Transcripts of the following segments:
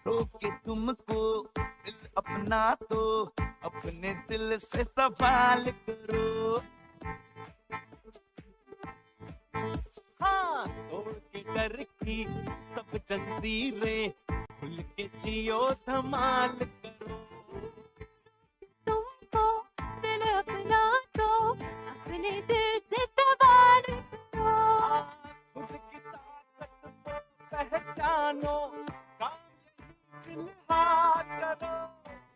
रोके तुमको दिल अपना तो अपने दिल से सवाल करो। हाँ, तोड़ के डर की सब जंजीरें, खुल के जियो धमाल करो। तुमको दिल अपना तो अपने दिल से सवाल करो। खुद की ताकत को पहचानो, काम दिल हाथ करो।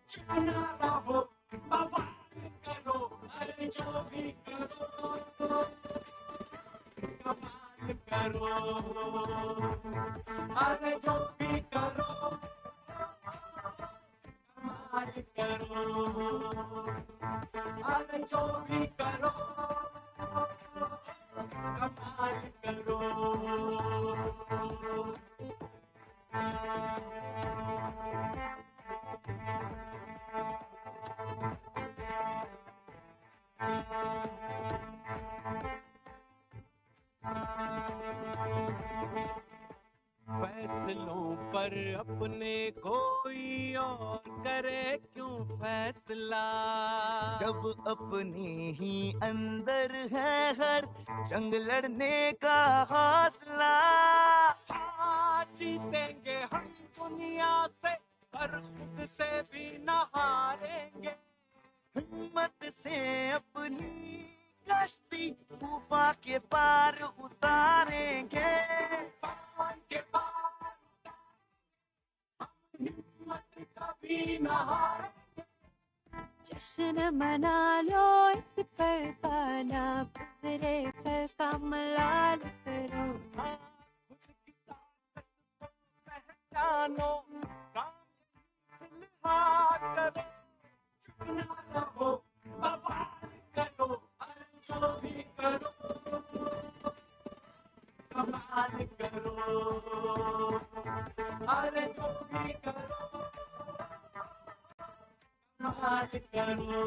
चिकना रहो, बवाल करो, अरे जो भी करो कमाल करो, अरे जो भी करो कमाल करो, अरे जो भी करो कमाल करो। फैसलों पर अपने कोई और करे क्यों फैसला, जब अपने ही अंदर है हर जंग लड़ने का हौसला। हाँ, जीतेंगे हम दुनिया से, पर खुद से भी न हारेंगे। हिम्मत से अपनी कश्ती तूफा के पार उतारेंगे। पार के पार हिम्मत कभी न हारेंगे। जश्न मना लो इस पर पाना, गुजरे पर कमलाल करो। हाँ, खुद की ताकत को पहचानो, काम दिल हाथ करो। चुपना रहो, बवाल करो, अरे जो भी करो कमाल करो, अरे जो भी करो कमाल करो,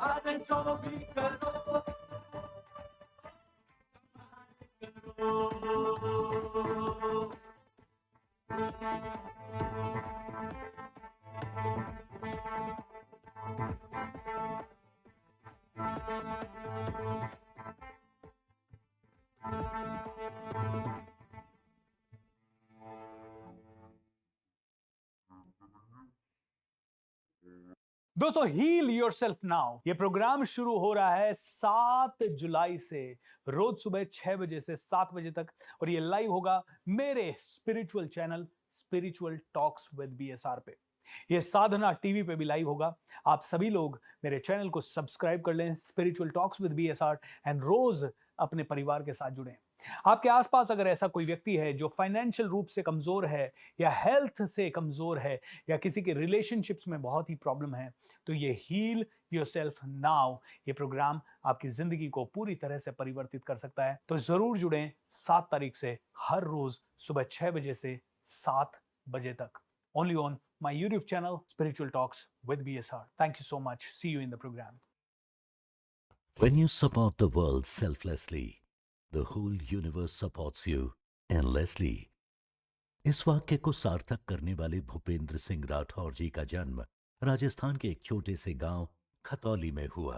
अरे जो भी करो करो। दोस्तों, हील योरसेल्फ नाउ ये प्रोग्राम शुरू हो रहा है 7 जुलाई से, रोज सुबह 6 बजे से 7 बजे तक, और ये लाइव होगा मेरे spiritual channel Spiritual talks with BSR पे। ये साधना टीवी पे भी लाइव होगा। आप सभी लोग मेरे चैनल को सब्सक्राइब कर लें, spiritual talks with BSR, and रोज अपने परिवार के साथ जुड़ें। आपके आसपास अगर ऐसा कोई व्यक्ति है जो फाइनेंशियल रूप से कमजोर है, या हेल्थ से कमजोर है, या किसी के रिलेशनशिप्स में बहुत ही प्रॉब्लम है, तो ये हील योरसेल्फ नाउ ये प्रोग्राम आपकी जिंदगी को पूरी तरह से परिवर्तित कर सकता है। तो जरूर जुड़ें 7 तारीख से, हर रोज सुबह 6 बजे से 7 बजे तक, only on my YouTube channel Spiritual talks with BSR. Thank you so much, see you in the programme. When you support the world selflessly, the whole universe supports you endlessly. इस वाक्य को सार्थक करने वाले भूपेंद्र सिंह राठौर जी का जन्म राजस्थान के एक छोटे से गांव खतौली में हुआ।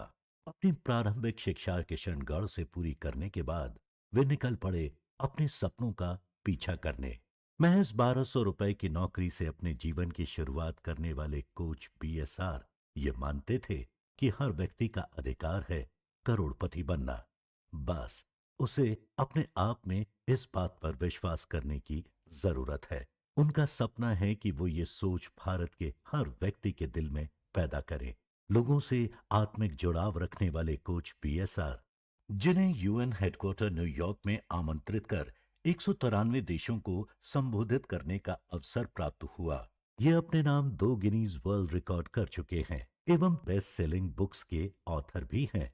अपनी प्रारंभिक शिक्षा किशनगढ़ से पूरी करने के बाद वे निकल पड़े अपने सपनों का पीछा करने। महज 1200 रुपए की नौकरी से अपने जीवन की शुरुआत करने वाले कोच बीएसआर ये मानते थे कि हर व्यक्ति का अधिकार है करोड़पति बनना। बस उसे अपने आप में इस बात पर विश्वास करने की जरूरत है। उनका सपना है कि वो ये सोच भारत के हर व्यक्ति के दिल में पैदा करे। लोगों से आत्मिक जुड़ाव रखने वाले कोच बीएसआर, जिन्हें यूएन हेडक्वार्टर न्यूयॉर्क में आमंत्रित कर 193 देशों को संबोधित करने का अवसर प्राप्त हुआ, ये अपने नाम 2 गिनीज वर्ल्ड रिकॉर्ड कर चुके हैं एवं बेस्ट सेलिंग बुक्स के ऑथर भी हैं।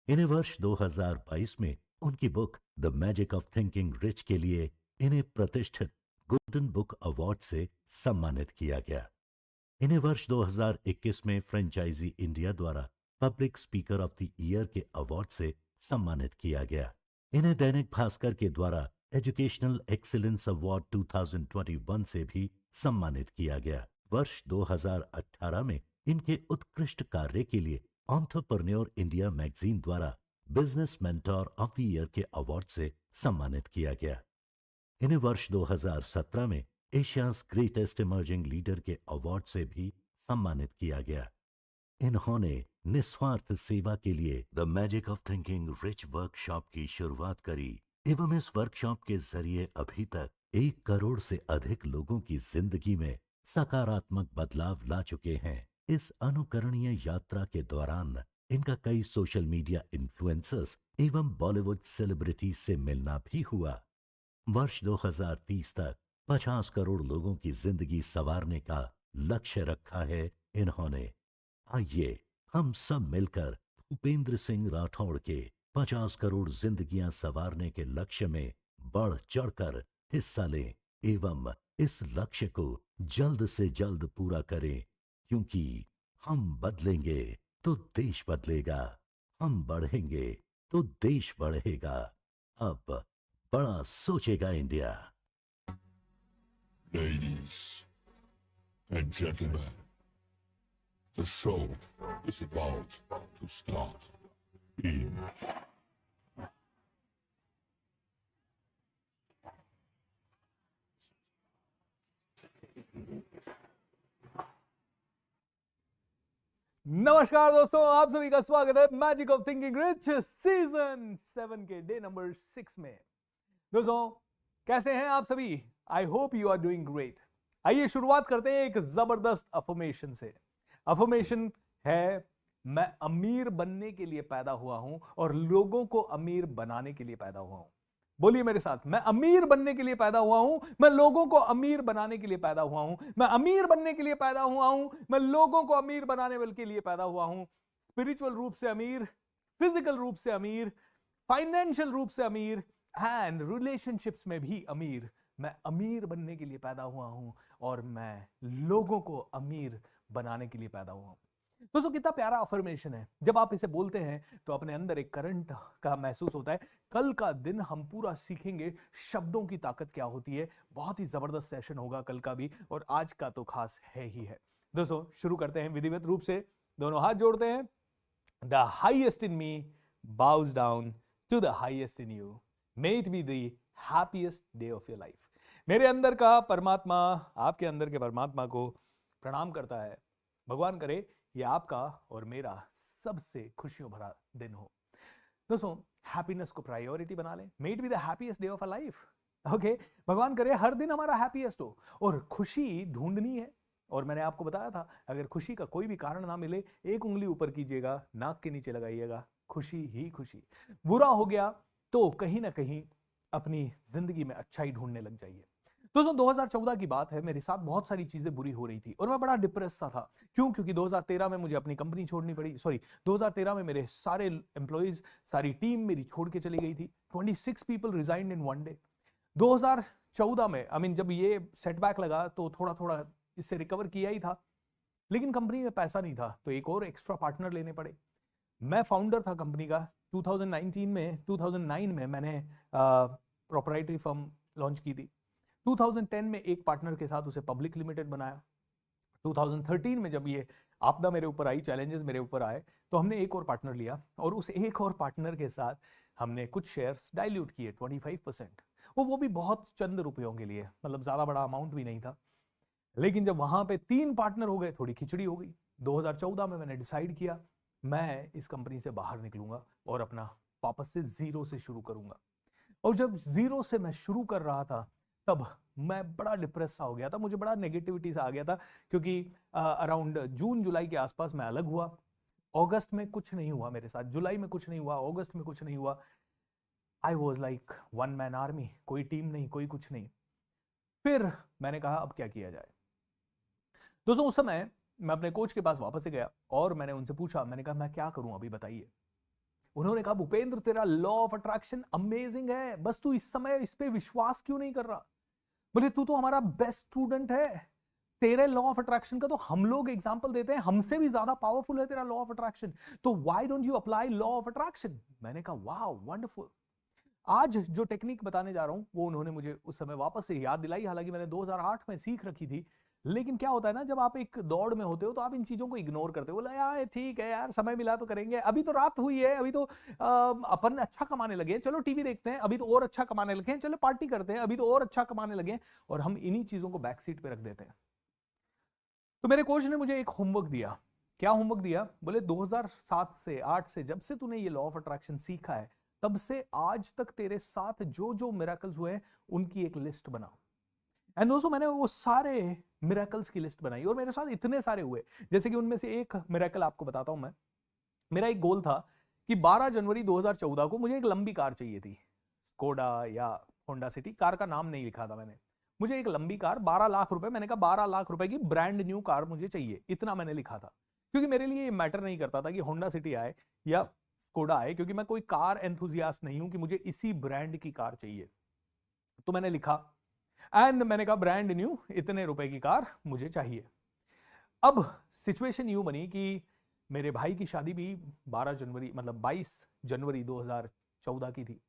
इन्हें वर्ष 2022 में उनकी book the magic of thinking rich के लिए इन्हें प्रतिष्ठित गोल्डन बुक अवार्ड से सम्मानित किया गया। इन्हें वर्ष 2021 में फ्रेंचाइजी इंडिया द्वारा public speaker of the year के अवार्ड से सम्मानित किया गया। इन्हें दैनिक भास्कर के द्वारा एजुकेशनल एक्सीलेंस अवार्ड 2021 से भी सम्मानित किया गया। वर्ष 2018 में इनके उत्कृष्ट कार्य के लिए एंटरप्रेन्योर इंडिया मैगजीन द्वारा business mentor of the year के अवार्ड से सम्मानित किया गया। इन्हें वर्ष 2017 में एशियाज ग्रेटेस्ट इमर्जिंग लीडर के अवार्ड से भी सम्मानित किया गया। इन्होंने निस्वार्थ सेवा के लिए the magic of thinking rich workshop की शुरुआत करी एवं इस वर्कशॉप के जरिए अभी तक 1 करोड़ से अधिक लोगों की जिंदगी में सकारात्मक बदलाव ला चुके हैं। इस अनुकरणीय यात्रा के दौरान इनका कई सोशल मीडिया इन्फ्लुएंसर्स एवं बॉलीवुड सेलिब्रिटीज से मिलना भी हुआ। वर्ष 2030 तक 50 करोड़ लोगों की जिंदगी संवारने का लक्ष्य रखा है इन्होंने। आइए हम सब मिलकर भूपेंद्र सिंह राठौड़ के 50 करोड़ जिंदगियां संवारने के लक्ष्य में बढ़ चढ़कर हिस्सा लें एवं इस लक्ष्य को जल्द से जल्द पूरा करें, क्योंकि हम बदलेंगे तो देश बदलेगा, हम बढ़ेंगे तो देश बढ़ेगा। अब बड़ा सोचेगा India. Ladies and gentlemen, the show is about to start in नमस्कार दोस्तों, आप सभी का स्वागत है magic of thinking rich season 7 के डे नंबर 6 में। दोस्तों कैसे हैं आप सभी? I hope you are doing great. आइए शुरुआत करते हैं एक जबरदस्त अफर्मेशन से। अफर्मेशन है, मैं अमीर बनने के लिए पैदा हुआ हूं और लोगों को अमीर बनाने के लिए पैदा हुआ हूं। बोलिए मेरे साथ, मैं अमीर बनने के लिए पैदा हुआ हूं, मैं लोगों को अमीर बनाने के लिए पैदा हुआ हूं। मैं अमीर बनने के लिए पैदा हुआ हूं, मैं लोगों को अमीर बनाने के लिए पैदा हुआ हूं। स्पिरिचुअल रूप से अमीर, फिजिकल रूप से अमीर, फाइनेंशियल रूप से अमीर एंड रिलेशनशिप्स में भी अमीर। मैं अमीर बनने के लिए पैदा हुआ हूं और मैं लोगों को अमीर बनाने के लिए पैदा हुआ हूं। दोस्तों कितना प्यारा अफर्मेशन है। जब आप इसे बोलते हैं तो अपने अंदर एक करंट का महसूस होता है। कल का दिन हम पूरा सीखेंगे शब्दों की ताकत क्या होती है। बहुत ही जबरदस्त सेशन होगा कल का भी, और आज का तो खास है ही है। दोस्तों शुरू करते हैं विधिवत रूप से। दोनों हाथ जोड़ते हैं। The highest in me bows down to the highest in you, may it be the happiest day of your life. मेरे अंदर का परमात्मा आपके अंदर के परमात्मा को प्रणाम करता है। भगवान करे ये आपका और मेरा सबसे खुशियों भरा दिन हो। दोस्तों हैप्पीनेस को प्रायोरिटी बना लें। मे it be the happiest day of a life. Okay, भगवान करे हर दिन हमारा हैप्पीएस्ट हो। और खुशी ढूंढनी है, और मैंने आपको बताया था अगर खुशी का कोई भी कारण ना मिले, एक उंगली ऊपर कीजिएगा, नाक के नीचे लगाइएगा, खुशी ही खुशी। बुरा हो गया तो कहीं ना कहीं अपनी जिंदगी में अच्छाई ढूंढने लग जाइए। दोस्तों 2014 की बात है, मेरे साथ बहुत सारी चीजें बुरी हो रही थी और मैं बड़ा डिप्रेस सा था। क्यों? क्योंकि 2013 में मुझे अपनी कंपनी छोड़नी पड़ी। 2013 में मेरे सारे एम्प्लॉइज, सारी टीम मेरी छोड़ के चली गई थी। 26 people resigned in one day. 2014 में जब ये सेटबैक लगा तो थोड़ा थोड़ा इससे रिकवर किया ही था, लेकिन कंपनी में पैसा नहीं था तो एक और एक्स्ट्रा पार्टनर लेने पड़े। मैं फाउंडर था कंपनी का। 2009 में मैंने प्रोप्राइटरी फर्म लॉन्च की थी। 2010 में एक पार्टनर के साथ उसे पब्लिक लिमिटेड बनाया। 2013 में जब ये आपदा मेरे ऊपर आई, चैलेंजेस मेरे ऊपर आए, तो हमने एक और पार्टनर लिया और उस एक और पार्टनर के साथ हमने कुछ शेयर्स डाइल्यूट किए 25%। वो भी बहुत चंद रुपयों के लिए, मतलब ज्यादा बड़ा अमाउंट भी नहीं था। लेकिन जब वहां पे 3 पार्टनर हो गए, थोड़ी खिचड़ी हो गई। 2014 में मैंने डिसाइड किया मैं इस कंपनी से बाहर निकलूंगा और अपना वापस से जीरो से शुरू करूंगा। और जब जीरो से मैं शुरू कर रहा था तब मैं बड़ा डिप्रेस सा हो गया था, मुझे बड़ा नेगेटिविटी सा आ गया था, क्योंकि अराउंड जून जुलाई के आसपास मैं अलग हुआ। अगस्त में कुछ नहीं हुआ मेरे साथ, जुलाई में कुछ नहीं हुआ, अगस्त में कुछ नहीं हुआ। I was like one man army, कोई टीम नहीं, कोई कुछ नहीं। फिर मैंने कहा अब क्या किया जाए। दोस्तों उस समय मैं अपने कोच के पास वापस से गया और मैंने उनसे पूछा, मैंने कहा मैं क्या करूं अभी बताइए। उन्होंने कहा भूपेंद्र तेरा लॉ ऑफ अट्रैक्शन अमेजिंग है, बस तू इस समय इस पे विश्वास क्यों नहीं कर रहा। बोले तू तो हमारा बेस्ट स्टूडेंट है, तेरे लॉ ऑफ अट्रैक्शन का तो हम लोग एग्जांपल देते हैं, हमसे भी ज्यादा पावरफुल है तेरा लॉ ऑफ अट्रैक्शन, तो why don't you apply law of attraction. मैंने कहा वाओ वंडरफुल। आज जो टेक्निक बताने जा रहा हूं वो उन्होंने मुझे उस समय वापस से याद दिलाई, हालांकि मैंने 2008 में सीख रखी थी। लेकिन क्या होता है ना, जब आप एक दौड़ में होते हो तो आप इन चीजों को इग्नोर करते हो, बोला यार ठीक है यार, समय मिला तो करेंगे, अभी तो रात हुई है, अभी तो अपन अच्छा कमाने लगे हैं, चलो टीवी देखते हैं, अभी तो और अच्छा कमाने लगे हैं, चलो पार्टी करते हैं, अभी तो और अच्छा कमाने लगे हैं, और हम इन्हीं चीजों को बैक सीट पे रख देते हैं। तो मेरे कोच ने मुझे एक होमवर्क दिया। क्या होमवर्क दिया? बोले 2007 से 8 से जब से तूने ये लॉ ऑफ अट्रैक्शन सीखा है, तब से आज तक तेरे साथ जो जो मिरेकल्स हुए हैं उनकी एक लिस्ट बना। एंड दोस्तों, मैंने वो सारे मिरेकल्स की लिस्ट बनाई और मेरे साथ इतने सारे हुए। जैसे कि उनमें से एक मिरेकल आपको बताता हूं मैं। मेरा एक गोल था कि 12 जनवरी 2014 को मुझे एक लंबी कार चाहिए थी, स्कोडा या होंडा सिटी, कार का नाम नहीं लिखा था मैंने। मुझे एक लंबी कार 12 लाख रुपए, मैंने कहा 12 लाख रुपए की ब्रांड न्यू कार मुझे चाहिए, इतना मैंने लिखा था। क्योंकि मेरे लिए ये मैटर नहीं करता था कि होंडा सिटी आए या स्कोडा आए, क्योंकि मैं कोई कार एंथुजियास्ट नहीं हूं कि मुझे इसी ब्रांड की कार चाहिए। तो मैंने लिखा एंड मैंने कहा ब्रांड न्यू इतने रुपए की कार मुझे चाहिए। अब सिचुएशन यूं बनी कि मेरे भाई की शादी भी 12 जनवरी मतलब 22 जनवरी 2014 की थी।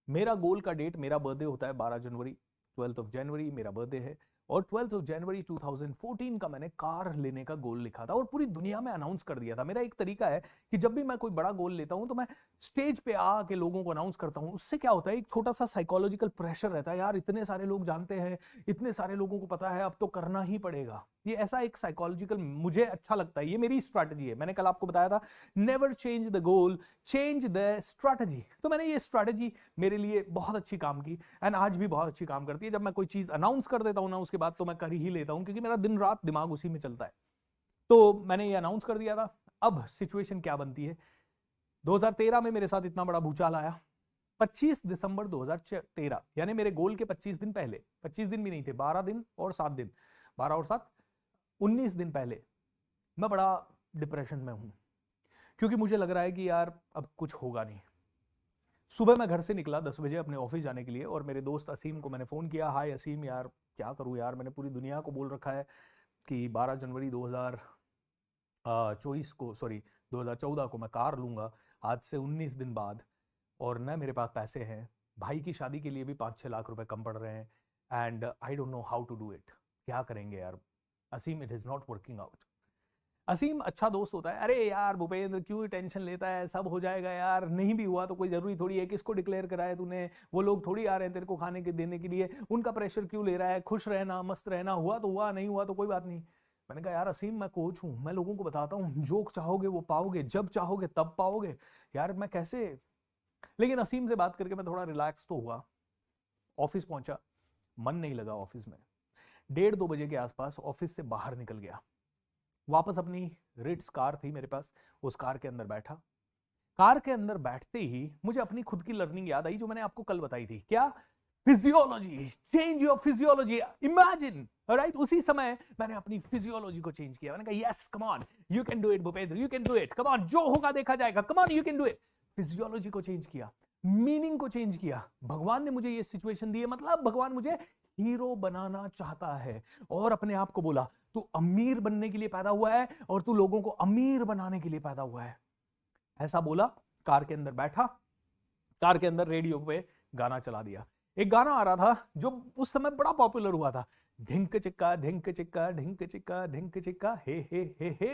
मेरा गोल का डेट, मेरा बर्थडे होता है 12 जनवरी, 12th ऑफ जनवरी मेरा बर्थडे है, और 12th ऑफ जनवरी 2014 का मैंने कार लेने का गोल लिखा था और पूरी दुनिया में अनाउंस कर दिया था। मेरा एक तरीका है कि जब भी मैं कोई बड़ा गोल लेता हूं तो मैं स्टेज पे आके लोगों को अनाउंस करता हूं। उससे क्या होता है, एक छोटा सा साइकोलॉजिकल प्रेशर रहता है, यार इतने सारे लोग जानते हैं, इतने सारे लोगों को पता है, अब तो करना ही पड़ेगा। ये ऐसा एक साइकोलॉजिकल, मुझे अच्छा लगता है, ये मेरी स्ट्रैटेजी है। मैंने कल आपको बताया था, never change the goal, change the strategy. तो मैंने ये स्ट्रैटेजी मेरे लिए बहुत अच्छी काम की एंड आज भी बहुत अच्छी काम करती है। जब मैं कोई चीज अनाउंस कर देता हूं ना, उसके बाद तो मैं कर ही लेता हूं, क्योंकि मेरा दिन रात दिमाग उसी में चलता है। तो मैंने ये अनाउंस कर दिया था। अब सिचुएशन क्या बनती है, 2013 में मेरे साथ इतना बड़ा भूचाल आया। 25 दिसंबर 2013 यानी मेरे गोल के 25 दिन पहले, 25 दिन भी नहीं थे, 12 दिन और 7 दिन, 12 और 7 19 दिन पहले मैं बड़ा डिप्रेशन में हूं, क्योंकि मुझे लग रहा है कि यार अब कुछ होगा नहीं। सुबह मैं घर से निकला 10 बजे अपने ऑफिस जाने के लिए, और मेरे दोस्त असीम को मैंने फोन किया, हाय असीम यार क्या करूं यार, मैंने पूरी दुनिया को बोल रखा है कि 12 जनवरी 2014 को मैं कार लूंगा, आज से 19 दिन बाद, और न मेरे पास पैसे हैं, भाई की शादी के लिए भी 5-6 लाख रुपए कम पड़ रहे हैं, and I don't know how to do it. क्या करेंगे यार Asim, it is not working out. Asim अच्छा दोस्त होता है, अरे यार भूपेंद्र क्यों टेंशन लेता है, सब हो जाएगा यार, नहीं भी हुआ तो कोई जरूरी थोड़ी है, किसको डिक्लेयर कराया तूने, वो लोग थोड़ी आ रहे हैं तेरे को खाने के देने के लिए, उनका प्रेशर क्यों ले रहा है, खुश रहना मस्त रहना, हुआ तो हुआ, नहीं हुआ तो कोई बात नहीं। मैंने कहा यार असीम, मैं कोच हूं, मैं लोगों को बताता हूँ, जो चाहोगे वो पाओगे, जब चाहोगे तब पाओगे, यार मैं कैसे। लेकिन असीम से बात करके मैं थोड़ा रिलैक्स तो हुआ। ऑफिस पहुंचा, मन नहीं लगा ऑफिस में। 1:30-2 बजे के आसपास ऑफिस से बाहर निकल गया, वापस अपनी रिट्स कार थी मेरे पास, उस कार के अंदर बैठा। कार के अंदर बैठते ही मुझे अपनी खुद की लर्निंग याद आई, जो मैंने आपको कल बताई थी। क्या? Physiology, change your physiology, imagine, right. उसी समय मैंने अपनी फिजियोलॉजी को चेंज किया। मैंने कहा yes come on, you can do it Bhupendra, you can do it, come on, जो होगा देखा जाएगा, come on you can do it. Physiology को चेंज किया, मीनिंग को चेंज किया। भगवान ने मुझे ये सिचुएशन दी है, मतलब भगवान मुझे हीरो बनाना चाहता है, और अपने आप को बोला तू अमीर बनने के लिए पैदा हुआ है और तू लोगों को अमीर बनाने के लिए पैदा हुआ है। ऐसा बोला, कार के अंदर बैठा, कार के अंदर रेडियो पे गाना चला दिया। एक गाना आ रहा था जो उस समय बड़ा पॉपुलर हुआ था, ढिंक चिक्का ढिंक चिक्का ढिंक चिक्का ढिंक चिक्का हे हे हे हे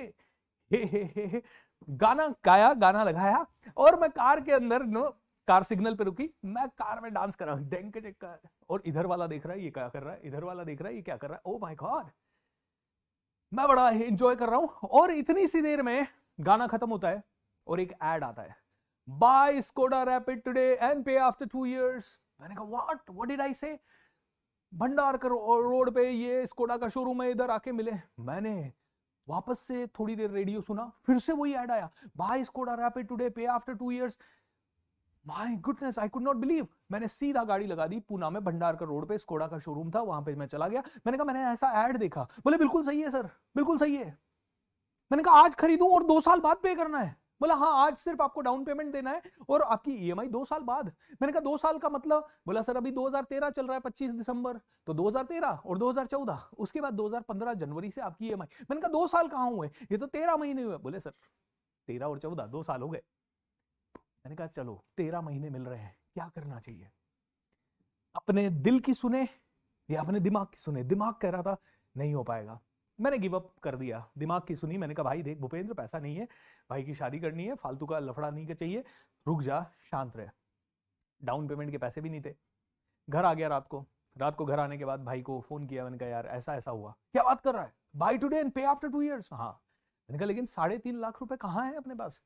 हे हे हे हे। गाना गाया, गाना लगाया, और मैं कार के अंदर कार सिग्नल पे रुकी, मैं कार में डांस कर रहा हूं, ढिंक चिक्का, और इधर वाला देख रहा है ये क्या कर रहा है, इधर वाला देख रहा है ये क्या कर रहा है। ओ माय गॉड, मैं बड़ा एंजॉय कर रहा हूं। और इतनी सी देर में गाना खत्म होता है और एक एड आता है, buy Skoda Rapid today and pay after 2 years। मैंने कहा व्हाट डिड आई से, भंडारकर रोड पे ये स्कोडा का शोरूम है, इधर आके मिले। मैंने वापस से थोड़ी देर रेडियो सुना, फिर से वही ऐड आया, बाय स्कोडा रैपिड टुडे पे after 2 years। My goodness, I could not believe. मैंने सीधा गाड़ी लगा दी, पूना में भंडारकर रोड पे स्कोडा का शोरूम था, वहां पे मैं चला गया। मैंने कहा मैंने ऐसा ऐड देखा। बोले बिल्कुल सही है सर, बिल्कुल सही है। मैंने कहा आज खरीदूं और 2 साल बाद पे करना है। बोला हाँ, आज सिर्फ आपको डाउन पेमेंट देना है और आपकी ईएमआई 2 साल बाद। मैंने कहा 2 साल का मतलब? बोला सर अभी 2013 चल रहा है, 25 दिसंबर, तो 2013 और 2014, उसके बाद 2015 जनवरी से आपकी ईएमआई। मैंने कहा 2 साल कहां हुए, ये तो 13 महीने हुए। बोले सर 13 और 14 2 साल हो गए। मैंने कहा चलो 13 महीने मिल रहे हैं, क्या करना चाहिए, अपने दिल की सुने या अपने दिमाग की सुने। दिमाग कह रहा था नहीं हो पाएगा, मैंने गिव अप कर दिया। दिमाग की सुनी, मैंने कहा भाई देख भूपेंद्र, पैसा नहीं है, भाई की शादी करनी है, फालतू का लफड़ा नहीं के चाहिए, रुक जा, शांत रहे। डाउन पेमेंट के पैसे भी नहीं थे। घर आ गया रात को घर आने के बाद भाई को फोन किया, मैंने कहा यार ऐसा ऐसा हुआ। क्या बात कर रहा है, by today and pay after 2 years। हाँ, मैंने कहा लेकिन 3.5 लाख रुपए कहाँ है अपने पास?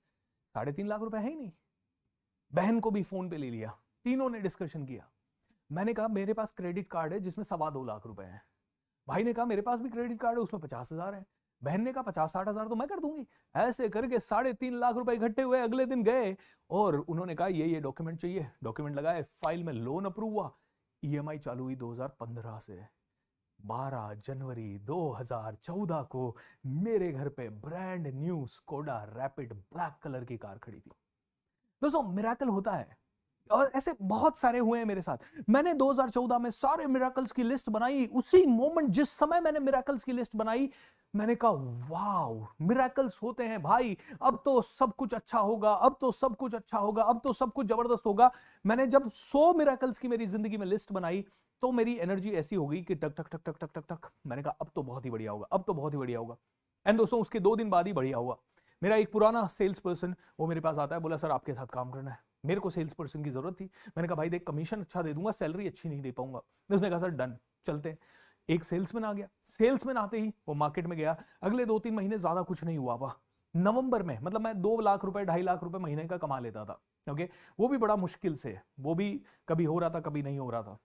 3.5 लाख रुपए है ही नहीं। बहन को भी फोन पे ले लिया, तीनों ने डिस्कशन किया। मैंने कहा मेरे पास क्रेडिट कार्ड है जिसमें 2.25 लाख रुपए है। भाई ने कहा मेरे पास भी क्रेडिट कार्ड है उसमें 50,000 है। बहन ने कहा 50-60 हजार तो मैं कर दूंगी। ऐसे करके 3.5 लाख रुपए इकट्ठे हुए। अगले दिन गए और उन्होंने कहा ये डॉक्यूमेंट चाहिए, डॉक्यूमेंट लगाए, फाइल में लोन अप्रूव हुआ। ईएमआई चालू हुई 2015 से। 12 जनवरी 2014 को मेरे घर पे brand new Skoda rapid black colour की कार खड़ी थी। दोस्तों मिरेकल होता है और ऐसे बहुत सारे हुए हैं मेरे साथ। मैंने 2014 में सारे मिरेकल्स की लिस्ट बनाई। उसी मोमेंट जिस समय मैंने मिरेकल्स की लिस्ट बनाई, मैंने कहा वाओ मिरेकल्स होते हैं भाई, अब तो सब कुछ अच्छा होगा, अब तो सब कुछ अच्छा होगा, अब तो सब कुछ जबरदस्त होगा। मैंने जब 100 मिरेकल्स की मेरी जिंदगी में लिस्ट बनाई तो मेरी एनर्जी ऐसी हो गई कि टक टक टक टक टक टक टक। मैंने कहा अब तो बहुत ही बढ़िया होगा, अब तो बहुत ही बढ़िया होगा। एंड दोस्तों उसके 2 दिन बाद ही बढ़िया हुआ। मेरा एक पुराना सेल्स पर्सन वो मेरे पास आता है, बोला सर आपके साथ काम करना है। मेरे को सेल्स पर्सन की जरूरत थी। मैंने कहा भाई देख कमीशन अच्छा दे दूंगा, सैलरी अच्छी नहीं दे पाऊंगा। उसने कहा सर डन, चलते हैं। एक सेल्समैन आ गया। सेल्समैन आते ही वो मार्केट में गया। अगले 2-3 महीने ज्यादा कुछ नहीं हुआ वह नवंबर में, मतलब मैं 2 लाख रुपए 2.5 लाख रुपए महीने का कमा लेता था। ओके, वो भी बड़ा मुश्किल से, वो भी कभी हो रहा था कभी नहीं हो रहा था।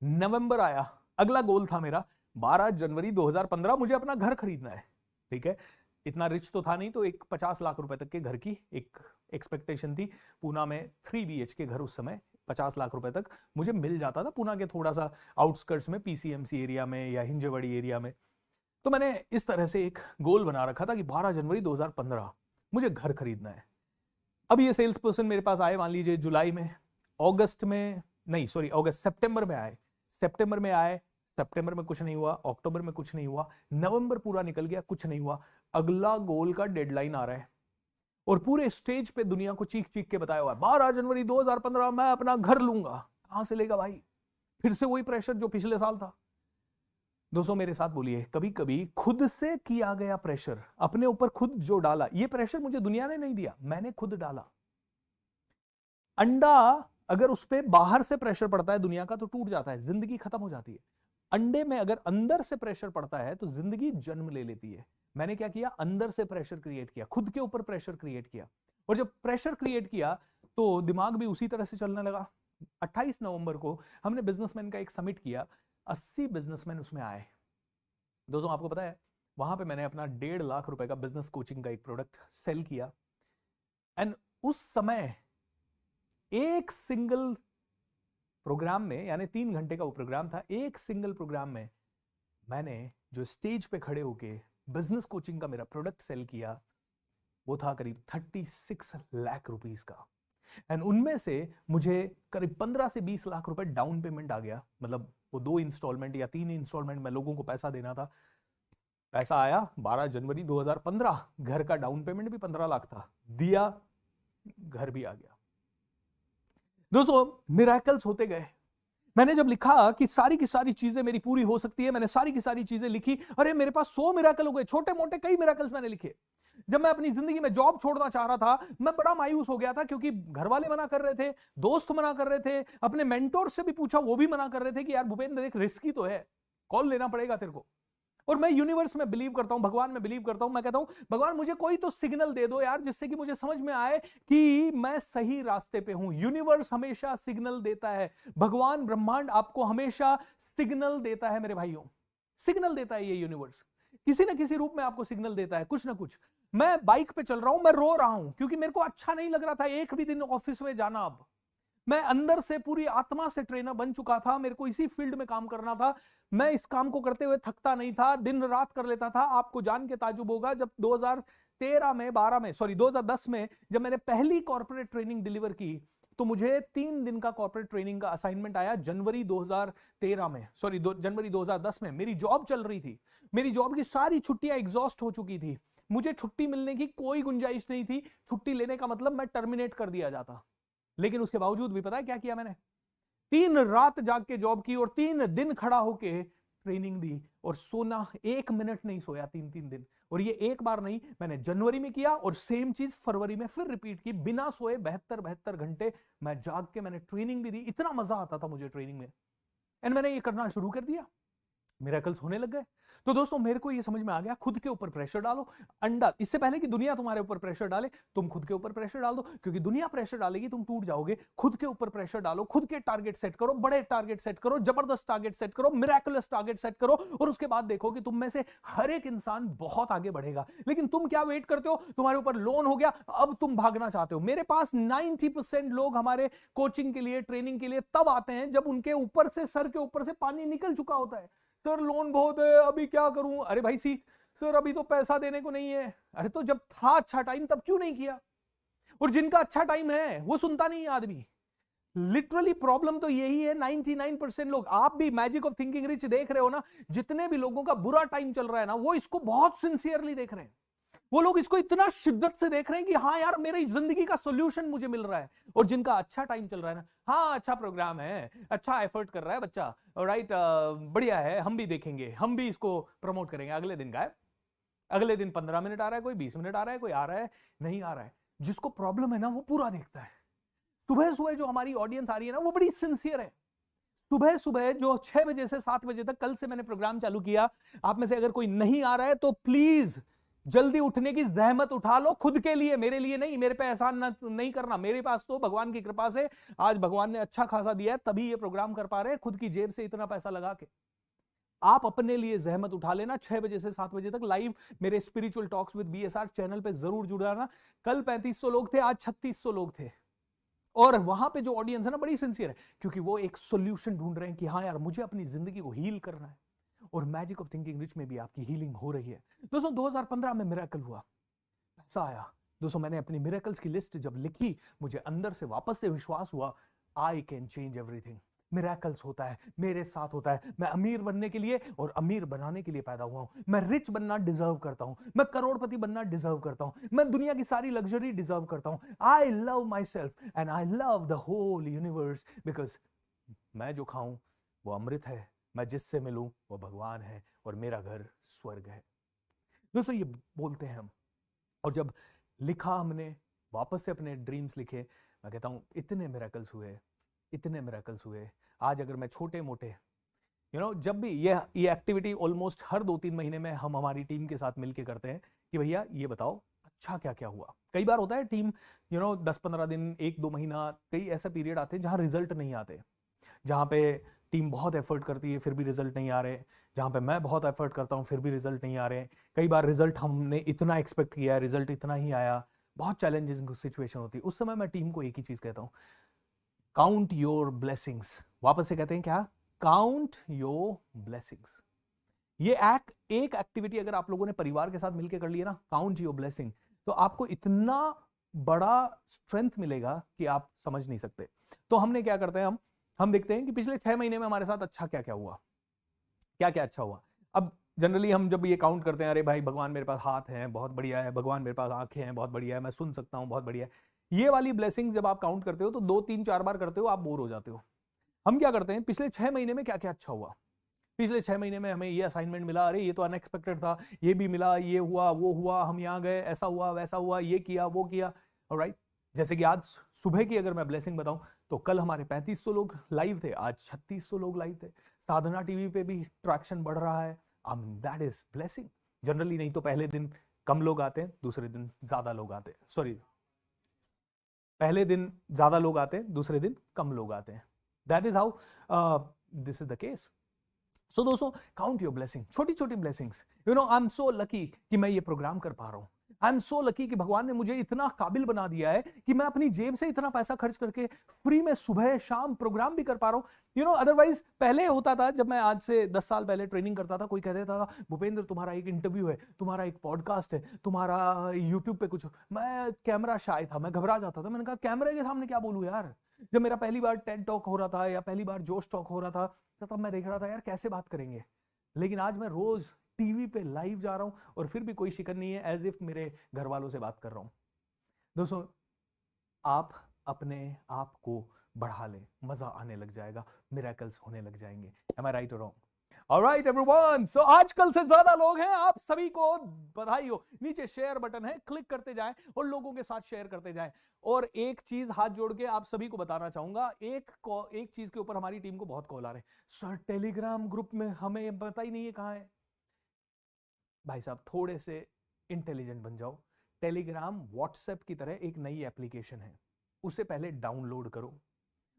नवंबर आया, अगला गोल था मेरा 12 जनवरी 2015 मुझे अपना घर खरीदना है। ठीक है, इतना रिच तो था नहीं, तो एक 50 लाख रुपए तक के घर की एक एक्सपेक्टेशन थी। पूना में 3 BHK घर उस समय 50 लाख रुपए तक मुझे मिल जाता था, पूना के थोड़ा सा आउटस्कर्ट्स में, PCMC एरिया में या हिंजेवाड़ी एरिया में। तो मैंने इस तरह से एक गोल बना रखा था कि 12 जनवरी 2015 मुझे घर खरीदना है। अब ये सेल्स पर्सन मेरे पास आए मान लीजिए जुलाई में, सितंबर में आए। सितंबर में कुछ नहीं हुआ, अक्टूबर में कुछ नहीं हुआ, नवंबर पूरा निकल गया, कुछ नहीं हुआ। अगला गोल का डेडलाइन आ रहा है और पूरे स्टेज पे दुनिया को चीख चीख के बताया हुआ है 12 जनवरी 2015 मैं अपना घर लूंगा। कहां से लेगा भाई? फिर से वही प्रेशर जो पिछले साल था। दोस्तों मेरे साथ बोलिए, कभी कभी खुद से किया गया प्रेशर, अपने ऊपर खुद जो डाला, ये प्रेशर मुझे दुनिया ने नहीं दिया, मैंने खुद डाला। अंडा अगर उस पर बाहर से प्रेशर पड़ता है दुनिया का तो टूट जाता है, जिंदगी खत्म हो जाती है। अंडे में अगर अंदर से प्रेशर पड़ता है तो जिंदगी जन्म ले लेती है। मैंने क्या किया, अंदर से प्रेशर क्रिएट किया, खुद के ऊपर प्रेशर क्रिएट किया। और जब प्रेशर क्रिएट किया तो दिमाग भी उसी तरह से चलने लगा। 28 नवंबर को हमने बिजनेसमैन का एक समिट किया, 80 बिजनेसमैन उसमें आए। दोस्तों आपको पता है वहां पे मैंने अपना 1.5 लाख रुपए का बिजनेस कोचिंग का एक प्रोडक्ट सेल किया। एंड उस समय एक सिंगल प्रोग्राम में, यानी 3 घंटे का वो प्रोग्राम था, एक सिंगल प्रोग्राम में मैंने जो स्टेज पे खड़े होके बिजनेस कोचिंग का मेरा प्रोडक्ट सेल किया वो था करीब 36 लाख रुपीस का। एंड उनमें से मुझे करीब 15 से 20 लाख रुपए डाउन पेमेंट आ गया। मतलब वो 2 इंस्टॉलमेंट या 3 इंस्टॉलमेंट में लोगों को पैसा देना था। पैसा आया 12 जनवरी 2015, घर का डाउन पेमेंट भी 15 लाख था, दिया, घर भी आ गया। दोस्तों मिरेकल्स होते गए। मैंने जब लिखा कि सारी की सारी चीजें मेरी पूरी हो सकती है, मैंने सारी की सारी चीजें लिखी। अरे मेरे पास 100 मिरेकल हो गए, छोटे मोटे कई मिरेकल्स मैंने लिखे। जब मैं अपनी जिंदगी में जॉब छोड़ना चाह रहा था, मैं बड़ा मायूस हो गया था, क्योंकि घर वाले मना कर रहे थे, दोस्त मना कर रहे थे, अपने मेंटोर से भी पूछा वो भी मना कर रहे थे कि यार भूपेंद्र देख रिस्की तो है, कॉल लेना पड़ेगा तेरे को। और मैं यूनिवर्स में बिलीव करता हूं, भगवान में बिलीव करता हूं। मैं कहता हूं भगवान मुझे कोई तो सिग्नल दे दो यार, जिससे कि मुझे समझ में आए कि मैं सही रास्ते पे हूं। यूनिवर्स हमेशा सिग्नल देता है, भगवान ब्रह्मांड आपको हमेशा सिग्नल देता है मेरे भाइयों, सिग्नल देता है ये यूनिवर्स, किसी ना किसी रूप में आपको सिग्नल देता है, कुछ ना कुछ। मैं बाइक पे चल रहा हूं, मैं रो रहा हूं क्योंकि मेरे को अच्छा नहीं लग रहा था एक भी दिन ऑफिस में जाना। अब मैं अंदर से पूरी आत्मा से ट्रेनर बन चुका था, मेरे को इसी फील्ड में काम करना था। मैं इस काम को करते हुए थकता नहीं था, दिन रात कर लेता था। आपको जान के ताजुब होगा, जब 2010 में जब मैंने पहली कॉर्पोरेट ट्रेनिंग डिलीवर की तो मुझे 3 दिन का कॉर्पोरेट ट्रेनिंग का असाइनमेंट आया जनवरी 2010 में। मेरी जॉब चल रही थी, मेरी जॉब की सारी छुट्टियां एग्जॉस्ट हो चुकी थी, मुझे छुट्टी मिलने की कोई गुंजाइश नहीं थी। छुट्टी लेने का मतलब मैं टर्मिनेट कर दिया जाता। लेकिन उसके बावजूद भी पता है क्या किया मैंने? 3 रात जाग के जॉब की और 3 दिन खड़ा होके ट्रेनिंग दी, और सोना 1 मिनट नहीं सोया 3 दिन। और ये एक बार नहीं, मैंने जनवरी में किया और सेम चीज फरवरी में फिर रिपीट की, बिना सोए 72 घंटे मैं जाग के मैंने ट्रेनिंग भी दी। इतना मजा आता था मुझे ट्रेनिंग में, एंड मैंने ये करना शुरू कर दिया, मिरेकल्स होने लग गए। तो दोस्तों मेरे को ये समझ में आ गया, खुद के ऊपर प्रेशर डालो। अंडा, इससे पहले कि दुनिया तुम्हारे ऊपर प्रेशर डाले, तुम खुद के ऊपर प्रेशर डाल दो, क्योंकि दुनिया प्रेशर डालेगी तुम टूट जाओगे। खुद के ऊपर प्रेशर डालो, खुद के टारगेट सेट करो, बड़े टारगेट सेट करो, जबरदस्त टारगेट सेट करो, मिरेकुलस टारगेट सेट करो, और उसके बाद देखो कि तुम में से हर एक इंसान बहुत आगे बढ़ेगा। लेकिन तुम क्या वेट करते हो? तुम्हारे ऊपर लोन हो गया, अब तुम भागना चाहते हो। मेरे पास 90% लोग हमारे कोचिंग के लिए, ट्रेनिंग के लिए तब आते हैं जब उनके ऊपर से, सर के ऊपर से पानी निकल चुका होता है। सर लोन बहुत है, अभी क्या करूं? अरे भाई सीख। सर अभी तो पैसा देने को नहीं है। अरे तो जब था अच्छा टाइम तब क्यों नहीं किया? और जिनका अच्छा टाइम है वो सुनता नहीं है आदमी। लिटरली प्रॉब्लम तो यही है। 99% लोग, आप भी मैजिक ऑफ थिंकिंग रिच देख रहे हो ना, जितने भी लोगों का बुरा टाइम चल रहा है ना, वो इसको बहुत सिंसियरली देख रहे हैं। वो लोग इसको इतना शिद्दत से देख रहे हैं कि हाँ यार मेरी जिंदगी का सॉल्यूशन मुझे मिल रहा है। और जिनका अच्छा टाइम चल रहा है ना, हाँ अच्छा प्रोग्राम है, अच्छा एफर्ट कर रहा है बच्चा, राइट, बढ़िया है, हम भी देखेंगे, हम भी इसको प्रमोट करेंगे। अगले दिन गायब, अगले दिन 15 मिनट आ रहा है, कोई 20 मिनट आ रहा है, कोई आ रहा है, नहीं आ रहा है। जिसको प्रॉब्लम है ना वो पूरा देखता है। सुबह सुबह जो हमारी ऑडियंस आ रही है ना, वो बड़ी सिंसियर है। सुबह सुबह जो 6 बजे से 7 बजे तक, कल से मैंने प्रोग्राम चालू किया, आप में से अगर कोई नहीं आ रहा है तो प्लीज जल्दी उठने की जहमत उठा लो, खुद के लिए, मेरे लिए नहीं। मेरे पे एहसान नहीं करना। मेरे पास तो भगवान की कृपा से आज भगवान ने अच्छा खासा दिया है, तभी ये प्रोग्राम कर पा रहे हैं, खुद की जेब से इतना पैसा लगा के। आप अपने लिए जहमत उठा लेना। 6 बजे से 7 बजे तक लाइव मेरे spiritual talks with BSR channel पे जरूर जुड़ जाना। कल 3500 लोग थे, आज 3600 लोग थे। और वहां पे जो ऑडियंस है ना, बड़ी सिंसियर है, क्योंकि वो एक सॉल्यूशन ढूंढ रहे हैं कि हाँ यार मुझे अपनी जिंदगी को हील करना है। और मैजिक ऑफ थिंकिंग रिच में भी आपकी हीलिंग हो रही है। दोस्तों 2015 में मिरेकल हुआ, पैसा आया। दोस्तों मैंने अपनी मिरेकल्स की लिस्ट जब लिखी, मुझे अंदर से वापस से विश्वास हुआ, I can change everything. Miracles होता है, मेरे साथ होता है। मैं अमीर बनने के लिए और अमीर बनाने के लिए पैदा हुआ हूं। मैं रिच बनना डिजर्व करता हूं, मैं करोड़पति बनना डिजर्व करता हूं, मैं दुनिया की सारी लग्जरी डिजर्व करता हूं। I love myself and I love the whole universe, because मैं जो खाऊं वो अमृत है, मैं जिससे मिलूं वो भगवान है, और मेरा घर स्वर्ग है। दोस्तों ये बोलते हैं हम, और जब लिखा हमने, वापस से अपने ड्रीम्स लिखे, मैं कहता हूं इतने मिरेकल्स हुए, इतने मिरेकल्स हुए। आज अगर मैं छोटे मोटे जब भी ये एक्टिविटी ऑलमोस्ट हर 2-3 महीने में हम हमारी टीम के साथ मिलके करते हैं कि भैया ये बताओ अच्छा क्या क्या हुआ। कई बार होता है टीम 10-15 दिन, 1-2 महीना, कई ऐसा पीरियड आते हैं जहां रिजल्ट नहीं आते, जहां पे टीम बहुत एफर्ट करती है फिर भी रिजल्ट नहीं आ रहे, जहां पे मैं बहुत एफर्ट करता हूं फिर भी रिजल्ट नहीं आ रहे। कई बार रिजल्ट हमने इतना एक्सपेक्ट किया है, रिजल्ट इतना ही आया, बहुत चैलेंजिंग सिचुएशन होती है। उस समय मैं टीम को एक ही चीज कहता हूं, काउंट योर ब्लेसिंग्स। वापस से कहते हैं क्या? Count your blessings. ये एक एक्टिविटी अगर आप लोगों ने परिवार के साथ मिलकर कर लिया ना, काउंट योर ब्लेसिंग, तो आपको इतना बड़ा स्ट्रेंथ मिलेगा कि आप समझ नहीं सकते। तो हमने क्या करते हैं, हम देखते हैं कि पिछले 6 महीने में हमारे साथ अच्छा क्या क्या हुआ, क्या क्या अच्छा हुआ। अब जनरली हम जब ये काउंट करते हैं, अरे भाई भगवान मेरे पास हाथ हैं, बहुत बढ़िया है, भगवान मेरे पास आंखें हैं, बहुत बढ़िया है, मैं सुन सकता हूं, बहुत बढ़िया है। ये वाली ब्लेसिंग्स जब आप काउंट करते हो तो 2-3-4 बार करते हो, आप बोर हो जाते हो। हम क्या करते हैं, पिछले 6 महीने में क्या क्या अच्छा हुआ। पिछले 6 महीने में हमें ये असाइनमेंट मिला, अरे ये तो अनएक्सपेक्टेड था, ये भी मिला, ये हुआ, वो हुआ, हम यहाँ गए, ऐसा हुआ, वैसा हुआ, ये किया, वो किया, ऑलराइट। जैसे कि आज सुबह की अगर मैं ब्लेसिंग बताऊं तो कल हमारे 3500 लोग लाइव थे, आज 3600 लोग लाइव थे। साधना टीवी पे भी ट्रैक्शन बढ़ रहा है, दैट इज ब्लेसिंग। जनरली नहीं तो पहले दिन कम लोग आते हैं, दूसरे दिन ज्यादा लोग आते हैं, सॉरी, पहले दिन ज्यादा लोग आते हैं, दूसरे दिन कम लोग आते हैं। That is how this is the case. सो दोस्तों काउंट योर ब्लेसिंग, छोटी छोटी blessings. I am so lucky कि मैं ये प्रोग्राम कर पा रहा हूं। आई एम सो लकी कि भगवान ने मुझे इतना काबिल बना दिया है कि मैं अपनी जेब से इतना पैसा खर्च करके फ्री में सुबह शाम प्रोग्राम भी कर पा रहा हूं। अदरवाइज पहले होता था, जब मैं आज से 10 साल पहले ट्रेनिंग करता था, कोई कह देता था भूपेंद्र तुम्हारा एक इंटरव्यू है, तुम्हारा एक पॉडकास्ट है, तुम्हारा यूट्यूब पे कुछ, मैं कैमरा शाय था, मैं घबरा जाता था। मैंने कहा कैमरे के सामने क्या बोलूं यार। जब मेरा पहली बार टेड टॉक हो रहा था या पहली बार जोश टॉक हो रहा था, तब मैं देख रहा था यार कैसे बात करेंगे। लेकिन आज मैं रोज टीवी पे लाइव जा रहा हूं और फिर भी कोई शिकन नहीं है, एज इफ मेरे घर वालों से बात कर रहा हूं। दोस्तों आप अपने आप को बढ़ा लें, मजा आने लग जाएगा, मिरेकल्स होने लग जाएंगे। Am I right or wrong? Alright everyone, so आजकल से ज्यादा लोग हैं, आप सभी को बधाई हो। नीचे शेयर बटन है, क्लिक करते जाएं और लोगों के साथ शेयर करते जाएं। और एक चीज हाथ जोड़ के आप सभी को बताना चाहूंगा, एक चीज के ऊपर हमारी टीम को बहुत कॉल आ रहे हैं, सर टेलीग्राम ग्रुप में हमें पता ही नहीं है कहां है। भाई साहब थोड़े से इंटेलिजेंट बन जाओ। टेलीग्राम व्हाट्सएप की तरह एक नई एप्लीकेशन है, उसे पहले डाउनलोड करो।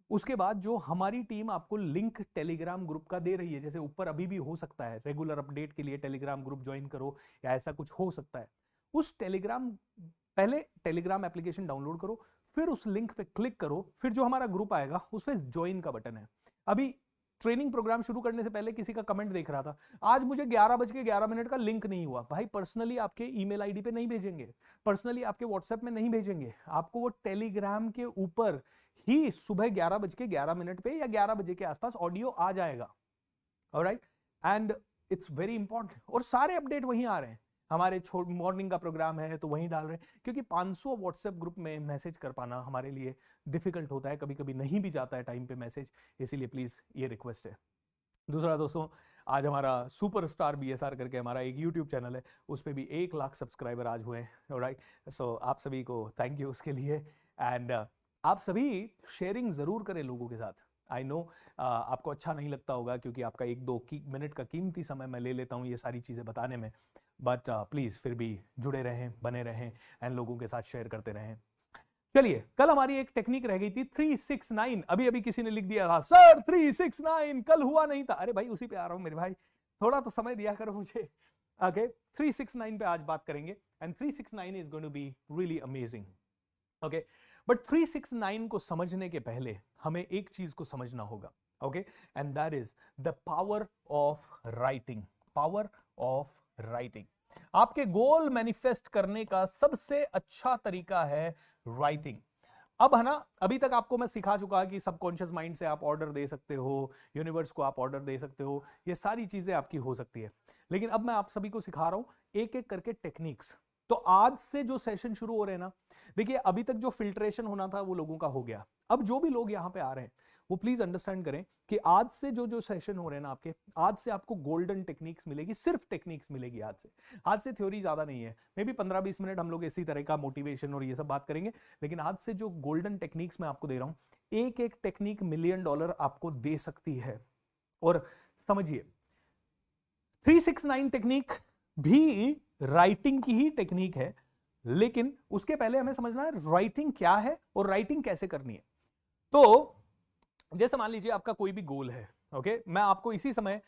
उसके बाद जो हमारी टीम आपको लिंक टेलीग्राम ग्रुप का दे रही है, जैसे ऊपर अभी भी हो सकता है, रेगुलर अपडेट के लिए टेलीग्राम ग्रुप ज्वाइन करो या ऐसा कुछ हो सकता है, उस पहले टेलीग्राम एप्लीकेशन डाउनलोड करो, फिर उस लिंक पे क्लिक करो, फिर जो हमारा ग्रुप आएगा उस पर ज्वाइन का बटन है। अभी ट्रेनिंग प्रोग्राम शुरू करने से पहले किसी का कमेंट देख रहा था, आज मुझे 11:11 का लिंक नहीं हुआ। भाई पर्सनली आपके ईमेल आईडी पे नहीं भेजेंगे, पर्सनली आपके व्हाट्सएप में नहीं भेजेंगे, आपको वो टेलीग्राम के ऊपर ही सुबह 11:11 पे या 11 बजे के आसपास ऑडियो आ जाएगा। Alright, and it's very important. और सारे अपडेट वहीं आ रहे हैं, हमारे मॉर्निंग का प्रोग्राम है तो वहीं डाल रहे हैं, क्योंकि 500 व्हाट्सएप ग्रुप में मैसेज कर पाना हमारे लिए डिफिकल्ट होता है, कभी कभी नहीं भी जाता है टाइम पे मैसेज, इसीलिए प्लीज ये रिक्वेस्ट है। दूसरा दोस्तों, आज हमारा सुपरस्टार BSR करके हमारा एक यूट्यूब चैनल है, उस पर भी 1 लाख सब्सक्राइबर आज हुए हैं। ऑलराइट, सो आप सभी को थैंक यू उसके लिए। एंड आप सभी शेयरिंग जरूर करें लोगों के साथ। आई नो आपको अच्छा नहीं लगता होगा, क्योंकि आपका 1-2 मिनट का कीमती समय मैं ले लेता हूँ ये सारी चीज़ें बताने में, बट प्लीज़ फिर भी जुड़े रहें, बने रहें एंड लोगों के साथ शेयर करते रहें। चलिए, कल हमारी एक टेक्निक रह गई थी 369। अभी किसी ने लिख दिया था, सर 369 कल हुआ नहीं था। अरे भाई उसी पे आ रहा हूँ मेरे भाई, थोड़ा तो समय दिया करो मुझे। ओके, 369 पे आज बात करेंगे and 369 is going to be really amazing. Okay, but 369 को समझने के पहले हमें एक चीज को समझना होगा। Okay, and that is the power of writing. Power of writing. आपके गोल मैनिफेस्ट करने का सबसे अच्छा तरीका है राइटिंग। अब है ना, अभी तक आपको मैं सिखा चुका कि सबकॉन्शियस माइंड से आप ऑर्डर दे सकते हो, यूनिवर्स को आप ऑर्डर दे सकते हो, ये सारी चीजें आपकी हो सकती है। लेकिन अब मैं आप सभी को सिखा रहा हूं एक एक करके टेक्निक्स। तो आज से जो सेशन शुरू हो रहे हैं ना, देखिए अभी तक जो फिल्ट्रेशन होना था वो लोगों का हो गया। अब जो भी लोग यहाँ पे आ रहे हैं वो प्लीज अंडरस्टैंड करें कि आज से जो सेशन हो रहे हैं ना आपके, आज से आपको गोल्डन टेक्निक्स मिलेगी, सिर्फ टेक्निक्स मिलेगी आज से थ्योरी ज्यादा नहीं है। मे बी 15-20 मिनट हम लोग इसी तरह का मोटिवेशन और ये सब बात करेंगे, लेकिन आज से जो गोल्डन टेक्निक्स मैं आपको दे रहा हूं, एक एक टेक्निक $1 मिलियन आपको दे सकती है। और समझिए 369 टेक्निक भी राइटिंग की ही टेक्निक है, लेकिन उसके पहले हमें समझना है राइटिंग क्या है और राइटिंग कैसे करनी है। तो जैसे मान लीजिए आपका कोई भी गोल है, ओके, मैं आपको इसी समय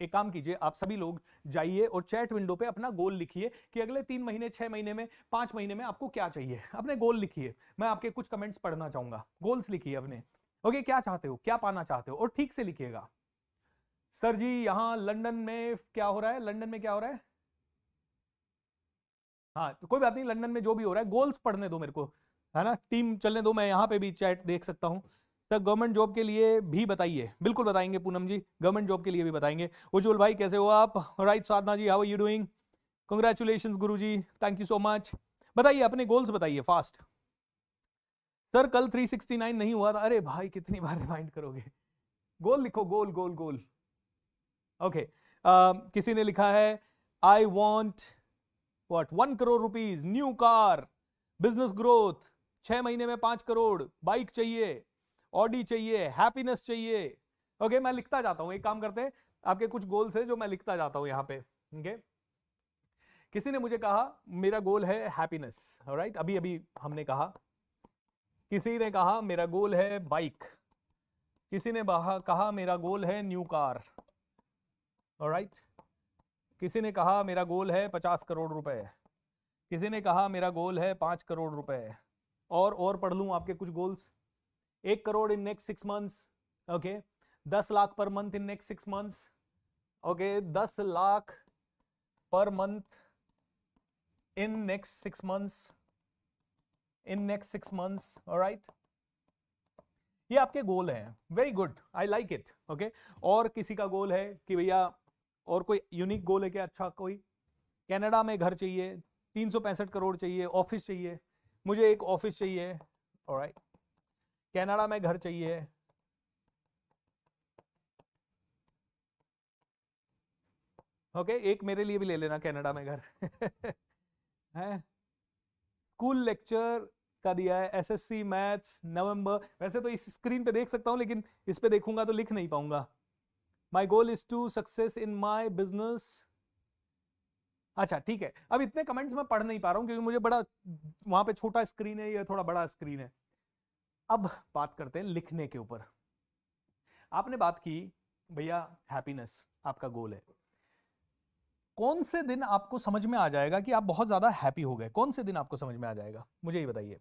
एक काम कीजिए, आप सभी लोग जाइए और चैट विंडो पे अपना गोल लिखिए कि अगले 3 महीने, 6 महीने में, 5 महीने में आपको क्या चाहिए। अपने गोल लिखिए, मैं आपके कुछ कमेंट्स पढ़ना चाहूंगा। गोल्स लिखिए अपने, ओके, क्या चाहते हो, क्या पाना चाहते हो, और ठीक से लिखिएगा। सर जी यहाँ लंदन में क्या हो रहा है, लंदन में क्या हो रहा है, हाँ तो कोई बात नहीं, लंदन में जो भी हो रहा है गोल्स पढ़ने दो मेरे को, है ना, टीम चलने दो, मैं यहाँ पे भी चैट देख सकता हूँ। सर गवर्नमेंट जॉब के लिए भी बताइए, बिल्कुल बताएंगे पूनम जी, गवर्नमेंट जॉब के लिए भी बताएंगे। उज्जवल भाई कैसे हो आप, right, Sadhana ji how are you doing, congratulations guru ji, thank you so much. बताइए अपने गोल्स बताइए फास्ट। सर कल 369 नहीं हुआ था, अरे भाई कितनी बार रिमाइंड करोगे, गोल लिखो, गोल गोल गोल। ओके, किसी ने लिखा है I want what 1 crore rupees, new car, business growth, 6 महीने में 5 करोड़, बाइक चाहिए, ऑडी चाहिए, हैप्पीनेस चाहिए। ओके, मैं लिखता जाता हूं, एक काम करते हैं, आपके कुछ गोल्स है जो मैं लिखता जाता हूं यहां पे। ओके, किसी ने मुझे कहा मेरा गोल है हैप्पीनेस, ऑलराइट, अभी अभी हमने कहा। किसी ने कहा मेरा गोल है बाइक, किसी ने कहा मेरा गोल है न्यू कार, ऑलराइट, किसी ने कहा मेरा गोल है 50 करोड़ रुपए, किसी ने कहा मेरा गोल है 5 करोड़ रुपए, और पढ़ लूं आपके कुछ goals. 1 crore in next 6 months, okay, 10 lakh per month in next 6 months, okay, 10 lakh per month in next 6 months, in next 6 months, alright, ये आपके गोल हैं, very good, I like it. Okay, और किसी का गोल है कि भैया और कोई यूनिक गोल है क्या, अच्छा कोई, कनाडा में घर चाहिए, 365 करोड़ चाहिए, ऑफिस चाहिए, मुझे एक ऑफिस चाहिए, ऑलराइट, कनाडा में घर चाहिए, ओके एक मेरे लिए भी ले लेना कनाडा में घर है। स्कूल लेक्चर का दिया है, एसएससी मैथ्स नवंबर, वैसे तो इस स्क्रीन पे देख सकता हूं लेकिन इस पे देखूंगा तो लिख नहीं पाऊंगा। My goal is to success in my business. अच्छा ठीक है, अब इतने कमेंट्स मैं पढ़ नहीं पा रहा हूं क्योंकि मुझे बड़ा वहां पे छोटा स्क्रीन है, ये थोड़ा बड़ा स्क्रीन है। अब बात करते हैं लिखने के ऊपर। आपने बात की भैया हैप्पीनेस आपका गोल है, कौन से दिन आपको समझ में आ जाएगा कि आप बहुत ज्यादा हैप्पी हो गए? कौन से दिन आपको समझ में आ जाएगा, मुझे ये बताइए।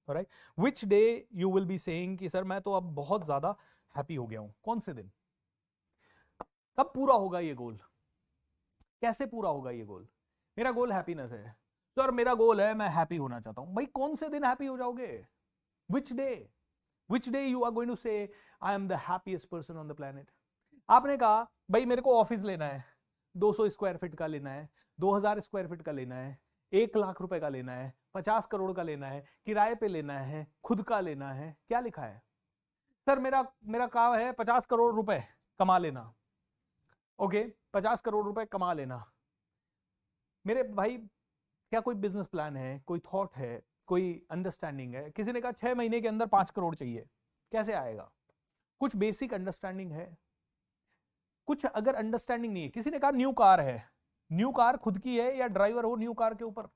Alright, which day you will be saying कि सर मैं तो अब बहुत ज्यादा हैप्पी हो गया हूं? कौन से दिन? कब पूरा होगा ये गोल? कैसे पूरा होगा ये गोल? मेरा गोल हैप्पीनेस है सर, मेरा गोल है मैं हैप्पी होना चाहता हूं। भाई कौन से दिन हैप्पी हो जाओगे? Which day you are going to say I am the happiest person on the planet? आपने कहा भाई मेरे को ऑफिस लेना है, 200 स्क्वायर फीट का लेना है, 2000 स्क्वायर फीट का लेना है, 1 लाख रुपए का लेना है, 50 करोड़ का लेना है, किराए पे लेना है, खुद का लेना है। क्या लिखा है? सर मेरा काम है 50 करोड़ रुपए कमा लेना। ओके 50 करोड़ रुपए कमा लेना। मेरे भाई क्या कोई बिजनेस प्लान है, कोई थॉट है, कोई अंडरस्टैंडिंग है? किसी ने कहा 6 महीने के अंदर 5 करोड़ चाहिए, कैसे आएगा? कुछ बेसिक अंडरस्टैंडिंग है? कुछ अगर अंडरस्टैंडिंग नहीं है, किसी ने कहा न्यू कार है, न्यू कार खुद की है या ड्राइवर हो न्यू कार के ऊपर?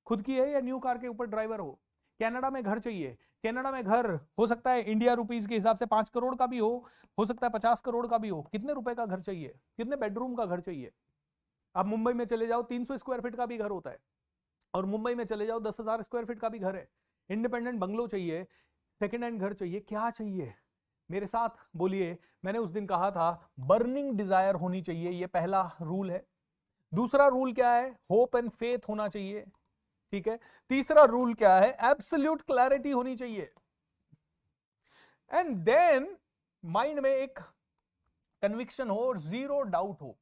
खुद की है या न्यू कार के ऊपर ड्राइवर हो? कनाडा में घर चाहिए, कनाडा में घर हो सकता है इंडिया रुपीस के हिसाब से 5 करोड़ का भी हो सकता है 50 करोड़ का भी हो। कितने रुपए का घर चाहिए? कितने बेडरूम का घर चाहिए? आप मुंबई में चले जाओ 300 स्क्वायर फीट का भी घर होता है, और मुंबई में चले जाओ 10,000 स्क्वायर फीट का भी घर है। इंडिपेंडेंट बंगलो चाहिए, सेकेंड हैंड घर चाहिए, क्या चाहिए? मेरे साथ बोलिए। मैंने उस दिन कहा था बर्निंग डिजायर होनी चाहिए, ये पहला रूल है। दूसरा रूल क्या है? होप एंड फेथ होना चाहिए, ठीक है। तीसरा रूल क्या है? एब्सोल्यूट क्लैरिटी होनी चाहिए। एंड देन माइंड में एक कन्विक्शन हो और जीरो डाउट हो।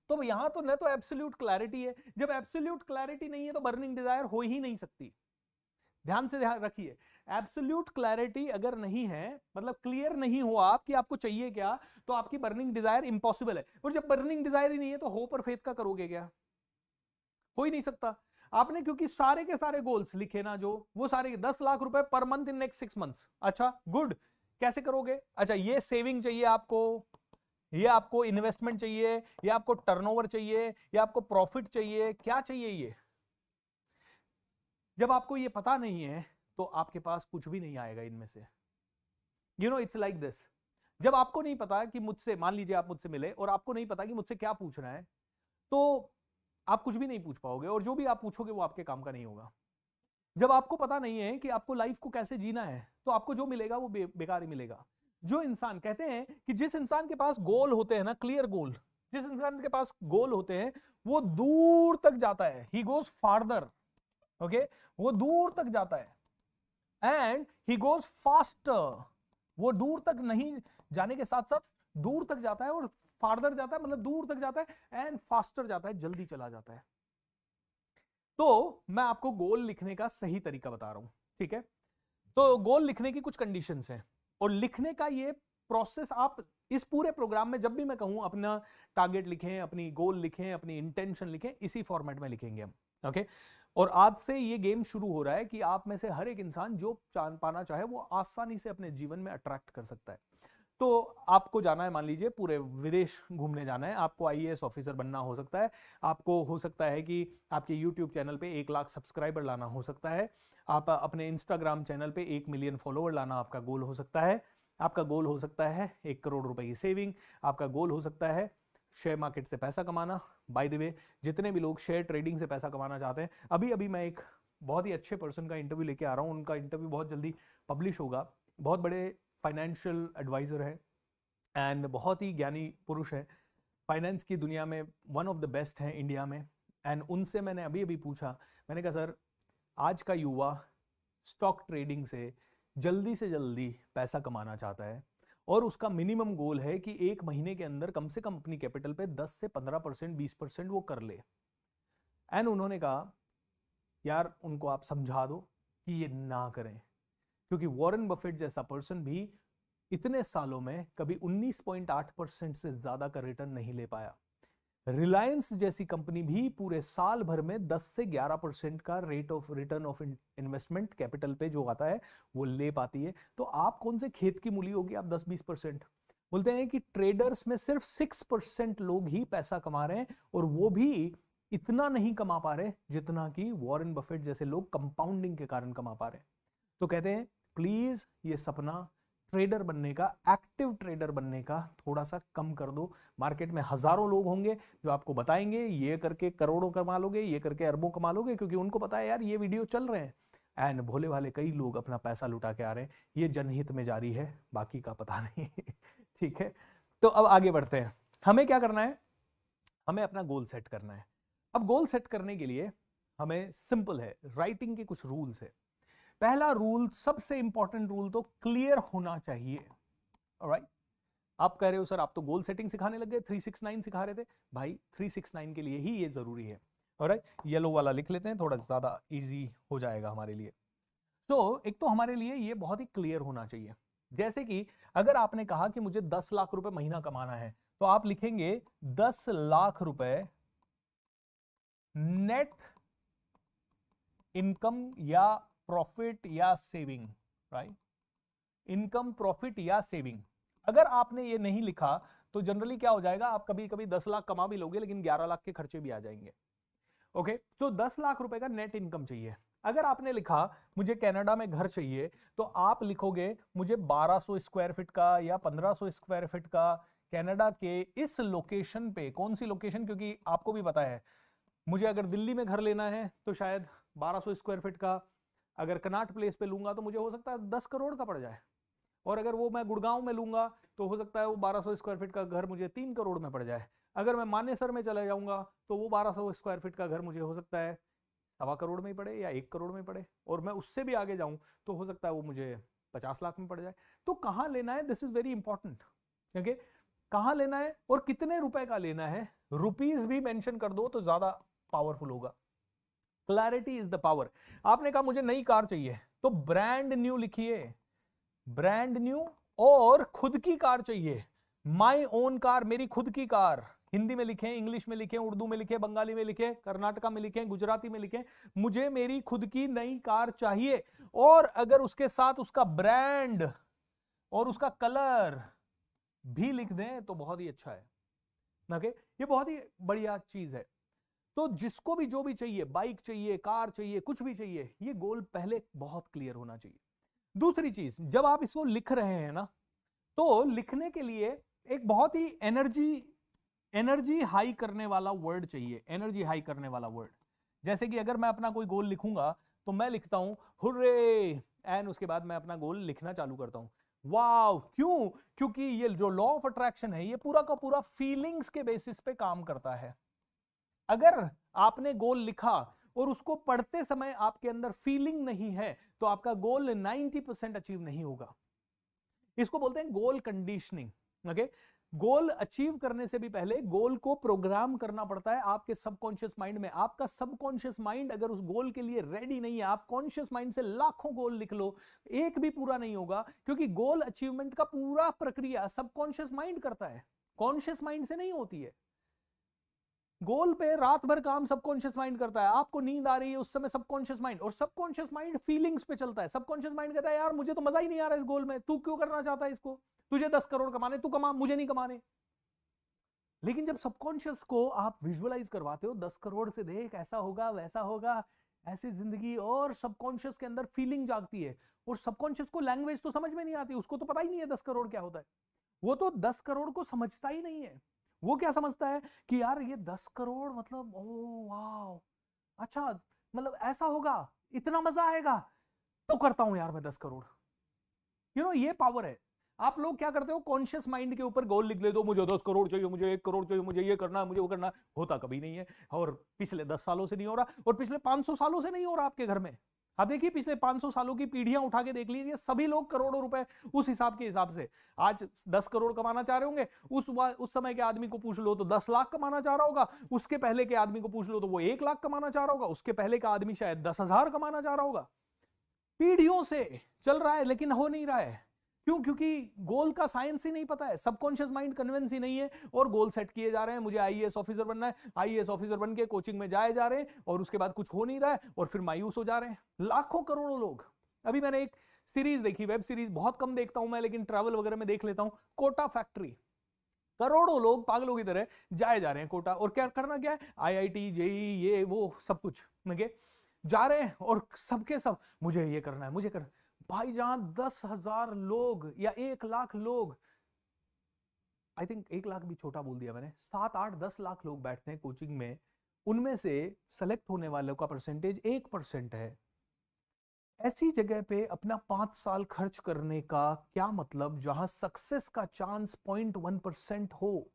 तो यहां तो न तो एब्सोल्यूट क्लैरिटी है, जब एब्सोल्यूट क्लैरिटी नहीं है तो बर्निंग डिजायर हो ही नहीं सकती। ध्यान से ध्यान रखिए, एब्सोल्यूट क्लैरिटी अगर नहीं है, मतलब क्लियर नहीं हो आप कि आपको चाहिए क्या, तो आपकी बर्निंग डिजायर इंपॉसिबल है। और जब बर्निंग डिजायर ही नहीं है तो होप और फेथ का करोगे क्या? हो ही नहीं सकता। आपने क्योंकि सारे के सारे गोल्स लिखे ना, जो वो सारे 10 लाख रुपए per month in next 6 months. अच्छा गुड, कैसे करोगे? अच्छा ये सेविंग चाहिए आपको, ये आपको इन्वेस्टमेंट चाहिए, ये आपको टर्नओवर चाहिए, ये आपको प्रॉफिट चाहिए, क्या चाहिए ये? जब आपको ये पता नहीं है तो आपके पास कुछ भी नहीं आएगा इनमें से। You know it's like this, जब आपको नहीं पता कि मुझसे, मान लीजिए आप मुझसे मिले और आपको नहीं पता कि मुझसे क्या पूछना है, तो आप कुछ भी नहीं पूछ पाओगे, और जो भी आप पूछोगे वो आपके काम का नहीं होगा। जब आपको पता नहीं है कि आपको लाइफ को कैसे जीना है, तो आपको जो मिलेगा वो बेकार ही मिलेगा। जो इंसान, कहते हैं कि जिस इंसान के पास गोल होते हैं ना, क्लियर गोल, जिस इंसान के पास गोल होते हैं वो दूर तक जाता है, ही गोज फार्दर, ओके, वो दूर तक जाता है। एंड ही गोज फास्टर, वो दूर तक नहीं जाने के साथ साथ दूर तक जाता है, और फार्दर जाता है मतलब दूर तक जाता है, एंड फास्टर जाता है, जल्दी चला जाता है। तो मैं आपको गोल लिखने का सही तरीका बता रहा हूं, ठीक है। तो गोल लिखने की कुछ कंडीशंस हैं, और लिखने का ये प्रोसेस आप इस पूरे प्रोग्राम में जब भी मैं कहूं अपना टारगेट लिखें, अपनी गोल लिखें, अपनी इंटेंशन लिखें, इसी फॉर्मेट में लिखेंगे हम, ओके। और आज से ये गेम शुरू हो रहा है कि आप में से हर एक इंसान जो पाना चाहे वो आसानी से अपने जीवन में अट्रैक्ट कर सकता है। तो आपको जाना है, मान लीजिए पूरे विदेश घूमने जाना है, आपको आईएएस ऑफिसर बनना हो सकता है, आपको हो सकता है कि आपके यूट्यूब चैनल पे 1 लाख सब्सक्राइबर लाना हो सकता है, आप अपने इंस्टाग्राम चैनल पे 1 मिलियन फॉलोवर लाना आपका गोल हो सकता है, आपका गोल हो सकता है 1 करोड़ रुपए की सेविंग, आपका गोल हो सकता है शेयर मार्केट से पैसा कमाना। बाय द वे, जितने भी लोग शेयर ट्रेडिंग से पैसा कमाना चाहते हैं, अभी मैं एक बहुत ही अच्छे पर्सन का इंटरव्यू लेके आ रहा हूँ, उनका इंटरव्यू बहुत जल्दी पब्लिश होगा। बहुत बड़े फाइनेंशियल एडवाइजर है एंड बहुत ही ज्ञानी पुरुष है, फाइनेंस की दुनिया में वन ऑफ द बेस्ट हैं इंडिया में। एंड उनसे मैंने अभी पूछा, मैंने कहा सर आज का युवा स्टॉक ट्रेडिंग से जल्दी पैसा कमाना चाहता है, और उसका मिनिमम गोल है कि 1 महीने के अंदर कम से कम अपनी कैपिटल पे 10 से 15%, 20% वो कर ले। एंड उन्होंने कहा यार उनको आप समझा दो कि ये ना करें, क्योंकि वॉरेन बफेट जैसा पर्सन भी इतने सालों में कभी 19.8% से ज्यादा का रिटर्न नहीं ले पाया। रिलायंस जैसी कंपनी भी पूरे साल भर में 10 से 11% का rate of return of investment capital पे जो आता है वो ले पाती है। तो आप कौन से खेत की मूली होगी आप 10-20%? बोलते हैं कि ट्रेडर्स में सिर्फ 6% लोग ही पैसा कमा रहे हैं, और वो भी इतना नहीं कमा पा रहे जितना कि वॉरेन बफेट जैसे लोग कंपाउंडिंग के कारण कमा पा रहे हैं। तो कहते हैं प्लीज ये सपना ट्रेडर बनने का, एक्टिव ट्रेडर बनने का थोड़ा सा कम कर दो। मार्केट में हजारों लोग होंगे जो आपको बताएंगे ये करके करोड़ों कमा लोगे, ये करके अरबों कमा लोगे, क्योंकि उनको पता है यार ये वीडियो चल रहे हैं। एंड भोले भाले कई लोग अपना पैसा लुटा के आ रहे हैं। ये जनहित में जारी है, बाकी का पता नहीं। ठीक है, तो अब आगे बढ़ते हैं। हमें क्या करना है? हमें अपना गोल सेट करना है। अब गोल सेट करने के लिए हमें सिंपल है, राइटिंग के कुछ रूल्स है। पहला रूल, सबसे इंपॉर्टेंट रूल तो क्लियर होना चाहिए। ऑलराइट, आप कह रहे हो सर आप तो गोल सेटिंग सिखाने लग गए, 369 सिखा रहे थे। भाई 369 के लिए ही ये जरूरी है। ऑलराइट, येलो वाला लिख लेते हैं, थोड़ा ज्यादा इजी हो जाएगा हमारे लिए। तो एक तो हमारे लिए ये बहुत ही क्लियर होना चाहिए। जैसे कि अगर आपने कहा कि मुझे 10 लाख रुपए महीना कमाना है, तो आप लिखेंगे 10 लाख रुपए नेट इनकम या प्रॉफिट या सेविंग, राइट? इनकम, प्रॉफिट या सेविंग। अगर आपने ये नहीं लिखा तो जनरली क्या हो जाएगा, आप कभी कभी 10 लाख कमा भी लोगे लेकिन 11 लाख के खर्चे भी आ जाएंगे। ओके, तो 10 लाख रुपए का नेट इनकम चाहिए। अगर आपने लिखा मुझे कनाडा में घर चाहिए, तो आप लिखोगे मुझे 1200 स्क्वायर फीट का या 1500 स्क्वायर फीट का कनाडा के इस लोकेशन पे। कौन सी लोकेशन? क्योंकि आपको भी पता है, मुझे अगर दिल्ली में घर लेना है तो शायद 1200 स्क्वायर फीट का, अगर कनाट प्लेस पे लूंगा तो मुझे हो सकता है 10 करोड़ का पड़ जाए, और अगर वो मैं गुड़गांव में लूंगा तो हो सकता है वो 1200 स्क्वायर फीट का घर मुझे 3 करोड़ में पड़ जाए। अगर मैं मानेसर में चले जाऊंगा तो वो 1200 स्क्वायर फीट का घर मुझे हो सकता है 1.25 करोड़ में ही पड़े या 1 करोड़ में पड़े, और मैं उससे भी आगे जाऊं तो हो सकता है वो मुझे 50 लाख में पड़ जाए। तो कहां लेना है, this is very important. Okay, कहां लेना है और कितने रुपए का लेना है, रुपीज भी मेंशन कर दो तो ज्यादा पावरफुल होगा। Clarity is the power. आपने कहा मुझे नई कार चाहिए, तो ब्रांड न्यू लिखिए, ब्रांड न्यू। और खुद की कार चाहिए, माई ओन कार, मेरी खुद की कार। हिंदी में लिखें, इंग्लिश में लिखें, उर्दू में लिखें, बंगाली में लिखें, कर्नाटका में लिखें, गुजराती में लिखें, मुझे मेरी खुद की नई कार चाहिए। और अगर उसके साथ उसका ब्रांड और उसका कलर भी लिख दें तो बहुत ही अच्छा है। ओके, ये बहुत ही बढ़िया चीज है। तो जिसको भी जो भी चाहिए, बाइक चाहिए, कार चाहिए, कुछ भी चाहिए, ये गोल पहले बहुत क्लियर होना चाहिए। दूसरी चीज, जब आप इसको लिख रहे हैं ना, तो लिखने के लिए एक बहुत ही एनर्जी हाई करने वाला वर्ड चाहिए, एनर्जी हाई करने वाला वर्ड। जैसे कि अगर मैं अपना कोई गोल लिखूंगा तो मैं लिखता हूं हुर्रे, एंड उसके बाद मैं अपना गोल लिखना चालू करता हूं वाव। क्यों? क्योंकि ये जो लॉ ऑफ अट्रैक्शन है ये पूरा का पूरा फीलिंग्स के बेसिस पे काम करता है। अगर आपने गोल लिखा और उसको पढ़ते समय आपके अंदर फीलिंग नहीं है तो आपका गोल 90% अचीव नहीं होगा। इसको बोलते हैं गोल कंडीशनिंग। ओके, गोल अचीव करने से भी पहले गोल को प्रोग्राम करना पड़ता है आपके सबकॉन्शियस माइंड में। आपका सबकॉन्शियस माइंड अगर उस गोल के लिए रेडी नहीं है, आप कॉन्शियस माइंड से लाखों गोल लिख लो, एक भी पूरा नहीं होगा, क्योंकि गोल अचीवमेंट का पूरा प्रक्रिया सबकॉन्शियस माइंड करता है, कॉन्शियस माइंड से नहीं होती है। गोल पे रात भर काम सबकॉन्शियस माइंड करता है। आपको नींद आ रही है उस समय सबकॉन्शियस माइंड, और सबकॉन्शियस माइंड फीलिंग्स पे चलता है। सबकॉन्शियस माइंड कहता है यार मुझे तो मजा ही नहीं आ रहा इस गोल में, तू क्यों करना चाहता है इसको, तुझे 10 करोड़ कमाने, तू कमा, मुझे नहीं कमाने। लेकिन जब सबकॉन्शियस को आप विजुअलाइज करवाते हो 10 करोड़ से देख ऐसा होगा वैसा होगा, ऐसी जिंदगी, और सबकॉन्शियस के अंदर फीलिंग जागती है। और सबकॉन्शियस को लैंग्वेज तो समझ में नहीं आती, उसको तो पता ही नहीं है 10 करोड़ क्या होता है। वो तो 10 करोड़ को समझता ही नहीं है। वो क्या समझता है कि यार ये 10 करोड़ मतलब ओ वाह, अच्छा मतलब ऐसा होगा, इतना मजा आएगा, तो करता हूं यार मैं 10 करोड़। ये पावर है। आप लोग क्या करते हो, कॉन्शियस माइंड के ऊपर गोल लिख लेते हो, मुझे 10 करोड़ चाहिए, मुझे 1 करोड़ चाहिए, मुझे ये करना है, मुझे वो करना है। होता कभी नहीं है, और पिछले 10 सालों से नहीं हो रहा, और पिछले 500 सालों से नहीं हो रहा आपके घर में। आप देखिए पिछले 500 सालों की पीढ़ियां उठा के देख लीजिए, सभी लोग करोड़ों रुपए उस हिसाब के हिसाब से आज 10 करोड़ कमाना चाह रहे होंगे। उस समय के आदमी को पूछ लो तो 10 लाख कमाना चाह रहा होगा, उसके पहले के आदमी को पूछ लो तो वो 1 लाख कमाना चाह रहा होगा, उसके पहले का आदमी शायद 10,000 कमाना चाह रहा होगा। पीढ़ियों से चल रहा है लेकिन हो नहीं रहा है। क्यों? क्योंकि गोल का साइंस ही नहीं पता है, सबकॉन्शियस माइंड कन्विंस ही नहीं है, और गोल सेट किए जा रहे हैं, मुझे आईएएस ऑफिसर बनना है, आईएएस ऑफिसर बन के कोचिंग में जाए जा रहे हैं, और उसके बाद कुछ हो नहीं रहा है और फिर मायूस हो जा रहे हैं लाखों करोड़ों लोग। अभी मैंने एक सीरीज देखी, वेब सीरीज, बहुत कम देखता हूं मैं लेकिन ट्रैवल वगैरह में देख लेता हूं, कोटा फैक्ट्री। करोड़ों लोग पागलों की तरह जाए जा रहे हैं कोटा, और क्या करना क्या है, आईआईटी, जेई, ये वो सब कुछ जा रहे हैं, और सबके सब मुझे ये करना है, मुझे करना। भाई जहां 10,000 लोग या 1,00,000 लोग, आई थिंक 1,00,000 भी छोटा बोल दिया मैंने, 7, 8, 10 लाख लोग बैठते हैं कोचिंग में, उनमें से सेलेक्ट होने वालों का परसेंटेज 1% है। ऐसी जगह पे अपना 5 साल खर्च करने का क्या मतलब, जहां सक्सेस का चांस 0.1% हो।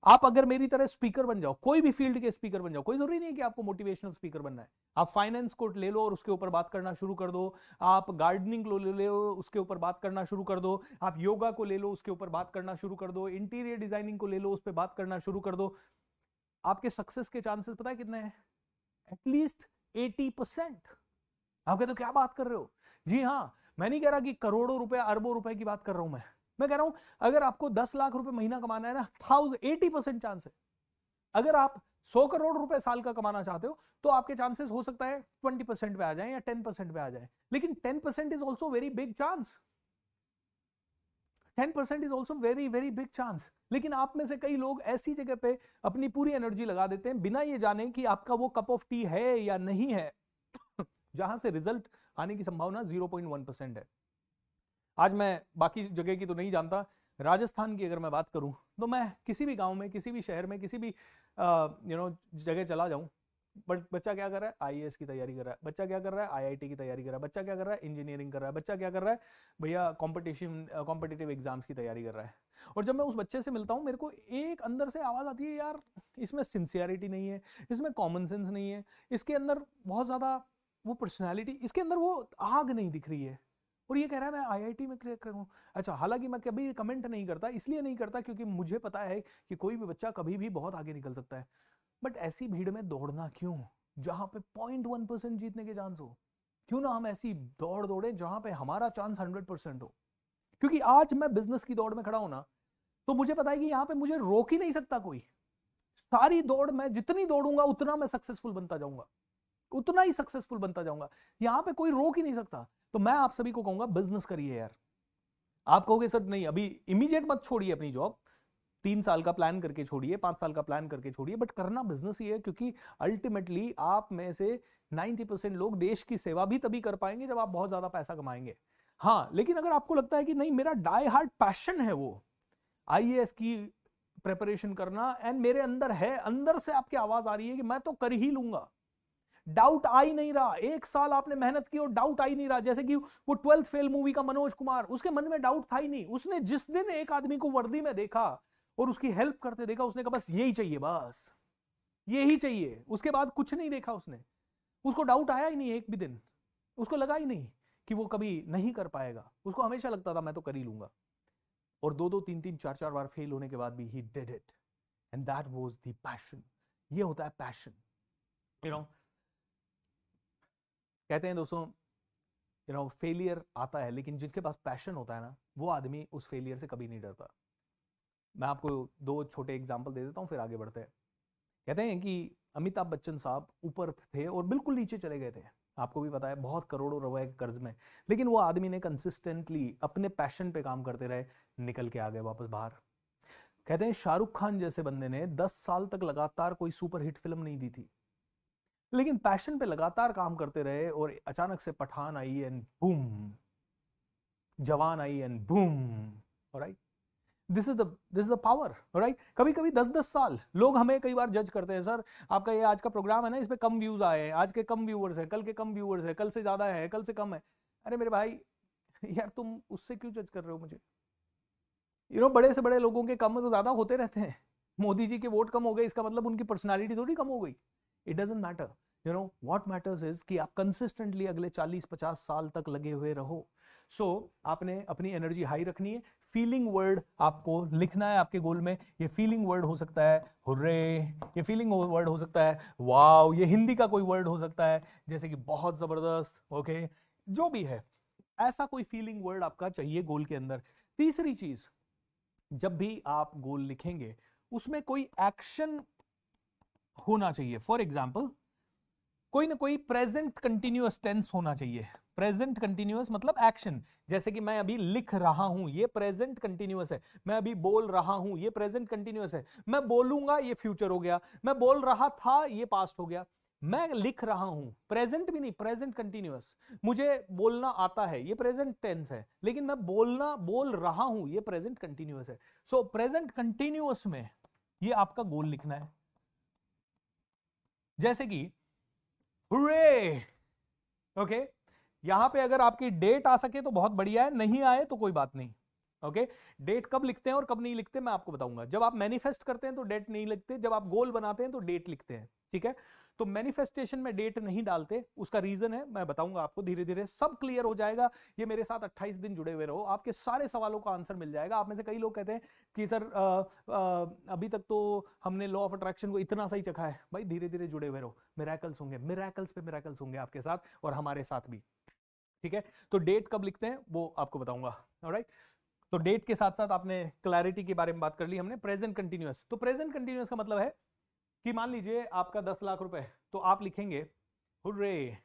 आप अगर मेरी तरह स्पीकर बन जाओ, कोई भी फील्ड के स्पीकर बन जाओ, कोई जरूरी नहीं है कि आपको मोटिवेशनल स्पीकर बनना है, आप फाइनेंस को ले लो और उसके ऊपर बात करना शुरू कर दो, आप गार्डनिंग को ले लो उसके ऊपर बात करना शुरू कर दो, आप योगा को ले लो उसके ऊपर बात करना शुरू कर दो, इंटीरियर डिजाइनिंग को ले लो उस पर बात करना शुरू कर दो, आपके सक्सेस के चांसेस पता है कितने हैं? एटलीस्ट 80%। आप कहते हो क्या बात कर रहे हो? जी हाँ, मैं नहीं कह रहा कि करोड़ों रुपए, अरबों रुपए की बात कर रहा हूं मैं कह रहा हूं अगर आपको 10 लाख रुपए महीना कमाना है ना, 80% चांस है। अगर आप 100 करोड़ रुपए साल का कमाना चाहते हो तो आपके चांसेस हो सकता है 20% पे आ जाए या 10% पे आ जाए, लेकिन 10% is also very big chance. 10% is also very very big chance. लेकिन आप में से कई लोग ऐसी जगह पे अपनी पूरी एनर्जी लगा देते हैं बिना ये जाने कि आपका वो कप ऑफ टी है या नहीं है, जहां से रिजल्ट आने की संभावना 0.1% है। आज मैं बाकी जगह की तो नहीं जानता, राजस्थान की अगर मैं बात करूं तो मैं किसी भी गांव में, किसी भी शहर में, किसी भी जगह चला जाऊं, बट बच्चा क्या कर रहा है, आईएएस की तैयारी कर रहा है, बच्चा क्या कर रहा है, आईआईटी की तैयारी कर रहा है, बच्चा क्या कर रहा है, इंजीनियरिंग कर रहा है, बच्चा क्या कर रहा है, भैया कॉम्पिटिटिव एग्जाम्स की तैयारी कर रहा है। और जब मैं उस बच्चे से मिलता हूं, मेरे को एक अंदर से आवाज आती है, यार इसमें सिंसियरिटी नहीं है, इसमें कॉमन सेंस नहीं है, इसके अंदर बहुत ज्यादा वो पर्सनैलिटी, इसके अंदर वो आग नहीं दिख रही है, और ये कह रहा है मैं आईआईटी में क्लियर करूं। अच्छा, हालांकि मैं कभी कमेंट नहीं करता, इसलिए नहीं करता क्योंकि मुझे पता है कि कोई भी बच्चा कभी भी बहुत आगे निकल सकता है, बट ऐसी भीड़ में दौड़ना क्यों जहां पे 0.1% जीतने के चांस हो? क्यों ना हम ऐसी दौड़ दौड़े जहां पे हमारा चांस 100% हो? क्योंकि आज मैं बिजनेस की दौड़ में खड़ा हूं ना, तो मुझे पता है कि यहां पे मुझे रोक ही नहीं सकता कोई। सारी दौड़ मैं जितनी दौड़ूंगा उतना मैं सक्सेसफुल बनता जाऊंगा, उतना ही सक्सेसफुल बनता जाऊंगा, यहां पे कोई रोक ही नहीं सकता। तो मैं आप सभी को कहूंगा बिजनेस करिए यार। आप कहोगे सर नहीं अभी इमीडिएट मत छोड़िए अपनी जॉब, 3 साल का प्लान करके छोड़िए, 5 साल का प्लान करके छोड़िए, बट करना बिजनेस ही है, क्योंकि अल्टीमेटली आप में से 90% लोग देश की सेवा भी तभी कर पाएंगे जब आप बहुत ज्यादा पैसा कमाएंगे। हाँ, लेकिन अगर आपको लगता है कि नहीं मेरा डाई हार्ड पैशन है वो आईएएस की प्रिपरेशन करना, एंड मेरे अंदर है, अंदर से आपकी आवाज आ रही है कि मैं तो कर ही लूंगा, डाउट आ ही नहीं रहा, 1 साल आपने मेहनत की और डाउट आ ही नहीं रहा, जैसे कि वो 12th फेल मूवी का मनोज कुमार, उसके मन में डाउट था ही नहीं, उसने जिस दिन एक आदमी को वर्दी में देखा और उसकी हेल्प करते देखा, उसने कहा बस यही चाहिए, बस यही चाहिए, उसके बाद कुछ नहीं देखा उसने, उसको डाउट आया ही नहीं एक भी दिन, उसको लगा ही नहीं कि वो कभी नहीं कर पाएगा, उसको हमेशा लगता था मैं तो कर ही लूंगा, और 2-2, 3-3, 4-4 बार फेल होने के बाद भी he did it, and that was the passion. ये होता है पैशन, कहते हैं दोस्तों फेलियर आता है, लेकिन जिनके पास पैशन होता है ना, वो आदमी उस फेलियर से कभी नहीं डरता। मैं आपको 2 छोटे एग्जांपल दे देता हूं, फिर आगे बढ़ते हैं। कहते हैं कि अमिताभ बच्चन साहब ऊपर थे और बिल्कुल नीचे चले गए थे, आपको भी पता है, बहुत करोड़ों रुपए के कर्ज में, लेकिन वो आदमी ने कंसिस्टेंटली अपने पैशन पे काम करते रहे, निकल के आ गए वापस बाहर। कहते हैं शाहरुख खान जैसे बंदे ने 10 साल तक लगातार कोई सुपर हिट फिल्म नहीं दी थी, लेकिन पैशन पे लगातार काम करते रहे, और अचानक से पठान आई एंड बूम, जवान I and boom, alright, this is the power, alright. कभी कभी 10-10 साल लोग हमें कई बार जज करते हैं, सर आपका ये आज का प्रोग्राम है ना, इस पे कम व्यूज आए हैं, आज के कम व्यूअर्स है, कल के कम व्यूअर्स है, कल से ज्यादा है, कल से कम है। अरे मेरे भाई यार, तुम उससे क्यों जज कर रहे हो मुझे? बड़े से बड़े लोगों के कम तो ज्यादा होते रहते हैं। मोदी जी के वोट कम हो गए, इसका मतलब उनकी पर्सनालिटी थोड़ी कम हो गई। It doesn't matter, what matters is कि आप कंसिस्टेंटली अगले 40-50 साल तक लगे हुए रहो। सो आपने अपनी एनर्जी हाई रखनी है। फीलिंग वर्ड आपको लिखना है आपके गोल में। ये फीलिंग वर्ड हो सकता है हुर्रे, ये फीलिंग वर्ड हो सकता है वाओ, ये हिंदी का कोई वर्ड हो सकता है जैसे कि बहुत जबरदस्त, ओके, जो भी है ऐसा कोई फीलिंग वर्ड आपका चाहिए गोल के अंदर। तीसरी चीज, जब भी आप गोल लिखेंगे उसमें कोई एक्शन होना चाहिए। फॉर एग्जाम्पल कोई ना कोई प्रेजेंट कंटिन्यूअस टेंस होना चाहिए। प्रेजेंट कंटिन्यूअस मतलब एक्शन, जैसे कि मैं अभी लिख रहा हूं, ये प्रेजेंट कंटिन्यूअस है। मैं अभी बोल रहा हूं, ये प्रेजेंट कंटिन्यूअस है। मैं बोलूंगा, ये फ्यूचर हो गया। मैं बोल रहा था, ये पास्ट हो गया। मैं लिख रहा हूं, प्रेजेंट भी नहीं, प्रेजेंट कंटिन्यूअस। मुझे बोलना आता है, ये प्रेजेंट टेंस है, लेकिन मैं बोल रहा हूं, ये प्रेजेंट कंटिन्यूअस है। सो प्रेजेंट कंटिन्यूअस में ये आपका गोल लिखना है। जैसे कि हुर्रे, ओके, यहां पे अगर आपकी डेट आ सके तो बहुत बढ़िया है, नहीं आए तो कोई बात नहीं, ओके। डेट कब लिखते हैं और कब नहीं लिखते मैं आपको बताऊंगा। जब आप मैनिफेस्ट करते हैं तो डेट नहीं लिखते, जब आप गोल बनाते हैं तो डेट लिखते हैं, ठीक है। तो मैनिफेस्टेशन में डेट नहीं डालते, उसका रीजन है मैं बताऊंगा आपको, धीरे धीरे सब क्लियर हो जाएगा। ये मेरे साथ 28 दिन जुड़े हुए रहो, आपके सारे सवालों का आंसर मिल जाएगा। आप में से कई लोग कहते हैं कि सर अभी तक तो हमने लॉ ऑफ अट्रैक्शन को इतना सही चखा है। भाई धीरे धीरे जुड़े हुए रहो, मिरेकल्स होंगे, मिरेकल्स पे मिरेकल्स होंगे आपके साथ और हमारे साथ भी, ठीक है। तो डेट कब लिखते हैं वो आपको बताऊंगा, ऑलराइट। तो डेट के साथ साथ आपने क्लैरिटी के बारे में बात कर ली हमने। प्रेजेंट कंटिन्यूअस, तो प्रेजेंट कंटिन्यूअस का मतलब है कि मान लीजिए आपका 10 लाख रुपए, तो आप लिखेंगे हुर्रे,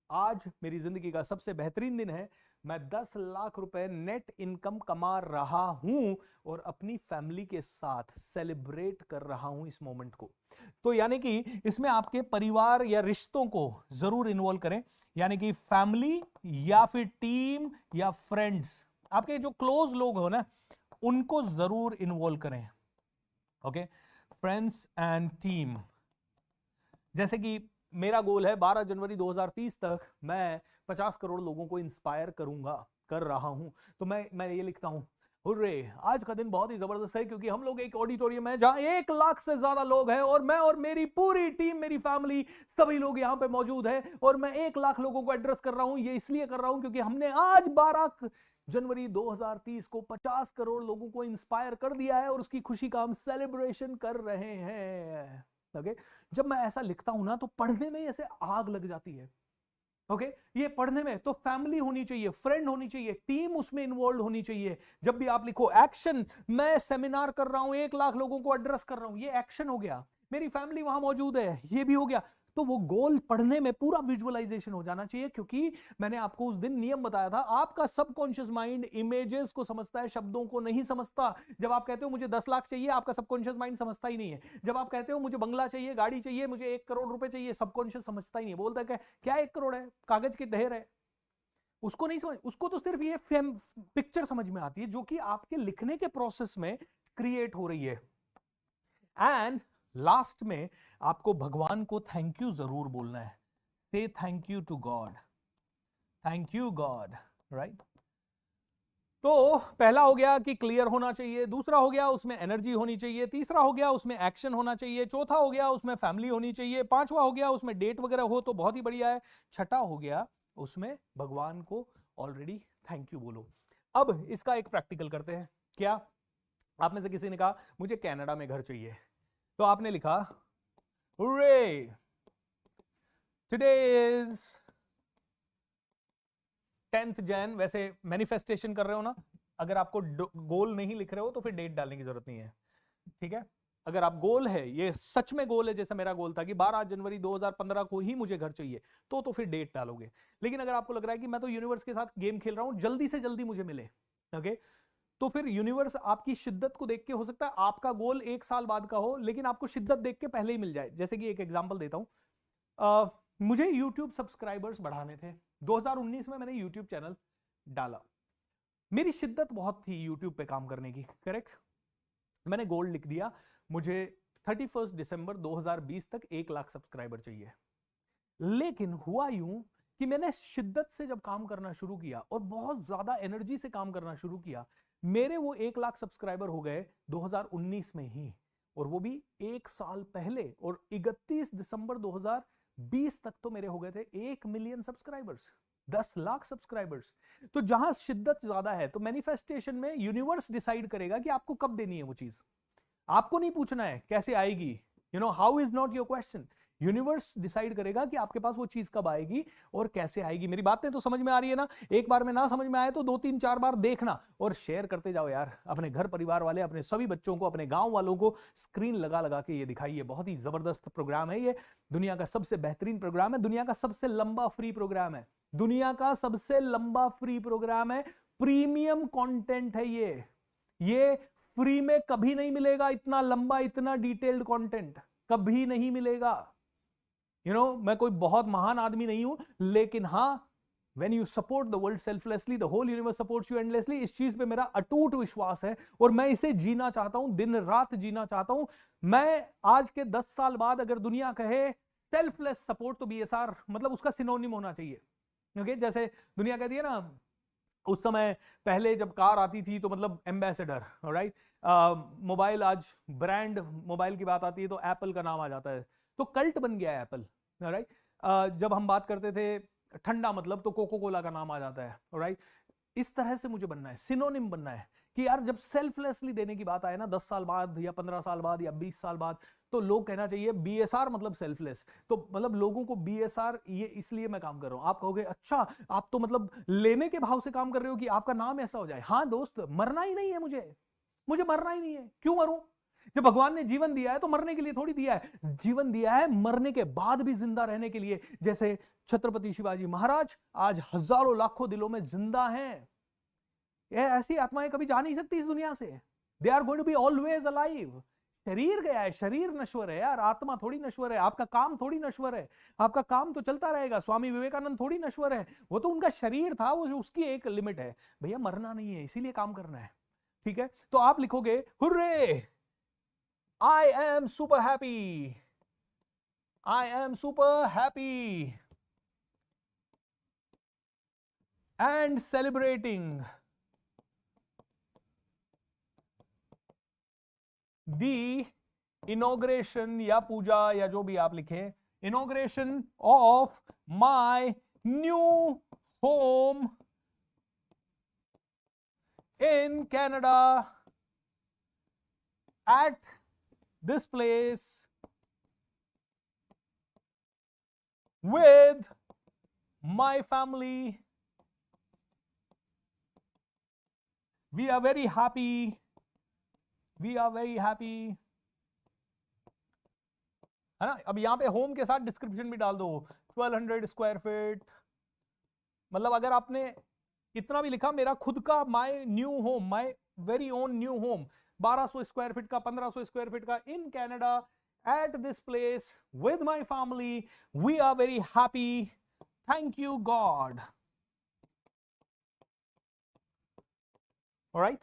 आज मेरी जिंदगी का सबसे बेहतरीन दिन है, मैं 10 लाख रुपए नेट इनकम कमा रहा हूं और अपनी फैमिली के साथ सेलिब्रेट कर रहा हूं इस मोमेंट को। तो यानी कि इसमें आपके परिवार या रिश्तों को जरूर इन्वॉल्व करें, यानी कि फैमिली या फिर टीम या फ्रेंड्स, आपके जो क्लोज लोग हो ना उनको जरूर इन्वॉल्व करें, ओके। फ्रेंड्स एंड टीम, जैसे कि मेरा गोल है 12 जनवरी 2030 तक मैं 50 करोड़ लोगों को इंस्पायर कर रहा हूं। तो मैं ये लिखता हूं हुर्रे, आज का दिन बहुत ही जबरदस्त है क्योंकि हम लोग एक ऑडिटोरियम है जहां 1 लाख से ज्यादा लोग हैं और मैं और मेरी पूरी टीम, मेरी फैमिली, सभी लोग यहां पे मौजूद है और मैं 1 लाख लोगों को एड्रेस कर रहा हूं। ये इसलिए कर रहा हूं क्योंकि हमने आज 12 जनवरी 2030 को 50 करोड़ लोगों को इंस्पायर कर दिया है और उसकी खुशी का हम सेलिब्रेशन कर रहे हैं, ओके। जब मैं ऐसा लिखता हूं ना तो पढ़ने में ऐसे आग लग जाती है, ओके। ये पढ़ने में तो फैमिली होनी चाहिए, फ्रेंड होनी चाहिए, टीम उसमें इन्वॉल्व होनी चाहिए। जब भी आप लिखो एक्शन, मैं सेमिनार कर रहा हूं, 1 लाख लोगों को एड्रेस कर रहा हूं, ये एक्शन हो गया। मेरी फैमिली वहां मौजूद है, ये भी हो गया। तो वो गोल पढ़ने में पूरा विजुअलाइजेशन हो जाना चाहिए, क्योंकि मैंने आपको उस दिन नियम बताया था, आपका सबकॉन्शियस माइंड इमेजेस को समझता है, शब्दों को नहीं समझता। जब आप कहते हो मुझे 10 लाख चाहिए, आपका सबकॉन्शियस माइंड समझता ही नहीं है। जब आप कहते हो मुझे बंगला चाहिए, गाड़ी चाहिए, मुझे 1 करोड़ रुपए चाहिए, सबकॉन्शियस समझता ही नहीं, बोलता है क्या 1 करोड़ है, कागज के ढेर है। उसको नहीं समझ, उसको तो सिर्फ ये पिक्चर समझ में आती है जो कि आपके लिखने के प्रोसेस में क्रिएट हो रही है। एंड लास्ट में आपको भगवान को थैंक यू जरूर बोलना है। Say thank you to God, thank you God, right. तो पहला हो गया कि क्लियर होना चाहिए, दूसरा हो गया उसमें एनर्जी होनी चाहिए, तीसरा हो गया उसमें एक्शन होना चाहिए, चौथा हो गया उसमें फैमिली होनी चाहिए, पांचवा हो गया उसमें डेट वगैरह हो तो बहुत ही बढ़िया है, छठा हो गया उसमें भगवान को ऑलरेडी थैंक यू बोलो। अब इसका एक प्रैक्टिकल करते हैं। क्या आप में से किसी ने कहा मुझे कनाडा में घर चाहिए, तो आपने लिखा hurray, today is 10th Jain. वैसे मैनिफेस्टेशन कर रहे हो ना, अगर आपको गोल नहीं लिख रहे हो तो फिर डेट डालने की जरूरत नहीं है, ठीक है। अगर आप गोल है, ये सच में गोल है, जैसा मेरा गोल था कि 12 जनवरी 2015 को ही मुझे घर चाहिए, तो फिर डेट डालोगे। लेकिन अगर आपको लग रहा है कि मैं तो यूनिवर्स के साथ गेम खेल रहा हूं, जल्दी से जल्दी मुझे मिले, ओके, तो फिर यूनिवर्स आपकी शिद्दत को देख के, हो सकता है आपका गोल 1 साल बाद का हो लेकिन आपको शिद्दत देख के पहले ही मिल जाए। जैसे कि एक एग्जांपल देता हूं, मुझे YouTube सब्सक्राइबर्स बढ़ाने थे। 2019 में मैंने YouTube चैनल डाला, मेरी शिद्दत बहुत थी YouTube पे काम करने की, करेक्ट। मैंने गोल लिख दिया, मुझे 31 दिसंबर 2020 तक 1 लाख सब्सक्राइबर चाहिए। लेकिन हुआ यूं कि मैंने शिद्दत से जब काम करना शुरू किया और बहुत ज्यादा एनर्जी से काम करना शुरू किया, मेरे वो 1 लाख सब्सक्राइबर हो गए 2019 में ही, और वो भी 1 साल पहले। और 31 दिसंबर 2020 तक तो मेरे हो गए थे 1 मिलियन सब्सक्राइबर्स। 10 लाख सब्सक्राइबर्स। तो जहां शिद्दत ज्यादा है तो मैनिफेस्टेशन में यूनिवर्स डिसाइड करेगा कि आपको कब देनी है वो चीज। आपको नहीं पूछना है कैसे आएगी, how is not your question. Universe decide करेगा कि आपके पास वो चीज कब आएगी और कैसे आएगी। मेरी बातें तो समझ में आ रही है ना? एक बार में ना समझ में आए तो 2-3-4 बार देखना और शेयर करते जाओ यार। अपने घर परिवार वाले, अपने सभी बच्चों को, अपने गांव वालों को स्क्रीन लगा लगा के ये दिखाइए। बहुत ही जबरदस्त प्रोग्राम है ये, दुनिया का सबसे बेहतरीन प्रोग्राम है, दुनिया का सबसे लंबा फ्री प्रोग्राम है, दुनिया का सबसे लंबा फ्री प्रोग्राम है, प्रीमियम कंटेंट है ये फ्री में कभी नहीं मिलेगा। इतना लंबा, इतना डिटेल्ड कंटेंट कभी नहीं मिलेगा। मैं कोई बहुत महान आदमी नहीं हूं, लेकिन हां, when you support the world selflessly, the whole universe supports you endlessly। इस चीज पे मेरा अटूट विश्वास है और मैं इसे जीना चाहता हूं, दिन रात जीना चाहता हूं। मैं आज के 10 साल बाद अगर दुनिया कहे सेल्फलेस सपोर्ट तो BSR मतलब उसका सिनोनिम होना चाहिए। ओके, जैसे दुनिया कहती है ना, उस समय पहले जब कार आती थी तो मतलब एम्बेसडर, राइट। मोबाइल, आज ब्रांड मोबाइल की बात आती है तो एप्पल का नाम आ जाता है, तो कल्ट बन गया है एप्पल, राइट। जब हम बात करते थे ठंडा मतलब तो कोको कोला का नाम आ जाता है, राइट। इस तरह से मुझे बनना है, सिनोनिम बनना है कि यार जब सेल्फलेसली देने की बात आए ना 10 साल बाद या 15 साल बाद या 20 साल बाद, तो लोग कहना चाहिए BSR मतलब सेल्फलेस। तो मतलब लोगों को BSR ये इसलिए मैं काम कर रहा हूं। आप कहोगे अच्छा आप तो मतलब लेने के भाव से काम कर रहे हो कि आपका नाम ऐसा हो जाए। हाँ दोस्त, मरना ही नहीं है मुझे मरना ही नहीं है। क्यों मरूं? जब भगवान ने जीवन दिया है तो मरने के लिए थोड़ी दिया है, जीवन दिया है मरने के बाद भी जिंदा रहने के लिए। जैसे छत्रपति शिवाजी महाराज आज हजारों लाखों दिलों में जिंदा हैं। ऐसी आत्माएं कभी जा नहीं सकती इस दुनिया से। They are going to be always alive. शरीर गया है, शरीर नश्वर है यार, आत्मा थोड़ी नश्वर है। आपका काम थोड़ी नश्वर है, आपका काम तो चलता रहेगा। स्वामी विवेकानंद थोड़ी नश्वर है, वो तो उनका शरीर था, वो उसकी एक लिमिट है। भैया मरना नहीं है, इसीलिए काम करना है, ठीक है। तो आप लिखोगे hurray, I am super happy. I am super happy and celebrating the inauguration या पूजा या जो भी आप लिखें, inauguration of my new home in Canada at this place with my family. We are very happy. We are very happy. है ना? अब यहां पे होम के साथ डिस्क्रिप्शन भी डाल दो, 1200 स्क्वायर फीट। मतलब अगर आपने इतना भी लिखा, मेरा खुद का my new home, my very own new home, 1200 square feet का, 1500 स्क्वायर फीट का, in Canada, at this place with my family, we are very happy, thank you God. Alright,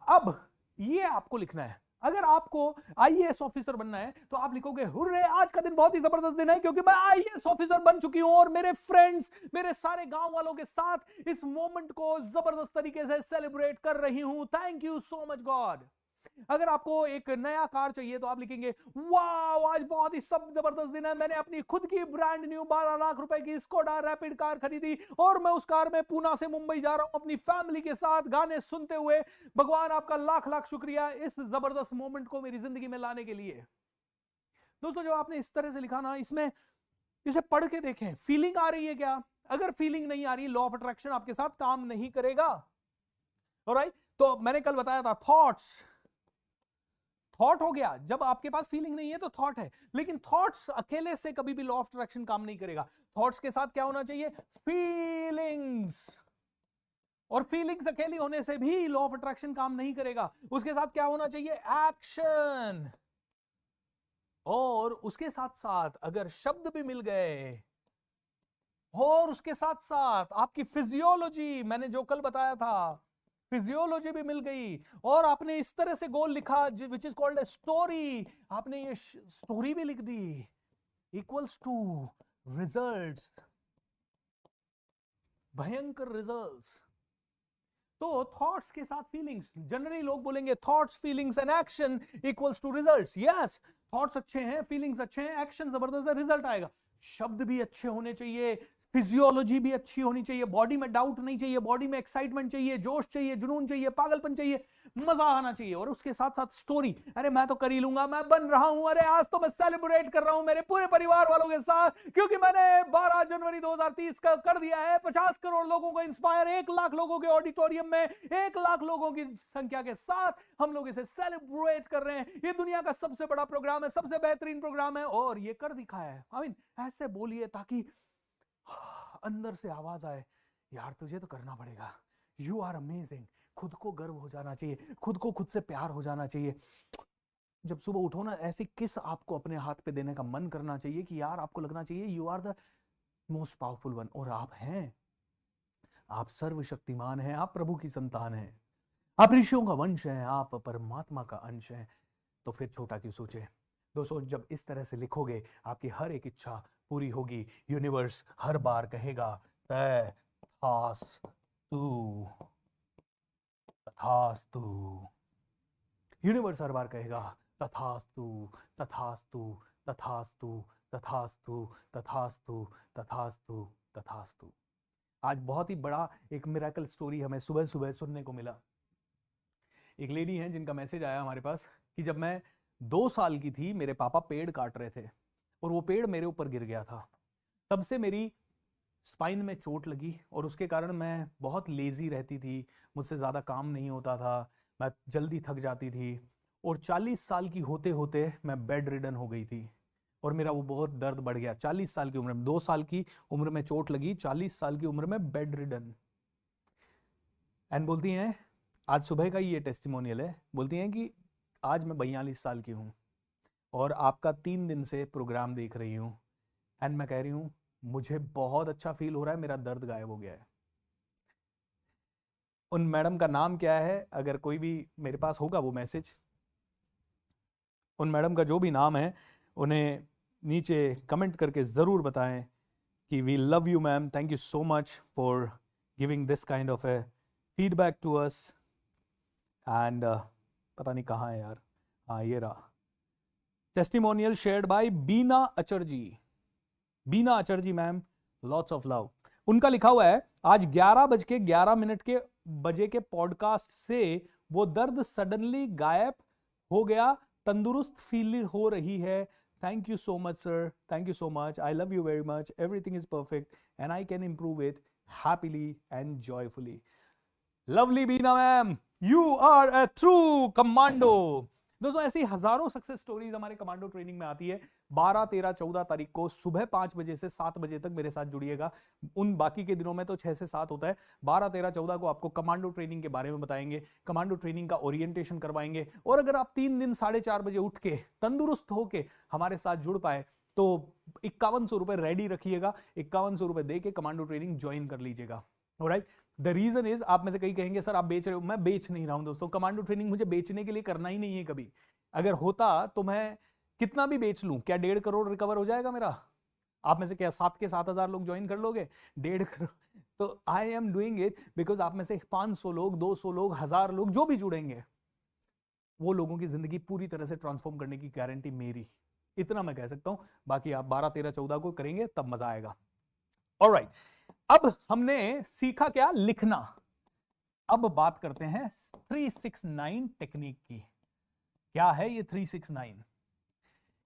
अब ये आपको लिखना है। अगर आपको IAS ऑफिसर बनना है तो आप लिखोगे हुर्रे, आज का दिन बहुत ही जबरदस्त दिन है क्योंकि मैं IAS ऑफिसर बन चुकी हूं और मेरे फ्रेंड्स, मेरे सारे गांव वालों के साथ इस मोमेंट को जबरदस्त तरीके से सेलिब्रेट कर रही हूं। Thank you so much God. अगर आपको एक नया कार चाहिए तो आप लिखेंगे वाओ, आज बहुत ही सब जबरदस्त दिन है, मैंने अपनी खुद की ब्रांड न्यू 12 लाख रुपए की स्कोडा रैपिड कार खरीदी और मैं उस कार में पूना से मुंबई जा रहा हूं अपनी फैमिली के साथ गाने सुनते हुए। भगवान आपका लाख लाख शुक्रिया इस जबरदस्त मोमेंट को मेरी जिंदगी में लाने के लिए। दोस्तों जब आपने इस तरह से लिखा ना, इसमें इसे पढ़ के देखें, फीलिंग आ रही है क्या? अगर फीलिंग नहीं आ रही, लॉ ऑफ अट्रैक्शन आपके साथ काम नहीं करेगा। ऑलराइट, तो मैंने कल बताया था थॉट हो गया। जब आपके पास फीलिंग नहीं है तो थॉट है, लेकिन थॉट्स अकेले से कभी भी लॉ ऑफ अट्रैक्शन काम नहीं करेगा। थॉट्स के साथ क्या होना चाहिए? फीलिंग्स। और फीलिंग्स अकेली होने से भी लॉ ऑफ अट्रैक्शन काम नहीं करेगा। उसके साथ क्या होना चाहिए? एक्शन। और उसके साथ साथ अगर शब्द भी मिल गए और उसके साथ साथ आपकी फिजियोलॉजी, मैंने जो कल बताया था, फिजियोलॉजी भी मिल गई और आपने इस तरह से गोल लिखा which is called a story, आपने ये स्टोरी भी लिख दी, इक्वल्स टू रिजल्ट्स, भयंकर रिजल्ट्स। तो थॉट्स के साथ फीलिंग्स, जनरली लोग बोलेंगे thoughts, feelings and action equals to results. Yes, thoughts अच्छे हैं, फीलिंग्स अच्छे हैं, एक्शन जबरदस्त है, रिजल्ट आएगा। शब्द भी अच्छे होने चाहिए, फिजियोलॉजी भी अच्छी होनी चाहिए, बॉडी में डाउट नहीं चाहिए, बॉडी में एक्साइटमेंट चाहिए, जोश चाहिए, जुनून चाहिए, पागलपन चाहिए, मजा आना चाहिए, और उसके साथ साथ स्टोरी, अरे मैं तो कर ही लूंगा, मैं बन रहा हूं, अरे आज तो मैं सेलिब्रेट कर रहा हूं मेरे पूरे परिवार वालों के साथ, क्योंकि मैंने 12 जनवरी 2030 का कर दिया है 50 करोड़ लोगों को इंस्पायर, 1 लाख लोगों के ऑडिटोरियम में, 1 लाख लोगों की संख्या के साथ हम लोग इसे सेलिब्रेट कर रहे हैं, ये दुनिया का सबसे बड़ा प्रोग्राम है, सबसे बेहतरीन प्रोग्राम है, और ये कर दिखाया है। आई मीन ऐसे बोलिए ताकि अंदर से आवाज आए, यार तुझे तो करना पड़ेगा, यू आर अमेजिंग, खुद को गर्व हो जाना चाहिए, खुद को खुद से प्यार हो जाना चाहिए। जब सुबह उठो ना, ऐसी किस आपको अपने हाथ पे देने का मन करना चाहिए कि यार आपको लगना चाहिए you are the most powerful one, और आप हैं, आप सर्वशक्तिमान हैं, आप प्रभु की संतान हैं, आप ऋषियों का वंश हैं, आप परमात्मा का अंश हैं, तो फिर छोटा क्यों सोचे। दोस्तों जब इस तरह से लिखोगे आपकी हर एक इच्छा पूरी होगी, यूनिवर्स हर बार कहेगा तथास्तु तथास्तु, यूनिवर्स हर बार कहेगा तथास्तु तथास्तु तथास्तु तथास्तु तथास्तु तथास्तु तथास्तु। आज बहुत ही बड़ा एक मिरेकल स्टोरी हमें सुबह सुबह सुनने को मिला। एक लेडी है जिनका मैसेज आया हमारे पास कि जब मैं 2 साल की थी, मेरे पापा पेड़ काट रहे थे और वो पेड़ मेरे ऊपर गिर गया था, तब से मेरी स्पाइन में चोट लगी और उसके कारण मैं बहुत लेजी रहती थी, मुझसे ज़्यादा काम नहीं होता था, मैं जल्दी थक जाती थी, और 40 साल की होते होते मैं बेड रिडन हो गई थी और मेरा वो बहुत दर्द बढ़ गया। 40 साल की उम्र में, 2 साल की उम्र में चोट लगी, 40 साल की उम्र में बेड रिडन। एंड बोलती हैं, आज सुबह का ये टेस्टिमोनियल है, बोलती हैं कि आज मैं 42 साल की हूँ और आपका 3 दिन से प्रोग्राम देख रही हूँ, एंड मैं कह रही हूँ मुझे बहुत अच्छा फील हो रहा है, मेरा दर्द गायब हो गया है। उन मैडम का नाम क्या है, अगर कोई भी मेरे पास होगा वो मैसेज, उन मैडम का जो भी नाम है उन्हें नीचे कमेंट करके ज़रूर बताएं कि we love you ma'am, thank you so much for giving this kind of a feedback to us. And पता नहीं कहाँ है यार, हाँ ये रहा, testimonial shared by Bina Acharjee. Bina Acharjee ma'am, lots of love. उनका लिखा हुआ है, आज 11:11 के पॉडकास्ट से वो दर्द सडनली गायब हो गया, तंदुरुस्त फील हो रही है। Thank you so much sir, thank you so much, I love you very much, everything is perfect and I can improve it happily and joyfully. Lovely Beena ma'am, you are a true commando. दोस्तों ऐसी हजारों success stories हमारे commando training में आती है। 12, 13, 14 तारीख को सुबह 5 बजे से 7 बजे तक मेरे साथ जुड़िएगा। उन बाकी के दिनों में तो 6 से 7 होता है। 12, 13, 14 को आपको कमांडो ट्रेनिंग के बारे में बताएंगे, कमांडो ट्रेनिंग का ओरिएंटेशन करवाएंगे। और अगर आप 3 दिन 4:30 बजे उठ के तंदुरुस्त होके हमारे साथ जुड़ पाए तो 5100 रुपए रेडी रखिएगा, 5100 रुपए दे के कमांडो ट्रेनिंग ज्वाइन कर लीजिएगा। ऑलराइट, द रीजन इज, आप में से कई कहेंगे सर आप बेच रहे हो, मैं बेच नहीं रहा हूं दोस्तों। कमांडो ट्रेनिंग मुझे बेचने के लिए करना ही नहीं है कभी। अगर होता तो मैं कितना भी बेच लूं, क्या 1.5 करोड़ रिकवर हो जाएगा मेरा? आप में से क्या 7 के 7,000 लोग ज्वाइन कर लोगे? 1.5 करोड़। तो I am doing it because आप में से 500 लोग, 200 लोग, 1000 लोग जो भी जुड़ेंगे, वो लोगों की जिंदगी पूरी तरह से ट्रांसफॉर्म करने की गारंटी मेरी। इतना मैं कह सकता हूं, बाकी आप 12, 13, 14 को करेंगे तब मजा आएगा। ऑलराइट, अब हमने सीखा क्या? लिखना। अब बात करते हैं 369 टेक्निक की। क्या है ये 369?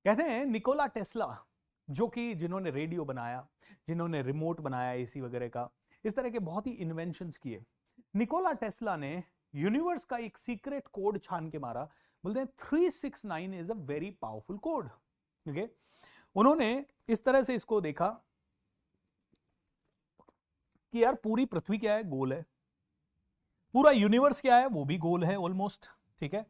कहते हैं निकोला टेस्ला, जो कि जिन्होंने रेडियो बनाया, जिन्होंने रिमोट बनाया एसी वगैरह का, इस तरह के बहुत ही इन्वेंशंस किए। निकोला टेस्ला ने यूनिवर्स का एक सीक्रेट कोड छान के मारा। बोलते हैं 369 is a very powerful code. Okay, उन्होंने इस तरह से इसको देखा कि यार पूरी पृथ्वी क्या है? गोल है। पूरा यूनिवर्स क्या है? वो भी गोल है ऑलमोस्ट। ठीक है,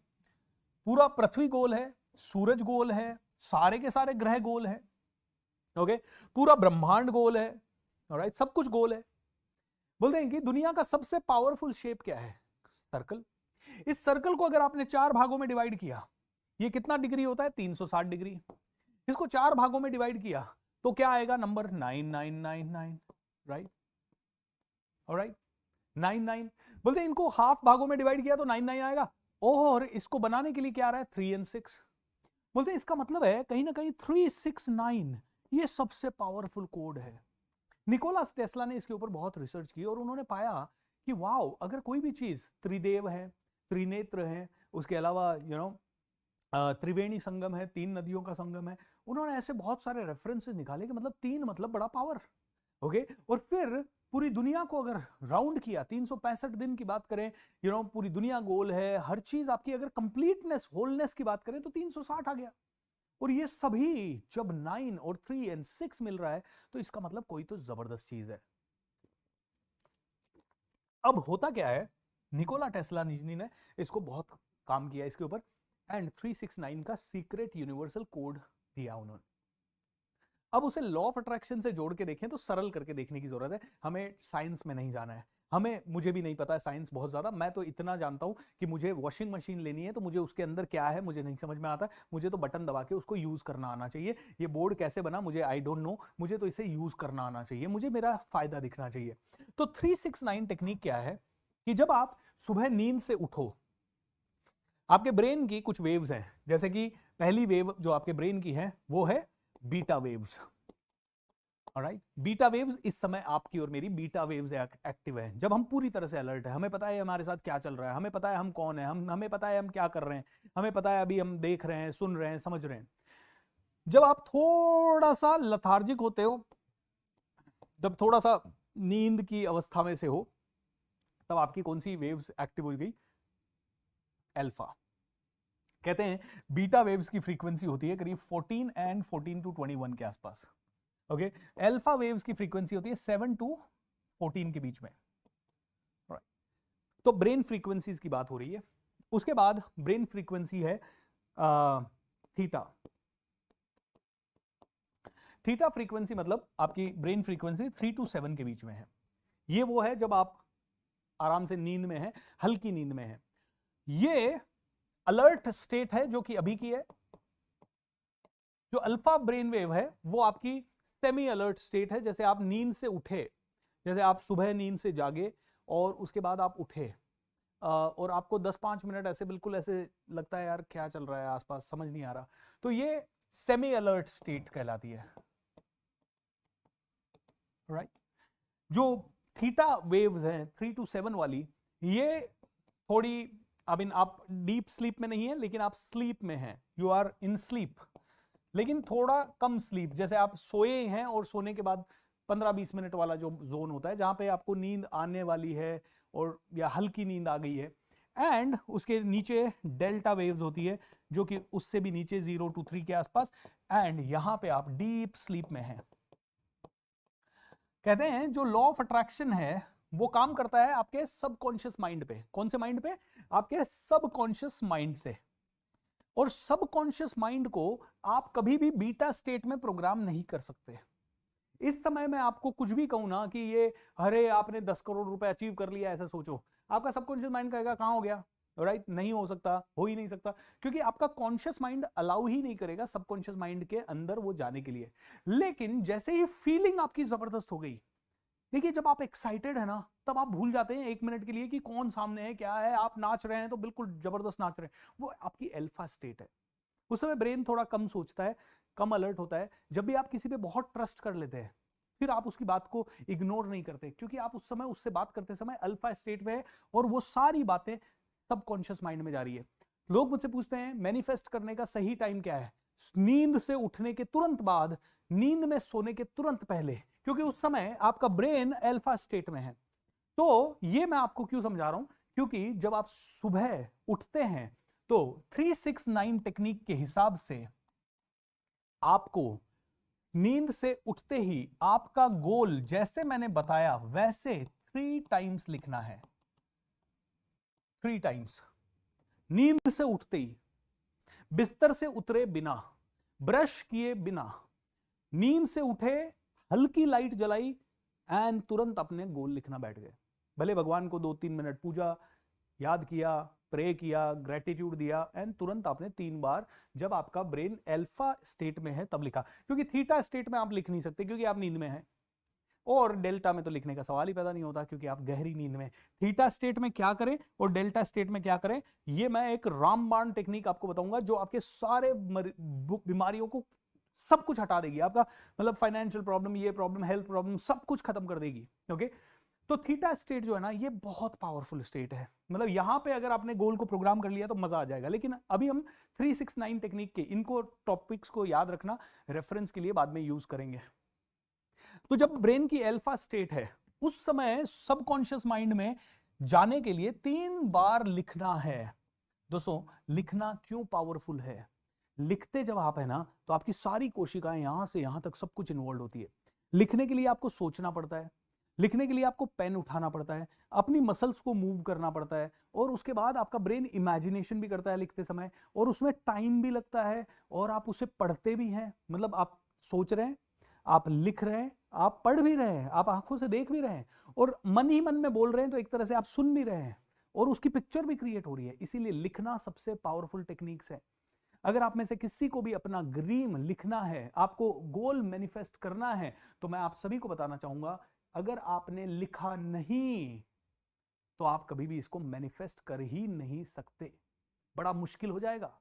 पूरा पृथ्वी गोल है, सूरज गोल है, सारे के सारे ग्रह गोल है। ओके, पूरा ब्रह्मांड गोल है। ऑलराइट, सब कुछ गोल है। बोलते हैं कि दुनिया का सबसे पावरफुल शेप क्या है? सर्कल। इस सर्कल को अगर आपने 4 भागों में डिवाइड किया, ये कितना डिग्री होता है? 360 डिग्री। इसको 4 भागों में डिवाइड किया तो क्या आएगा? नंबर 9999। Right, alright, 99। बोलते हैं इनको हाफ भागों में डिवाइड किया तो 99 आएगा। और इसको बनाने के लिए क्या आ रहा है? 3 और 6। बोलते हैं इसका मतलब है कहीं ना कहीं 369 ये सबसे पावरफुल कोड है। निकोलास टेस्ला ने इसके ऊपर बहुत रिसर्च की और उन्होंने पाया कि वाओ, अगर कोई भी चीज त्रिदेव है, त्रिनेत्र है, उसके अलावा त्रिवेणी संगम है, 3 नदियों का संगम है, उन्होंने ऐसे बहुत सारे रेफरेंसेस निकाले कि मतलब 3 मतलब बड़ा पावर। ओके, और फिर पूरी दुनिया को अगर राउंड किया, 365 दिन की बात करें, पूरी दुनिया गोल है, हर चीज आपकी अगर कंप्लीटनेस, होलनेस की बात करें तो 360 आ गया। और ये सभी जब 9 और 3 और 6 मिल रहा है तो इसका मतलब कोई तो जबरदस्त चीज है। अब होता क्या है, निकोला टेस्ला ने इसको बहुत काम किया इसके ऊपर, एंड 369 का सीक्रेट यूनिवर्सल कोड दिया उन्होंने। अब उसे लॉ ऑफ अट्रैक्शन से जोड़ के देखें तो सरल करके देखने की जरूरत है, हमें साइंस में नहीं जाना है, मुझे भी नहीं पता है साइंस बहुत ज्यादा। मैं तो इतना जानता हूं कि मुझे वॉशिंग मशीन लेनी है तो मुझे उसके अंदर क्या है मुझे नहीं समझ में आता, मुझे तो बटन दबा के उसको यूज करना आना चाहिए। ये बोर्ड कैसे बना मुझे आई डोंट नो, मुझे तो इसे यूज करना आना चाहिए, मुझे मेरा फायदा दिखना चाहिए। तो 369 टेक्निक क्या है कि जब आप सुबह नींद से उठो, आपके ब्रेन की कुछ वेव्स हैं, जैसे कि पहली वेव जो आपके ब्रेन की है वो है beta waves. Alright, beta waves इस समय आपकी और मेरी बीटा वेव्स एक्टिव है जब हम पूरी तरह से अलर्ट है, हमें पता है हमारे साथ क्या चल रहा है, हमें पता है हम कौन है, हमें पता है हम क्या कर रहे हैं, हमें पता है अभी हम देख रहे हैं, सुन रहे हैं, समझ रहे हैं। जब आप थोड़ा सा लथार्जिक होते हो, जब थोड़ा सा नींद की अवस्था में से हो, तब आपकी कौन सी वेव्स एक्टिव हो गई? अल्फा। कहते हैं बीटा वेव्स की फ्रीक्वेंसी होती है करीब 14 एंड 14 टू 21 के आसपास। ओके, अल्फा वेव्स की फ्रीक्वेंसी होती है 7 टू 14 के बीच में। तो ब्रेन फ्रीक्वेंसीज की बात हो रही है। उसके बाद ब्रेन फ्रीक्वेंसी है थीटा। थीटा फ्रीक्वेंसी मतलब आपकी ब्रेन फ्रीक्वेंसी 3 टू 7 के बीच में है। ये वो है जब आप आराम से नींद में है, हल्की नींद में है। ये अलर्ट स्टेट है जो कि अभी की है। जो अल्फा ब्रेन वेव है वो आपकी सेमी अलर्ट स्टेट है, जैसे आप नींद से उठे, जैसे आप सुबह नींद से जागे और उसके बाद आप उठे और आपको 10-5 मिनट ऐसे बिल्कुल ऐसे लगता है यार क्या चल रहा है आसपास, समझ नहीं आ रहा, तो ये सेमी अलर्ट स्टेट कहलाती है। राइट, जो थीटा वेव्स हैं 3 टू 7 वाली, ये थोड़ी आप डीप स्लीप में नहीं है लेकिन आप स्लीप में हैं, यू आर इन स्लीप, लेकिन थोड़ा कम स्लीप, जैसे आप सोए हैं और सोने के बाद 15-20 मिनट वाला जो जोन होता है जहां पे आपको नींद आने वाली है और या हल्की नींद आ गई है। एंड उसके नीचे डेल्टा वेव्स होती है जो कि उससे भी नीचे 0 टू 3 के आसपास, एंड यहां पे आप डीप स्लीप में हैं। कहते हैं जो लॉ ऑफ अट्रैक्शन है वो काम करता है आपके सबकॉन्शियस माइंड पे। कौन से माइंड पे? आपके सबकॉन्शियस माइंड से। और सबकॉन्शियस माइंड को आप कभी भी बीटा स्टेट में प्रोग्राम नहीं कर सकते। इस समय मैं आपको कुछ भी कहूं ना कि ये अरे आपने 10 करोड़ रुपए अचीव कर लिया, ऐसा सोचो, आपका सबकॉन्शियस माइंड कहेगा कहां हो गया, राइट? नहीं हो सकता, हो ही नहीं सकता, क्योंकि आपका कॉन्शियस माइंड अलाउ ही नहीं करेगा सबकॉन्शियस माइंड के अंदर वो जाने के लिए। लेकिन जैसे ही फीलिंग आपकी जबरदस्त हो गई, देखिए जब आप एक्साइटेड है ना तब आप भूल जाते हैं 1 मिनट के लिए कि कौन सामने है, क्या है, आप नाच रहे हैं तो बिल्कुल जबरदस्त नाच रहे हैं, वो आपकी अल्फा स्टेट है। उस समय ब्रेन थोड़ा कम सोचता है, कम अलर्ट होता है। जब भी आप किसी पे बहुत ट्रस्ट कर लेते हैं फिर आप उसकी बात को इग्नोर नहीं करते, क्योंकि आप उस समय उससे बात करते समय अल्फा स्टेट में है और वो सारी बातें सबकॉन्शियस माइंड में जा रही है। लोग मुझसे पूछते हैं मैनिफेस्ट करने का सही टाइम क्या है? नींद से उठने के तुरंत बाद, नींद में सोने के तुरंत पहले, क्योंकि उस समय आपका ब्रेन अल्फा स्टेट में है। तो ये मैं आपको क्यों समझा रहा हूं, क्योंकि जब आप सुबह उठते हैं तो 369 टेक्निक के हिसाब से आपको नींद से उठते ही आपका गोल जैसे मैंने बताया वैसे 3 टाइम्स लिखना है। 3 टाइम्स नींद से उठते ही, बिस्तर से उतरे बिना, ब्रश किए बिना, नींद से उठे, हल्की लाइट जलाई एंड तुरंत अपने गोल लिखना बैठ गए। भले भगवान को 2-3 मिनट पूजा, याद किया, प्रे किया, ग्रेटिट्यूड दिया एंड तुरंत आपने 3 बार, जब आपका ब्रेन अल्फा स्टेट में है तब लिखा। क्योंकि थीटा स्टेट में आप लिख नहीं सकते क्योंकि आप नींद में हैं, और डेल्टा में तो लिखने का सवाल ही पैदा नहीं होता क्योंकि आप गहरी नींद में। थीटा स्टेट में क्या करें और डेल्टा स्टेट में क्या करें, ये मैं एक रामबाण टेक्निक आपको बताऊंगा जो आपके सारे बीमारियों को सब कुछ हटा देगी आपका, मतलब फाइनेंशियल प्रॉब्लम, ये प्रॉब्लम, हेल्थ प्रॉब्लम, सब कुछ खत्म कर देगी। ओके, तो थीटा स्टेट जो है ना, ये बहुत पावरफुल स्टेट है। मतलब यहां पे अगर आपने गोल को प्रोग्राम कर लिया तो मजा आ जाएगा। लेकिन अभी हम 369 टेक्निक के इनको टॉपिक्स को याद रखना, रेफरेंस के लिए बाद में यूज करेंगे। तो जब ब्रेन की अल्फा स्टेट है, उस समय सबकॉन्शियस माइंड में जाने के लिए 3 बार लिखना है। दोस्तों, लिखना क्यों पावरफुल है? लिखते जब आप है ना, तो आपकी सारी कोशिकाएं यहां से यहां तक सब कुछ इन्वॉल्व होती है। लिखने के लिए आपको सोचना पड़ता है, लिखने के लिए आपको पेन उठाना पड़ता है, अपनी मसल्स को मूव करना पड़ता है, और उसके बाद आपका ब्रेन इमेजिनेशन भी करता है लिखते समय, और उसमें टाइम भी लगता है, और आप उसे पढ़ते भी हैं। मतलब आप सोच रहे हैं, आप लिख रहे हैं, आप पढ़ भी रहे हैं, आप आंखों से देख भी रहे हैं, और मन ही मन में बोल रहे हैं, तो एक तरह से आप सुन भी रहे हैं, और उसकी पिक्चर भी क्रिएट हो रही है। इसीलिए लिखना सबसे पावरफुल टेक्निक्स है। अगर आप में से किसी को भी अपना ड्रीम लिखना है, आपको गोल मैनिफेस्ट करना है, तो मैं आप सभी को बताना चाहूंगा, अगर आपने लिखा नहीं तो आप कभी भी इसको मैनिफेस्ट कर ही नहीं सकते। बड़ा मुश्किल हो जाएगा,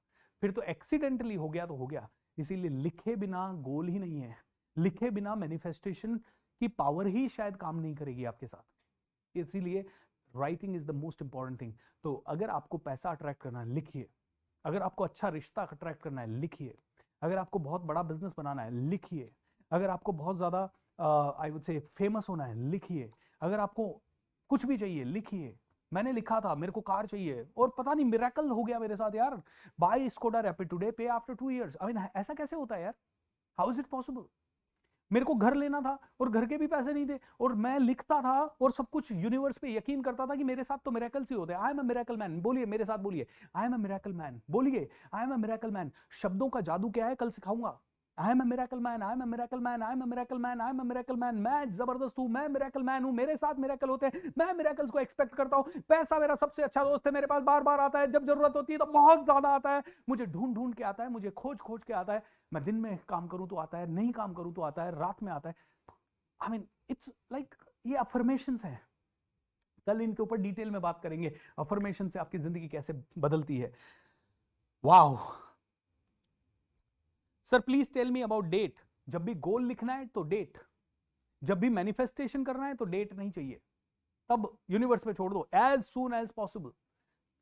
फिर तो एक्सीडेंटली हो गया तो हो गया। इसीलिए लिखे बिना गोल ही नहीं है, लिखे बिना मैनिफेस्टेशन की पावर ही शायद काम नहीं करेगी आपके साथ। इसीलिए writing is the most important thing. तो अगर आपको पैसा अट्रैक्ट करना है, लिखिए। अगर आपको अच्छा रिश्ता अट्रैक्ट करना है, लिखिए। अगर आपको बहुत बड़ा बिजनेस बनाना है, लिखिए। अगर आपको बहुत ज्यादा आई वुड से फेमस होना है, लिखिए। अगर आपको कुछ भी चाहिए, लिखिए। मैंने लिखा था मेरे को कार चाहिए, और पता नहीं मिरेकल हो गया मेरे साथ यार। बाय स्कोडा रैपिड टुडे, पे आफ्टर 2 years। आई मीन ऐसा कैसे होता है यार? How is it possible? मेरे को घर लेना था और घर के भी पैसे नहीं थे, और मैं लिखता था और सब कुछ यूनिवर्स पे यकीन करता था कि मेरे साथ तो मिरेकल्स ही होते हैं। I am a miracle man. बोलिए मेरे साथ, बोलिए I am a miracle man. बोलिए I am a miracle man. शब्दों का जादू क्या है कल सिखाऊंगा। I am a miracle man, I am a miracle man, I am a miracle man, I am a miracle man. मैं जबरदस्त हूं, मैं मिरेकल मैन हूं, मेरे साथ मिरेकल होते हैं, मैं मिरेकल्स को एक्सपेक्ट करता हूं। पैसा मेरा सबसे अच्छा दोस्त है, मेरे पास बार बार आता है, जब जरूरत होती है तो बहुत ज्यादा आता है, मुझे ढूंढ ढूंढ के आता है, मुझे खोज खोज के आता है। मैं दिन में काम करूं तो आता है, नहीं काम करूं तो आता है, रात में आता है। आई मीन इट्स लाइक ये अफर्मेशंस है। कल इनके ऊपर डिटेल में बात करेंगे, अफर्मेशन से आपकी जिंदगी कैसे बदलती है। Wow sir, please tell me about date. जब भी गोल लिखना है तो डेट, जब भी मैनिफेस्टेशन करना है तो डेट नहीं चाहिए, तब यूनिवर्स पे छोड़ दो, एज सून एज पॉसिबल।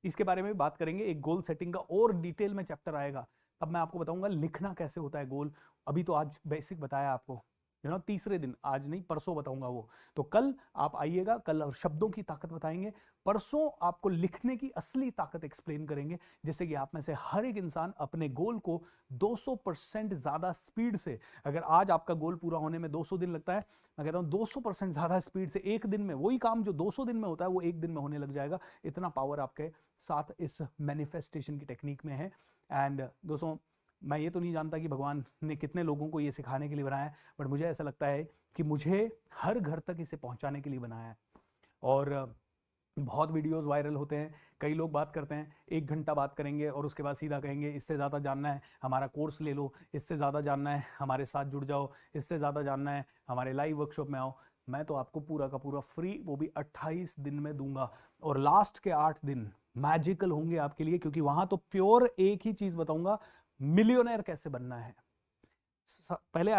इसके बारे में भी बात करेंगे, एक गोल सेटिंग का और डिटेल में चैप्टर आएगा, तब मैं आपको बताऊंगा लिखना कैसे होता है गोल। अभी तो आज बेसिक बताया आपको, तीसरे दिन, आज नहीं परसों बताऊंगा वो। तो कल आप आइएगा, कल शब्दों की ताकत बताएंगे, परसों आपको लिखने की असली ताकत एक्सप्लेन करेंगे, जिससे कि आप में से हर एक इंसान अपने गोल को 200% ज्यादा स्पीड से, अगर आज आपका गोल पूरा होने में 200 दिन लगता है, मैं कहता हूं 200% ज्यादा स्पीड से एक दिन में वही काम जो 200 दिन में होता है वो एक दिन में होने लग जाएगा। इतना पावर आपके साथ इस मैनिफेस्टेशन की टेक्निक में है। एंड दोस्तों, मैं ये तो नहीं जानता कि भगवान ने कितने लोगों को ये सिखाने के लिए बनाया है, बट मुझे ऐसा लगता है कि मुझे हर घर तक इसे पहुंचाने के लिए बनाया है। और बहुत वीडियोस वायरल होते हैं, कई लोग बात करते हैं 1 घंटा बात करेंगे और उसके बाद सीधा कहेंगे इससे ज़्यादा जानना है हमारा कोर्स ले लो, इससे ज़्यादा जानना है हमारे साथ जुड़ जाओ, इससे ज़्यादा जानना है हमारे लाइव वर्कशॉप में आओ। मैं तो आपको पूरा का पूरा फ्री, वो भी 28 दिन में दूंगा, और लास्ट के 8 दिन मैजिकल होंगे आपके लिए, क्योंकि वहां तो प्योर एक ही चीज बताऊंगा, मिलियनेयर कैसे बनना है। पहले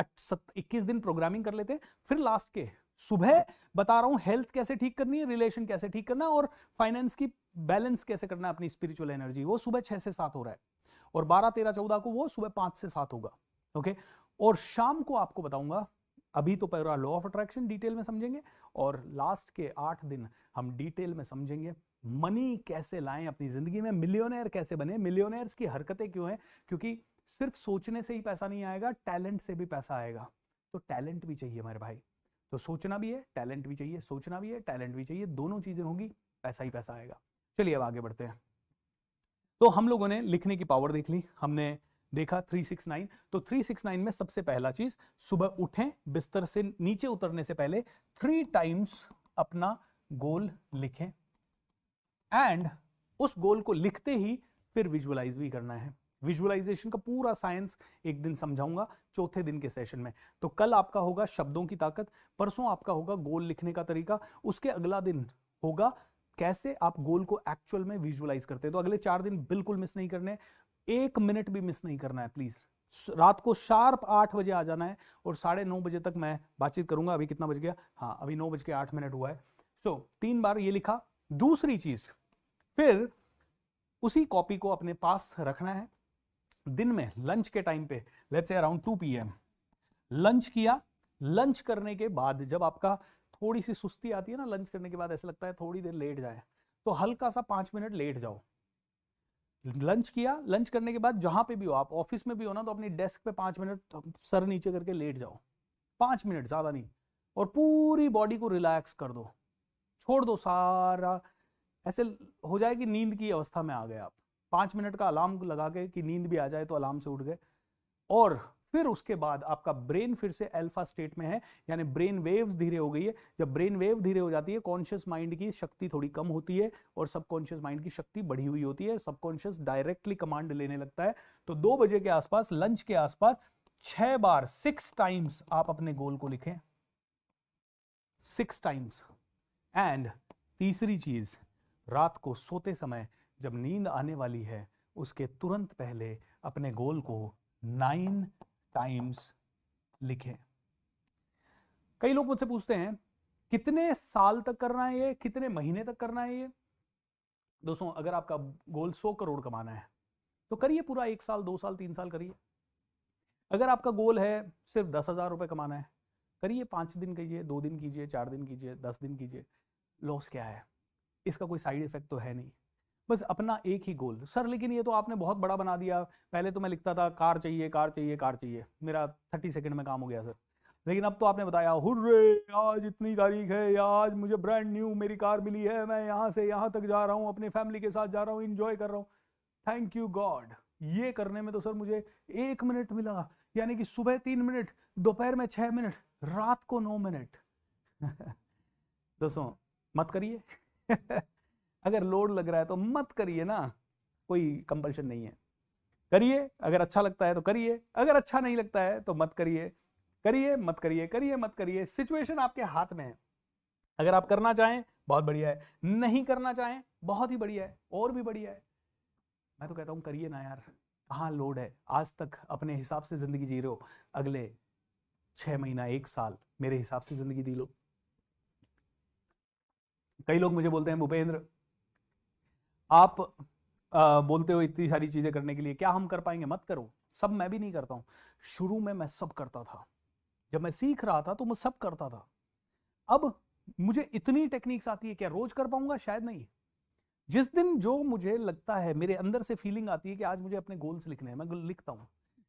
21 दिन प्रोग्रामिंग कर लेते हैं, फिर लास्ट के सुबह बता रहा हूं हेल्थ कैसे ठीक करनी है, रिलेशन कैसे ठीक करना, और फाइनेंस की बैलेंस कैसे करना है, अपनी स्पिरिचुअल एनर्जी। वो सुबह 6 से 7 हो रहा है, और 12, 13, 14 को वो सुबह 5 से 7 होगा। ओके, और शाम को आपको बताऊंगा, अभी तो पूरा लॉ ऑफ अट्रैक्शन डिटेल में समझेंगे, और लास्ट के 8 दिन हम डिटेल में समझेंगे मनी कैसे लाएं अपनी जिंदगी में, मिलियनेयर कैसे बने, मिलियनेयर्स की हरकतें क्यों हैं, क्योंकि सिर्फ सोचने से ही पैसा नहीं आएगा, टैलेंट से भी पैसा आएगा। तो टैलेंट भी चाहिए मेरे भाई, तो सोचना भी है, टैलेंट भी चाहिए, सोचना भी है, टैलेंट भी चाहिए, दोनों चीजें होंगी, पैसा ही पैसा आएगा। चलिए अब आगे बढ़ते हैं। तो हम लोगों ने लिखने की पावर देख ली, हमने देखा 369। तो 369 में सबसे पहला चीज, सुबह उठें, बिस्तर से नीचे उतरने से पहले 3 टाइम्स अपना गोल लिखें, एंड उस गोल को लिखते ही फिर विजुअलाइज भी करना है। विजुअलाइजेशन का पूरा साइंस एक दिन समझाऊंगा चौथे दिन के सेशन में। तो कल आपका होगा शब्दों की ताकत, परसों आपका होगा गोल लिखने का तरीका, उसके अगला दिन होगा कैसे आप गोल को एक्चुअल में विजुअलाइज करते हैं। तो अगले 4 दिन बिल्कुल मिस नहीं करने, 1 मिनट भी मिस नहीं करना है प्लीज। रात को शार्प 8 बजे आ जाना है और 9:30 बजे तक मैं बातचीत करूंगा। अभी कितना बज गया? हाँ, अभी 9:08 हुआ है। सो 3 बार ये लिखा। दूसरी चीज, फिर उसी कॉपी को अपने पास रखना है। दिन में लंच के टाइम पे, let's say around 2 PM lunch किया। लंच करने के बाद जब आपका थोड़ी सी सुस्ती आती है ना, लंच करने के बाद ऐसा लगता है थोड़ी देर लेट जाए, तो हल्का सा 5 मिनट लेट जाओ। लंच किया, लंच करने के बाद जहां पे भी हो, आप ऑफिस में भी हो ना, तो अपनी डेस्क पे 5 मिनट सर नीचे करके लेट जाओ, 5 मिनट, ज्यादा नहीं, और पूरी बॉडी को रिलैक्स कर दो, छोड़ दो सारा। ऐसे हो जाए कि नींद की अवस्था में आ गए आप। 5 मिनट का अलार्म लगा के कि नींद भी आ जाए तो अलार्म से उठ गए। और फिर उसके बाद आपका ब्रेन फिर से अल्फा स्टेट में है, यानी ब्रेन वेव्स धीरे हो गई है। जब ब्रेन वेव धीरे हो जाती है, कॉन्शियस माइंड की शक्ति थोड़ी कम होती है और सबकॉन्शियस माइंड की शक्ति बढ़ी हुई होती है। सबकॉन्शियस डायरेक्टली कमांड लेने लगता है। तो 2 बजे के आसपास, लंच के आसपास 6 बार, 6 टाइम्स आप अपने गोल को लिखें, 6 टाइम्स। एंड तीसरी चीज, रात को सोते समय जब नींद आने वाली है, उसके तुरंत पहले अपने गोल को 9 टाइम्स लिखें। कई लोग मुझसे पूछते हैं कितने साल तक करना है ये, कितने महीने तक करना है ये। दोस्तों, अगर आपका गोल 100 करोड़ कमाना है तो करिए पूरा 1 साल, 2 साल, 3 साल करिए। अगर आपका गोल है सिर्फ 10,000 रुपए कमाना है, करिए 5 दिन कीजिए, 2 दिन कीजिए, 4 दिन कीजिए, 10 दिन कीजिए। लॉस क्या है? इसका कोई साइड इफेक्ट तो है नहीं, बस अपना एक ही गोल। सर लेकिन ये तो आपने बहुत बड़ा बना दिया, पहले तो मैं लिखता था कार चाहिए, कार चाहिए, कार चाहिए, मेरा 30 सेकंड में काम हो गया सर। लेकिन अब तो आपने बताया, हुर्रे आज इतनी तारीख है, या आज मुझे ब्रांड न्यू मेरी कार मिली है, मैं यहाँ से यहाँ तक जा रहा हूँ, अपनी फैमिली के साथ जा रहा हूँ, इंजॉय कर रहा हूँ, थैंक यू गॉड। ये करने में तो सर मुझे 1 मिनट मिला, यानी कि सुबह 3 मिनट, दोपहर में 6 मिनट, रात को 9 मिनट। दोस्तों मत करिए। अगर लोड लग रहा है तो मत करिए ना, कोई कंपल्शन नहीं है। करिए, अगर अच्छा लगता है तो करिए, अगर अच्छा नहीं लगता है तो मत करिए। करिए मत करिए, करिए मत करिए, सिचुएशन आपके हाथ में है। अगर आप करना चाहें बहुत बढ़िया है, नहीं करना चाहें बहुत ही बढ़िया है, और भी बढ़िया है। मैं तो कहता हूं करिए ना यार, कहाँ लोड है। आज तक अपने हिसाब से जिंदगी जी रहे हो, अगले 6 महीना, 1 साल मेरे हिसाब से जिंदगी जी लो। कई लोग मुझे बोलते हैं, भूपेंद्र आप बोलते हो इतनी सारी चीजें करने के लिए, क्या हम कर पाएंगे? मत करो। सब मैं भी नहीं करता हूं। शुरू में मैं सब करता था, जब मैं सीख रहा था तो मैं सब करता था। अब मुझे इतनी टेक्निक्स आती है, क्या रोज कर पाऊंगा? शायद नहीं। जिस दिन जो मुझे लगता है, मेरे अंदर से फीलिंग आती है कि आज मुझे अपने गोल्स लिखने हैं, मैं लिखता हूं।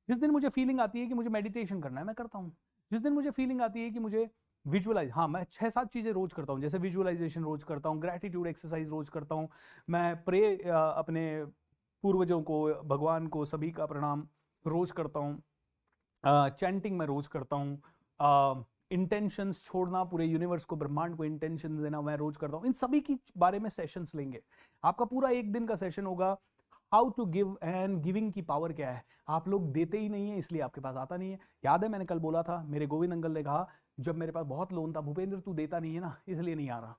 जिस दिन मुझे फीलिंग आती है कि मुझे मेडिटेशन करना है, मैं करता हूं। जिस दिन मुझे फीलिंग आती है कि मुझे विजुअलाइज, हाँ मैं 6-7 चीजें रोज करता हूँ, जैसे विजुअलाइजेशन रोज करता हूँ, ग्रैटिट्यूड एक्सरसाइज रोज करता हूँ, मैं प्रे अपने पूर्वजों को, भगवान को, सभी का प्रणाम रोज करता हूँ, चैंटिंग मैं रोज करता हूँ, इंटेंशंस छोड़ना, पूरे यूनिवर्स को, ब्रह्मांड को इंटेंशन देना मैं रोज करता हूँ। इन सभी की बारे में सेशंस लेंगे। आपका पूरा 1 दिन का सेशन होगा how to give, and giving की पावर क्या है। आप लोग देते ही नहीं है, इसलिए आपके पास आता नहीं है। याद है मैंने कल बोला था, मेरे गोविंद अंकल ने कहा जब मेरे पास बहुत लोन था, भूपेंद्र तू देता नहीं है ना, इसलिए नहीं आ रहा।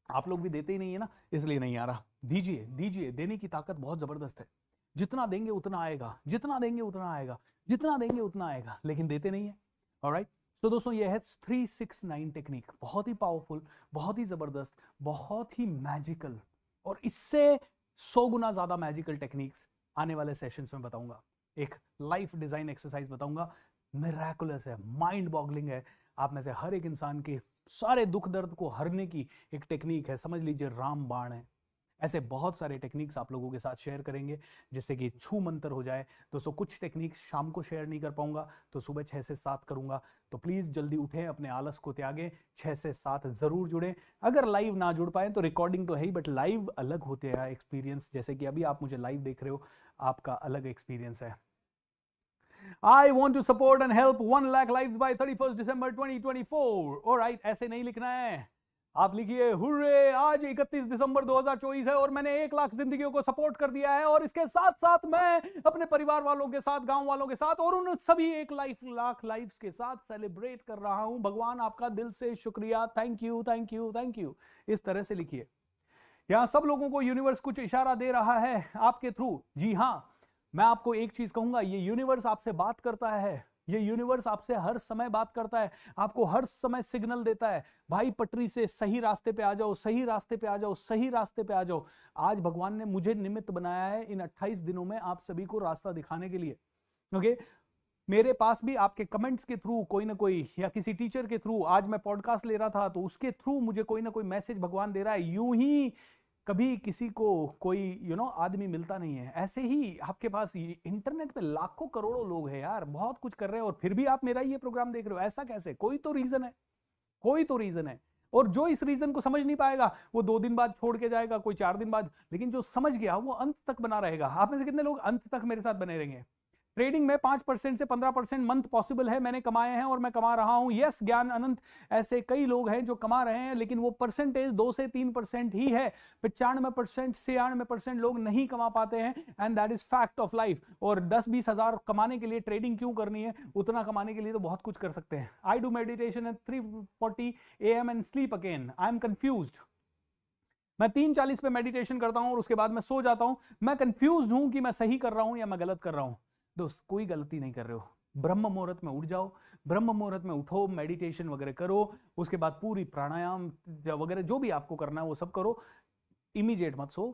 आप लोग भी देते ही नहीं है ना, इसलिए नहीं आ रहा। दीजिए दीजिए, देने की ताकत बहुत जबरदस्त है। जितना देंगे उतना आएगा, जितना देंगे उतना आएगा, जितना देंगे उतना आएगा, लेकिन देते नहीं है। ऑलराइट, तो दोस्तों ये है 369 टेक्निक, बहुत ही पावरफुल, बहुत ही जबरदस्त, बहुत ही मैजिकल, और इससे 100 गुना ज्यादा मैजिकल टेक्निक्स आने वाले सेशंस में बताऊंगा। एक लाइफ डिजाइन एक्सरसाइज बताऊंगा, मिरेकुलस है, माइंड बॉगलिंग है। आप में से हर एक इंसान के सारे दुख दर्द को हरने की एक टेक्निक है, समझ लीजिए राम बाण है। ऐसे बहुत सारे टेक्निक्स आप लोगों के साथ शेयर करेंगे, जिससे कि छू मंतर हो जाए। दोस्तों कुछ टेक्निक्स शाम को शेयर नहीं कर पाऊंगा, तो सुबह 6 से 7 करूंगा। तो प्लीज जल्दी उठें, अपने आलस को त्यागें, 6 से 7 जरूर जुड़ें। अगर लाइव ना जुड़ पाए तो रिकॉर्डिंग तो है ही, बट लाइव अलग होते हैं एक्सपीरियंस। जैसे कि अभी आप मुझे लाइव देख रहे हो, आपका अलग एक्सपीरियंस है। I want to support and help 1 lakh lives by 31st December 2024. Alright, ऐसे नहीं लिखना है, आप लिखिए हुर्रे आज 31 दिसंबर 2024 है और मैंने 1 लाख जिंदगियों को सपोर्ट कर दिया है, और इसके साथ साथ मैं अपने परिवार वालों के साथ, गांव वालों के साथ, और उन सभी 1 लाख लाइफ्स के साथ सेलिब्रेट कर रहा हूं। भगवान आपका दिल से शुक्रिया, thank you thank you thank you. इस तरह से लिखिए। यहां सब लोगों को यूनिवर्स कुछ इशारा दे रहा है आपके थ्रू। जी हां, मैं आपको एक चीज कहूंगा, ये यूनिवर्स आपसे बात करता है, ये यूनिवर्स आपसे हर समय बात करता है, आपको हर समय सिग्नल देता है, भाई पटरी से सही रास्ते पे आ जाओ, सही रास्ते पे आ जाओ, सही रास्ते पे आ जाओ। आज भगवान ने मुझे निमित्त बनाया है इन 28 दिनों में आप सभी को रास्ता दिखाने के लिए। ओके, मेरे पास भी आपके कमेंट्स के थ्रू कोई ना कोई, या किसी टीचर के थ्रू, आज मैं पॉडकास्ट ले रहा था तो उसके थ्रू मुझे कोई ना कोई मैसेज भगवान दे रहा है। यूं ही कभी किसी को कोई आदमी मिलता नहीं है, ऐसे ही आपके पास इंटरनेट पे लाखों करोड़ों लोग हैं यार, बहुत कुछ कर रहे हैं, और फिर भी आप मेरा ये प्रोग्राम देख रहे हो। ऐसा कैसे? कोई तो रीजन है, कोई तो रीजन है। और जो इस रीजन को समझ नहीं पाएगा वो 2 दिन बाद छोड़ के जाएगा, कोई 4 दिन बाद, लेकिन जो समझ गया वो अंत तक बना रहेगा। आप में से कितने लोग अंत तक मेरे साथ बने रहेंगे? ट्रेडिंग में 5% से 15% मंथ पॉसिबल है, मैंने कमाए हैं और मैं कमा रहा हूं। यस ज्ञान अनंत, ऐसे कई लोग हैं जो कमा रहे हैं, लेकिन वो परसेंटेज 2 से 3% ही है। 95% 96% लोग नहीं कमा पाते हैं, and that is fact of life. और 10-20 हजार कमाने के लिए ट्रेडिंग क्यों करनी है? उतना कमाने के लिए तो बहुत कुछ कर सकते हैं। I do meditation eight 3:40 AM and sleep again. I am confused. मैं 3:40 पे मेडिटेशन करता हूं और उसके बाद मैं सो जाता हूं। मैं कंफ्यूज्ड हूं कि मैं सही कर रहा हूं या मैं गलत कर रहा हूं। दोस्त, कोई गलती नहीं कर रहे हो। ब्रह्म मुहूर्त में उठ जाओ, ब्रह्म मुहूर्त में उठो, मेडिटेशन वगैरह करो, उसके बाद पूरी प्राणायाम वगैरह जो भी आपको करना है वो सब करो। इमीडिएट मत सो,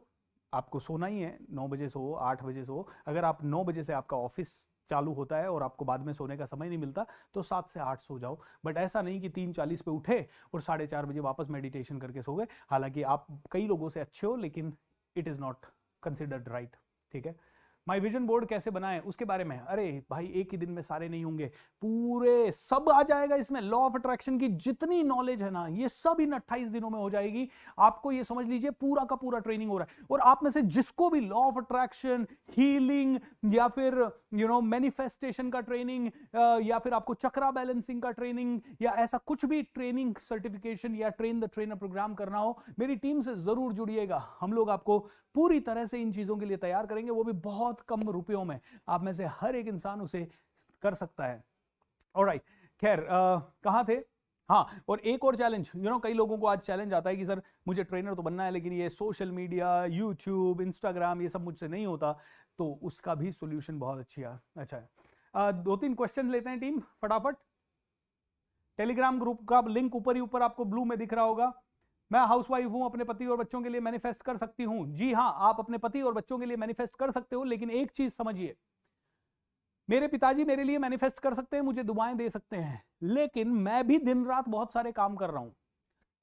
आपको सोना ही है, 9 बजे सो, 8 बजे सो। अगर आप 9 बजे से आपका ऑफिस चालू होता है और आपको बाद में सोने का समय नहीं मिलता तो 7 से 8 सो जाओ। बट ऐसा नहीं कि 3:40 पे उठे और 4:30 बजे वापस मेडिटेशन करके सो गए। हालांकि आप कई लोगों से अच्छे हो, लेकिन it is not considered right. ठीक है, माई विजन बोर्ड कैसे बनाएं उसके बारे में, अरे भाई एक ही दिन में सारे नहीं होंगे, पूरे सब आ जाएगा इसमें। लॉ ऑफ अट्रैक्शन की जितनी नॉलेज है ना, ये सब इन 28 दिनों में हो जाएगी। आपको ये समझ लीजिए पूरा का पूरा ट्रेनिंग हो रहा है। और आप में से जिसको भी लॉ ऑफ अट्रैक्शन, हीलिंग, या फिर मैनिफेस्टेशन का ट्रेनिंग, या फिर आपको चक्रा बैलेंसिंग का ट्रेनिंग, या ऐसा कुछ भी ट्रेनिंग सर्टिफिकेशन या ट्रेन द ट्रेनर प्रोग्राम करना हो, मेरी टीम से जरूर जुड़िएगा। हम लोग आपको पूरी तरह से इन चीजों के लिए तैयार करेंगे, वो भी बहुत कम रुपयों में। आप में से हर एक इंसान उसे कर सकता है। ऑलराइट, खैर कहां थे? हाँ, और एक और चैलेंज, कई लोगों को आज चैलेंज आता है कि सर मुझे ट्रेनर तो बनना है, लेकिन ये सोशल मीडिया, यूट्यूब, इंस्टाग्राम, ये सब मुझसे नहीं होता। तो उसका भी सोल्यूशन बहुत अच्छा है। 2-3 क्वेश्चन लेते हैं टीम, फटाफट। टेलीग्राम ग्रुप का लिंक ऊपर ही ऊपर आपको ब्लू में दिख रहा होगा। मैं हाउसवाइफ हूं, अपने पति और बच्चों के लिए मैनिफेस्ट कर सकती हूं। जी हां, आप अपने पति और बच्चों के लिए मैनिफेस्ट कर सकते हो, लेकिन एक चीज समझिए, मेरे पिताजी मेरे लिए मैनिफेस्ट कर सकते हैं, मुझे दुआएं दे सकते हैं, लेकिन मैं भी दिन रात बहुत सारे काम कर रहा हूं।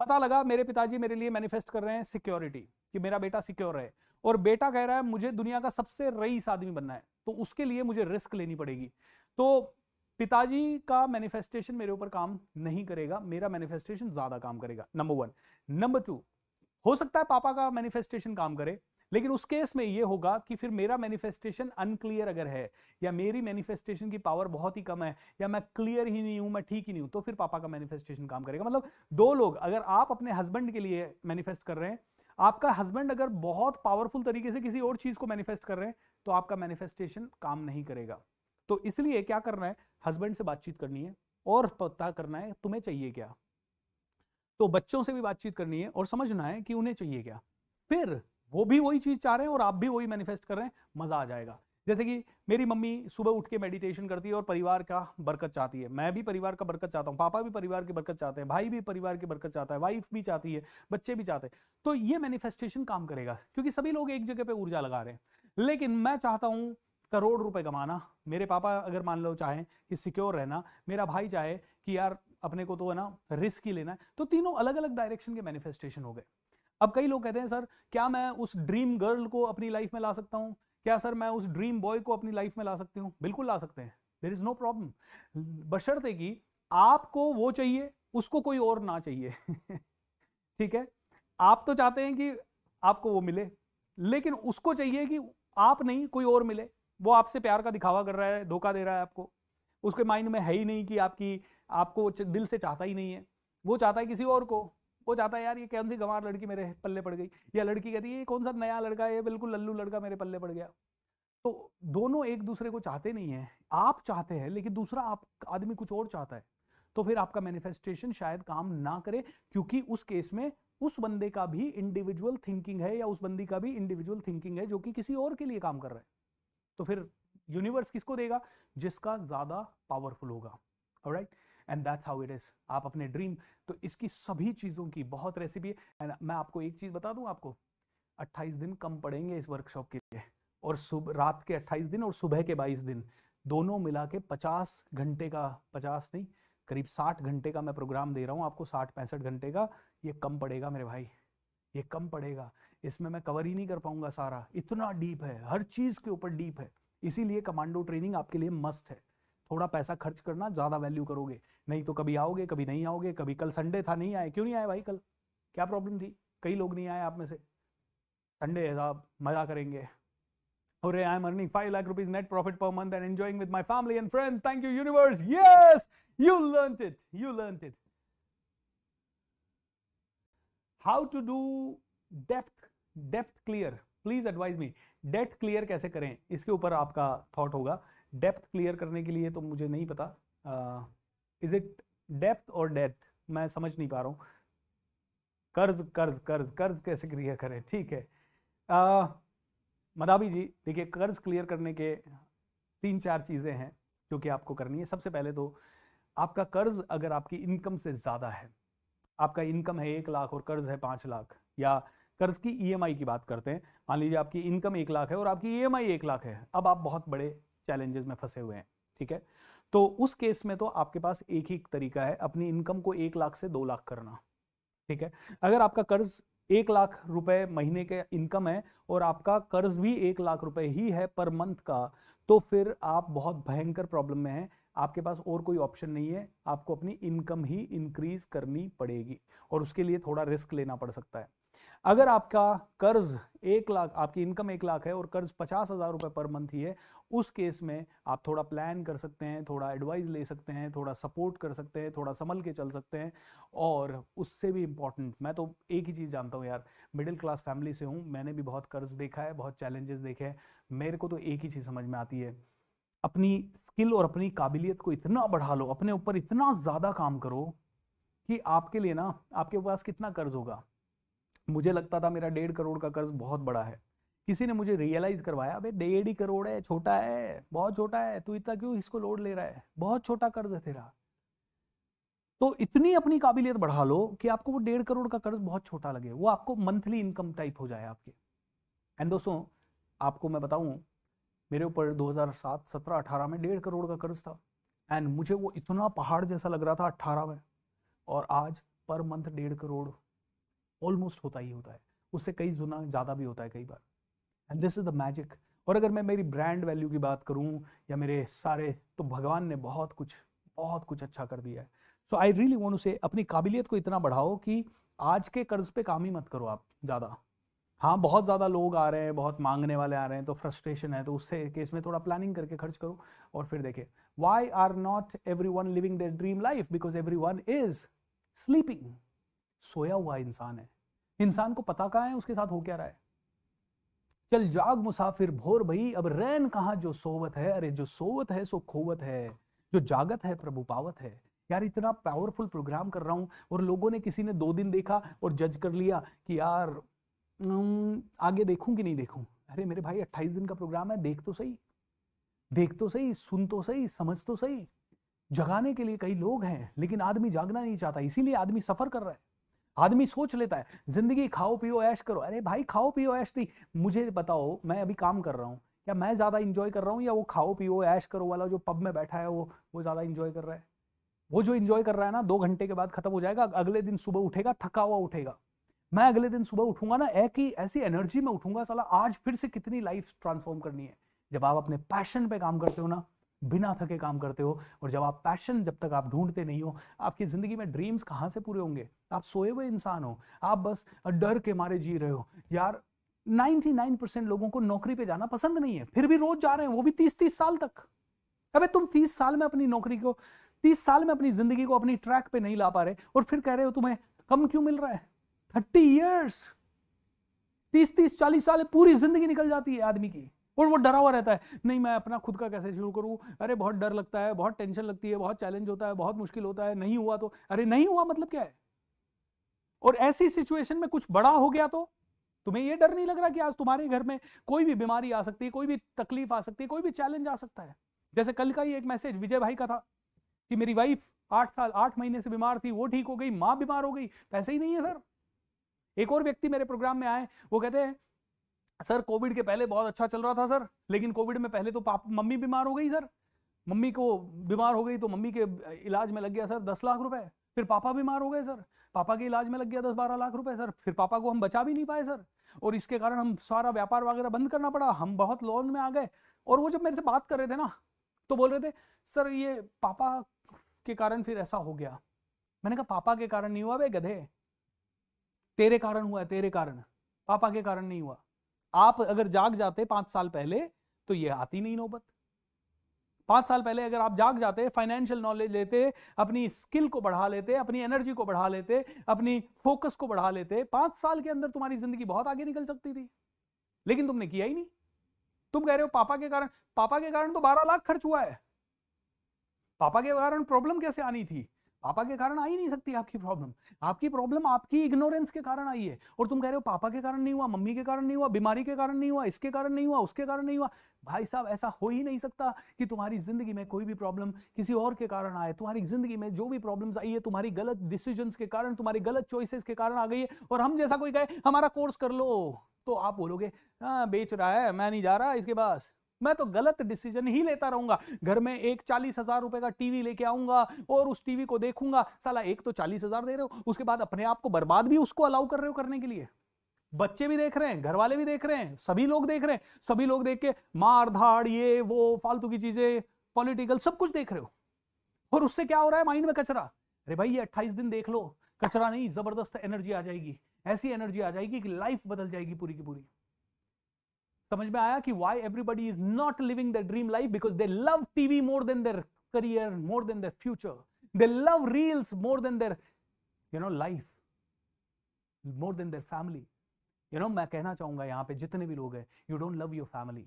पता लगा मेरे पिताजी मेरे लिए मैनिफेस्ट कर रहे हैं सिक्योरिटी, कि मेरा बेटा सिक्योर रहे, और बेटा कह रहा है मुझे दुनिया का सबसे रईस आदमी बनना है, तो उसके लिए मुझे रिस्क लेनी पड़ेगी। तो पिताजी का मैनिफेस्टेशन मेरे ऊपर काम नहीं करेगा, मेरा मैनिफेस्टेशन ज्यादा काम करेगा, नंबर 1। नंबर 2, हो सकता है पापा का मैनिफेस्टेशन काम करे, लेकिन उस केस में यह होगा कि फिर मेरा मैनिफेस्टेशन अनक्लियर अगर है, या मेरी मैनिफेस्टेशन की पावर बहुत ही कम है, या मैं क्लियर ही नहीं हूं, मैं ठीक ही नहीं हूं, तो फिर पापा का मैनिफेस्टेशन काम करेगा। मतलब 2 लोग, अगर आप अपने हस्बैंड के लिए मैनिफेस्ट कर रहे हैं, आपका हस्बैंड अगर बहुत पावरफुल तरीके से किसी और चीज को मैनिफेस्ट कर रहे हैं, तो आपका मैनिफेस्टेशन काम नहीं करेगा। तो इसलिए क्या करना है, हस्बैंड से बातचीत करनी है और पता करना है तुम्हें चाहिए क्या। तो बच्चों से भी बातचीत करनी है और समझना है कि उन्हें चाहिए क्या। फिर वो भी वही चीज चाह रहे हैं और आप भी वही मैनिफेस्ट कर रहे हैं, मजा आ जाएगा। जैसे कि मेरी मम्मी सुबह उठ के मेडिटेशन करती है और परिवार का बरकत चाहती है, मैं भी परिवार का बरकत चाहता हूँ, पापा भी परिवार की बरकत चाहते हैं, भाई भी परिवार की बरकत चाहता है, वाइफ भी चाहती है, बच्चे भी चाहते हैं। तो ये मैनिफेस्टेशन काम करेगा, क्योंकि सभी लोग एक जगह पे ऊर्जा लगा रहे हैं। लेकिन मैं चाहता हूँ करोड़ रुपए कमाना, मेरे पापा अगर मान लो चाहें कि सिक्योर रहना, मेरा भाई चाहे कि यार अपने को तो है ना रिस्क ही लेना है, तो तीनों अलग अलग डायरेक्शन के मैनिफेस्टेशन हो गए। अब कई लोग कहते हैं सर क्या मैं उस ड्रीम गर्ल को अपनी लाइफ में ला सकता हूं, क्या सर मैं उस ड्रीम बॉय को अपनी लाइफ में ला सकती हूं? बिल्कुल ला सकते हैं, देयर इज नो प्रॉब्लम, बशर्ते कि आपको वो चाहिए, उसको कोई और ना चाहिए। ठीक है, आप तो चाहते हैं कि आपको वो मिले, लेकिन उसको चाहिए कि आप नहीं कोई और मिले। वो आपसे प्यार का दिखावा कर रहा है, धोखा दे रहा है आपको, उसके माइंड में है ही नहीं कि आपको दिल से चाहता ही नहीं है, वो चाहता है किसी और को। वो चाहता है यार ये कौन सी गंवार लड़की मेरे पल्ले पड़ गई, या लड़की कहती है ये कौन सा नया लड़का है, ये बिल्कुल लल्लू लड़का मेरे पल्ले पड़ गया। तो दोनों एक दूसरे को चाहते नहीं है, आप चाहते हैं लेकिन दूसरा आदमी कुछ और चाहता है, तो फिर आपका मैनिफेस्टेशन शायद काम ना करे, क्योंकि उस केस में उस बंदे का भी इंडिविजुअल थिंकिंग है, या उस बंदी का भी इंडिविजुअल थिंकिंग है जो कि किसी और के लिए काम कर रहा है। तो फिर यूनिवर्स किसको देगा? जिसका ज्यादा पावरफुल होगा। Alright, and that's how it is. आप अपने ड्रीम, तो इसकी सभी चीजों की बहुत रेसिपी है। एंड मैं आपको एक चीज बता दूं, आपको 28 दिन कम पड़ेंगे इस वर्कशॉप के लिए, और रात के 28 दिन और सुबह के 22 दिन दोनों मिला के 50 घंटे का, 50 नहीं करीब 60 घंटे का मैं प्रोग्राम दे रहा हूं आपको, 60-65 घंटे का। ये कम पड़ेगा मेरे भाई, ये कम पड़ेगा। इसमें मैं कवर ही नहीं कर पाऊंगा सारा, इतना डीप है, हर चीज के ऊपर डीप है। इसीलिए कमांडो ट्रेनिंग आपके लिए मस्ट है। थोड़ा पैसा खर्च करना, ज्यादा वैल्यू करोगे, नहीं तो कभी आओगे कभी नहीं आओगे। कभी कल संडे था नहीं आए, क्यों नहीं आए भाई? कल क्या प्रॉब्लम थी? कई लोग नहीं आए आप में से। संडे है साहब, मजा करेंगे। Hooray, I'm earning 5 lakh rupees net profit per month and enjoying with my family and friends. Thank you, universe. Yes, you learned it. You learned it. How to do depth clear? Please advise me. Depth clear कैसे करें? इसके ऊपर आपका thought होगा। Depth clear करने के लिए तो मुझे नहीं पता, इज इट डेप्थ और डेप्थ, मैं समझ नहीं पा रहा हूँ। कर्ज कर्ज कर्ज कर्ज कैसे क्लियर करें? ठीक है मदाबी जी, देखिए कर्ज क्लियर करने के 3-4 चीज़ें हैं जो कि आपको करनी है। सबसे पहले तो आपका कर्ज अगर आपकी इनकम से ज़्यादा है, आपका इनकम है 1 लाख और कर्ज है 5 लाख, या कर्ज की ईएमआई की बात करते हैं, मान लीजिए आपकी इनकम 1 लाख है और आपकी ईएमआई 1 लाख है, अब आप बहुत बड़े चैलेंजेस में फंसे हुए हैं। ठीक है, तो उस केस में तो आपके पास एक ही तरीका है, अपनी इनकम को 1 लाख से 2 लाख करना। ठीक है, अगर आपका कर्ज 1 लाख रुपए महीने के इनकम है और आपका कर्ज भी 1 लाख रुपए ही है पर मंथ का, तो फिर आप बहुत भयंकर प्रॉब्लम में हैं। आपके पास और कोई ऑप्शन नहीं है, आपको अपनी इनकम ही इंक्रीज करनी पड़ेगी और उसके लिए थोड़ा रिस्क लेना पड़ सकता है। अगर आपका कर्ज 1 लाख, आपकी इनकम 1 लाख है और कर्ज 50,000 रुपए पर मंथ ही है, उस केस में आप थोड़ा प्लान कर सकते हैं, थोड़ा एडवाइस ले सकते हैं, थोड़ा सपोर्ट कर सकते हैं, थोड़ा संभल के चल सकते हैं। और उससे भी इम्पॉर्टेंट, मैं तो एक ही चीज़ जानता हूँ यार, मिडिल क्लास फैमिली से हूँ, मैंने भी बहुत कर्ज देखा है, बहुत चैलेंजेस देखे हैं। मेरे को तो एक ही चीज़ समझ में आती है, अपनी स्किल और अपनी काबिलियत को इतना बढ़ा लो, अपने ऊपर इतना ज़्यादा काम करो कि आपके लिए ना, आपके पास कितना कर्ज होगा। मुझे लगता था मेरा 1.5 करोड़ का कर्ज बहुत बड़ा है, किसी ने मुझे रियलाइज करवाया, अबे 1.5 करोड़ है, छोटा है, बहुत छोटा है, तू इतना क्यों इसको लोड ले रहा है, बहुत छोटा कर्ज है तेरा। तो इतनी अपनी काबिलियत बढ़ा लो कि आपको वो 1.5 करोड़ का कर्ज बहुत छोटा लगे, वो आपको मंथली इनकम टाइप हो जाए आपके। एंड दोस्तों आपको मैं बताऊं, मेरे ऊपर 2007, 17, 18 में 1.5 करोड़ का कर्ज था एंड मुझे वो इतना पहाड़ जैसा लग रहा था 18 में, और आज पर मंथ 1.5 करोड़ ऑलमोस्ट होता ही होता है, उससे कई गुना ज़्यादा भी होता है कई बार। And this is the magic. और अगर मैं मेरी ब्रांड वैल्यू की बात करूं या मेरे सारे, तो भगवान ने बहुत कुछ अच्छा कर दिया है। सो आई रियली वांट टू से, अपनी काबिलियत को इतना बढ़ाओ कि आज के कर्ज पे काम ही मत करो आप ज़्यादा। हाँ, बहुत ज़्यादा लोग आ रहे हैं, बहुत मांगने वाले आ रहे हैं, तो फ्रस्ट्रेशन है, तो उससे केस में थोड़ा प्लानिंग करके खर्च करो। और फिर देखिए, why are not everyone living their dream life? Because everyone is sleeping. सोया हुआ इंसान है, इंसान को पता कहाँ है उसके साथ हो क्या रहा है। चल जाग मुसाफिर भोर भई, अब रैन कहाँ जो सोवत है। अरे जो सोवत है सो खोवत है, जो जागत है प्रभु पावत है। यार इतना पावरफुल प्रोग्राम कर रहा हूं और लोगों ने, किसी ने 2 दिन देखा और जज कर लिया कि यार आगे देखूं कि नहीं देखूं। अरे मेरे भाई 28 दिन का प्रोग्राम है, देख तो सही, सुन तो सही, समझ तो सही। जगाने के लिए कई लोग हैं, लेकिन आदमी जागना नहीं चाहता, इसीलिए आदमी सफर कर रहा है। आदमी सोच लेता है जिंदगी खाओ पियो ऐश करो। अरे भाई खाओ पियो ऐश नहीं, मुझे बताओ, मैं अभी काम कर रहा हूँ, क्या मैं ज्यादा इंजॉय कर रहा हूँ या वो खाओ पियो ऐश करो वाला जो पब में बैठा है वो ज्यादा इंजॉय कर रहा है? वो जो इंजॉय कर रहा है ना, 2 घंटे के बाद खत्म हो जाएगा, अगले दिन सुबह उठेगा थका हुआ उठेगा। मैं अगले दिन सुबह उठूंगा ना, ऐसी एनर्जी में उठूंगा, साला आज फिर से कितनी लाइफ ट्रांसफॉर्म करनी है। जब आप अपने पैशन पे काम करते हो ना, बिना थके काम करते हो, और जब आप पैशन, जब तक आप ढूंढते नहीं हो, आपकी जिंदगी में ड्रीम्स कहाँ से पूरे होंगे? आप सोए हुए इंसान हो, आप बस डर के मारे जी रहे हो। यार 99% लोगों को नौकरी पे जाना पसंद नहीं है, फिर भी रोज जा रहे हैं, वो भी 30-30 साल तक। अबे तुम 30 साल में अपनी नौकरी को, 30 साल में अपनी जिंदगी को अपनी ट्रैक पे नहीं ला पा रहे, और फिर कह रहे हो तुम्हें कम क्यों मिल रहा है? 30 ईयर्स, 30-40 साल, पूरी जिंदगी निकल जाती है आदमी की, और वो डरा हुआ रहता है, नहीं मैं अपना खुद का कैसे शुरू करूं, अरे बहुत डर लगता है, बहुत टेंशन लगती है, बहुत चैलेंज होता है, बहुत मुश्किल होता है, नहीं हुआ तो। अरे नहीं हुआ मतलब क्या है? और ऐसी सिचुएशन में कुछ बड़ा हो गया तो तुम्हें ये डर नहीं लग रहा कि आज तुम्हारे घर में कोई भी बीमारी आ सकती है, कोई भी तकलीफ आ सकती है, कोई भी चैलेंज आ सकता है? जैसे कल का ही एक मैसेज विजय भाई का था कि मेरी वाइफ 8 महीने से बीमार थी, वो ठीक हो गई, मां बीमार हो गई, पैसे ही नहीं है सर। एक और व्यक्ति मेरे प्रोग्राम में आए, वो कहते हैं सर कोविड के पहले बहुत अच्छा चल रहा था सर, लेकिन कोविड में पहले तो मम्मी बीमार हो गई सर, मम्मी को बीमार हो गई तो मम्मी के इलाज में लग गया सर 10 लाख रुपए, फिर पापा बीमार हो गए सर, पापा के इलाज में लग गया 10-12 लाख रुपए सर, फिर पापा को हम बचा भी नहीं पाए सर, और इसके कारण हम सारा व्यापार वगैरह बंद करना पड़ा, हम बहुत लोन में आ गए। और वो जब मेरे से बात कर रहे थे ना, तो बोल रहे थे सर ये पापा के कारण फिर ऐसा हो गया। मैंने कहा पापा के कारण नहीं हुआ बे गधे, तेरे कारण हुआ है, तेरे कारण, पापा के कारण नहीं हुआ। आप अगर जाग जाते 5 साल पहले तो ये आती नहीं नौबत। 5 साल पहले अगर आप जाग जाते, फाइनेंशियल नॉलेज लेते, अपनी स्किल को बढ़ा लेते, अपनी एनर्जी को बढ़ा लेते, अपनी फोकस को बढ़ा लेते, 5 साल के अंदर तुम्हारी जिंदगी बहुत आगे निकल सकती थी, लेकिन तुमने किया ही नहीं। तुम कह रहे हो पापा के कारण, पापा के कारण तो 12 लाख खर्च हुआ है, पापा के कारण प्रॉब्लम कैसे आनी थी? पापा के कारण आ ही नहीं सकती आपकी प्रॉब्लम। आपकी प्रॉब्लम आपकी इग्नोरेंस के कारण आई है, और तुम कह रहे हो पापा के कारण नहीं हुआ, मम्मी के कारण नहीं हुआ, बीमारी के कारण नहीं हुआ, इसके कारण नहीं हुआ, उसके कारण नहीं हुआ। भाई साहब ऐसा हो ही नहीं सकता कि तुम्हारी जिंदगी में कोई भी प्रॉब्लम किसी और के कारण आए। तुम्हारी जिंदगी में जो भी प्रॉब्लम्स आई है तुम्हारी गलत डिसीजंस के कारण, तुम्हारी गलत चॉइसेस के कारण आ गई है। और हम जैसा कोई कहे हमारा कोर्स कर लो, तो आप बोलोगे हाँ बेच रहा है, मैं नहीं जा रहा इसके पास, मैं तो गलत डिसीजन ही लेता रहूंगा। घर में एक 40,000 रुपए का टीवी लेके आऊंगा और उस टीवी को देखूंगा, साला एक तो 40,000 दे रहे हो, उसके बाद अपने आप को बर्बाद भी उसको अलाउ कर रहे हो करने के लिए। बच्चे भी देख रहे हैं, घर वाले भी देख रहे हैं, सभी लोग देख रहे हैं, सभी लोग देख के मार धाड़ ये वो फालतू की चीजें, पॉलिटिकल सब कुछ देख रहे हो, और उससे क्या हो रहा है माइंड में कचरा। अरे भाई ये 28 दिन देख लो, कचरा नहीं, जबरदस्त एनर्जी आ जाएगी, ऐसी एनर्जी आ जाएगी कि लाइफ बदल जाएगी पूरी की पूरी। समझ में आया कि why everybody is not living their dream life? Because they love TV more than their career, more than their future. They love reels more than their life, more than their family. मैं कहना चाहूंगा यहाँ पे जितने भी लोग हैं, you don't love your family.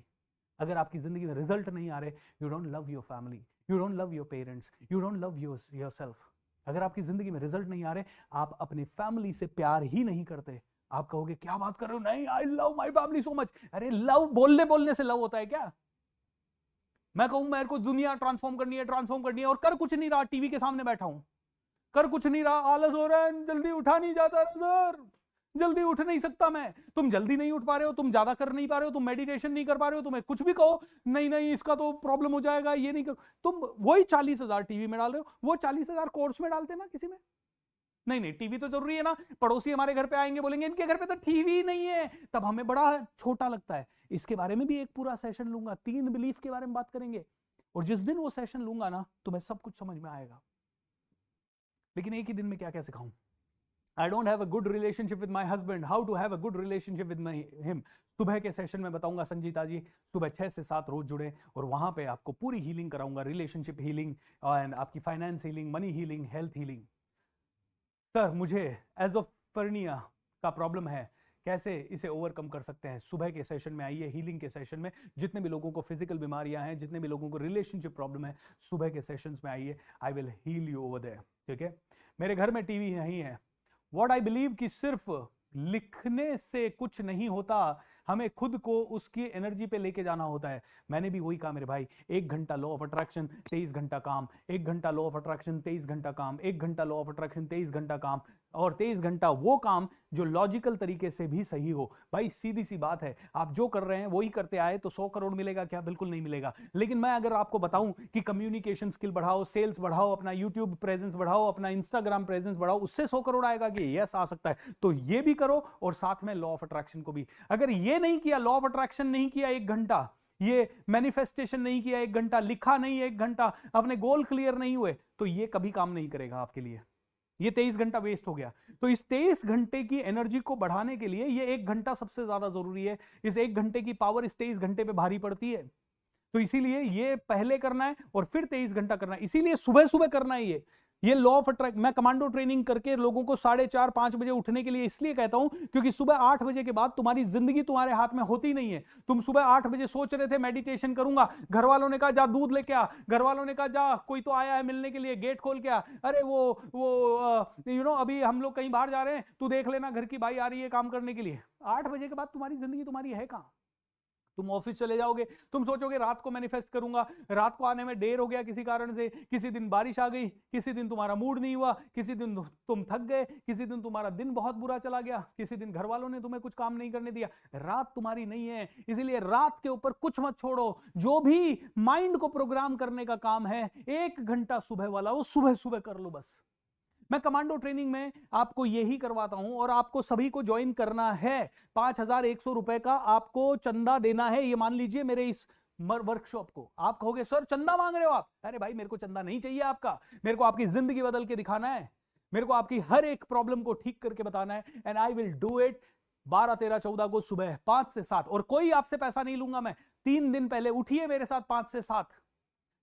अगर आपकी जिंदगी में रिजल्ट नहीं आ रहे, you don't love your family, you don't love your parents, you don't love yourself. अगर आपकी जिंदगी में रिजल्ट नहीं आ रहे, आप अपनी फैमिली से प्यार ही नहीं करते। आप कहोगे क्या बात कर रहे हो, नहीं आई love my family so much. अरे लव बोलने से लव होता है क्या? मैं कहूं मेरे को दुनिया ट्रांसफॉर्म करनी है और कर कुछ नहीं रहा, टीवी के सामने बैठा हूं, कर कुछ नहीं रहा, आलस हो रहा है, जल्दी उठा नहीं जाता सर, जल्दी उठ नहीं सकता मैं। तुम जल्दी नहीं उठ पा रहे हो, तुम ज्यादा कर नहीं पा रहे हो, तुम मेडिटेशन नहीं कर पा रहे हो, तुम्हें कुछ भी कहो नहीं इसका तो प्रॉब्लम हो जाएगा, ये नहीं कर, तुम वही 40,000 टीवी में डाल रहे हो, वो 40,000 कोर्स में डालते ना किसी में। नहीं टीवी तो जरूरी है ना, पड़ोसी हमारे घर पे आएंगे बोलेंगे इनके घर पे तो टीवी नहीं है, तब हमें बड़ा छोटा लगता है। इसके बारे में भी एक पूरा सेशन लूंगा, 3 बिलीफ के बारे में बात करेंगे, और जिस दिन वो सेशन लूंगा ना तुम्हें सब कुछ समझ में आएगा। लेकिन एक ही दिन में क्या क्या सिखाऊं? I don't have a good relationship with my husband. How to have a good relationship with him? सुबह के सेशन में बताऊंगा संजीता जी, सुबह 6 से 7 रोज जुड़े, और वहां पे आपको पूरी हीलिंग कराऊंगा, रिलेशनशिप हीलिंग और आपकी finance healing, money healing, health healing. Sir मुझे एज़ोफर्निया का प्रॉब्लम है, कैसे इसे ओवरकम कर सकते हैं? सुबह के सेशन में आइए, हीलिंग के सेशन में। जितने भी लोगों को फिजिकल बीमारियां हैं, जितने भी लोगों को रिलेशनशिप प्रॉब्लम है, सुबह के सेशंस में आइए, I will heal you over there. ठीक है, मेरे घर में टीवी नहीं है। व्हाट आई बिलीव कि सिर्फ लिखने से कुछ नहीं होता, हमें खुद को उसकी एनर्जी पे लेके जाना होता है। मैंने भी वही कहा मेरे भाई, 1 घंटा लॉ ऑफ अट्रैक्शन, 23 घंटा काम, 1 घंटा लॉ ऑफ अट्रैक्शन, 23 घंटा काम, 1 घंटा लॉ ऑफ अट्रैक्शन, 23 घंटा काम, और 23 घंटा वो काम जो लॉजिकल तरीके से भी सही हो। भाई सीधी सी बात है, आप जो कर रहे हैं वही करते आए तो 100 करोड़ मिलेगा क्या? बिल्कुल नहीं मिलेगा। लेकिन मैं अगर आपको बताऊं कि कम्युनिकेशन स्किल बढ़ाओ, सेल्स बढ़ाओ, अपना यूट्यूब प्रेजेंस बढ़ाओ, अपना इंस्टाग्राम प्रेजेंस बढ़ाओ, उससे 100 करोड़ आएगा कि यस आ सकता है, तो ये भी करो और साथ में लॉ ऑफ अट्रैक्शन को भी। अगर ये नहीं किया, लॉ ऑफ अट्रैक्शन नहीं किया 1 घंटा, ये मैनिफेस्टेशन नहीं किया 1 घंटा, लिखा नहीं 1 घंटा, अपने गोल क्लियर नहीं हुए, तो ये कभी काम नहीं करेगा आपके लिए। ये 23 घंटा वेस्ट हो गया। तो इस 23 घंटे की एनर्जी को बढ़ाने के लिए ये 1 घंटा सबसे ज्यादा जरूरी है। इस 1 घंटे की पावर इस 23 घंटे पे भारी पड़ती है, तो इसीलिए ये पहले करना है और फिर 23 घंटा करना है। इसीलिए सुबह सुबह करना है। ये लॉ ऑफ अट्रैक्ट, मैं कमांडो ट्रेनिंग करके लोगों को 4:30-5 बजे उठने के लिए इसलिए कहता हूं क्योंकि सुबह 8 बजे के बाद तुम्हारी जिंदगी तुम्हारे हाथ में होती नहीं है। तुम सुबह 8 बजे सोच रहे थे मेडिटेशन करूंगा, घर वालों ने कहा जा दूध लेके आ, घर वालों ने कहा जा कोई तो आया है मिलने के लिए, गेट खोल के आ, अरे वो अभी हम लोग कहीं बाहर जा रहे हैं, तू देख लेना घर की बाई आ रही है काम करने के लिए। 8 बजे के बाद तुम्हारी जिंदगी तुम्हारी है कहां? तुम ऑफिस चले जाओगे, तुम सोचोगे रात को मैनिफेस्ट करूंगा, रात को आने में देर हो गया किसी कारण से, किसी दिन बारिश आ गई, किसी दिन तुम्हारा मूड नहीं हुआ, किसी दिन तुम थक गए, किसी दिन तुम्हारा दिन बहुत बुरा चला गया, किसी दिन घर वालों ने तुम्हें कुछ काम नहीं करने दिया। रात तुम्हारी नहीं है, इसीलिए रात के ऊपर कुछ मत छोड़ो। जो भी माइंड को प्रोग्राम करने का काम है 1 घंटा सुबह वाला, वो सुबह सुबह कर लो बस। मैं कमांडो ट्रेनिंग में आपको यही करवाता हूं और आपको सभी को ज्वाइन करना है। 5,100 रुपए का आपको चंदा देना है। ये मान लीजिए मेरे इस वर्कशॉप को। आप कहोगे सर चंदा मांग रहे हो आप? अरे भाई मेरे को चंदा नहीं चाहिए आपका, मेरे को आपकी जिंदगी बदल के दिखाना है, मेरे को आपकी हर एक प्रॉब्लम को ठीक करके बताना है। And I will do it 12, 13, 14 को सुबह 5 से 7। और कोई आपसे पैसा नहीं लूंगा मैं। 3 दिन पहले उठिए मेरे साथ 5 से 7,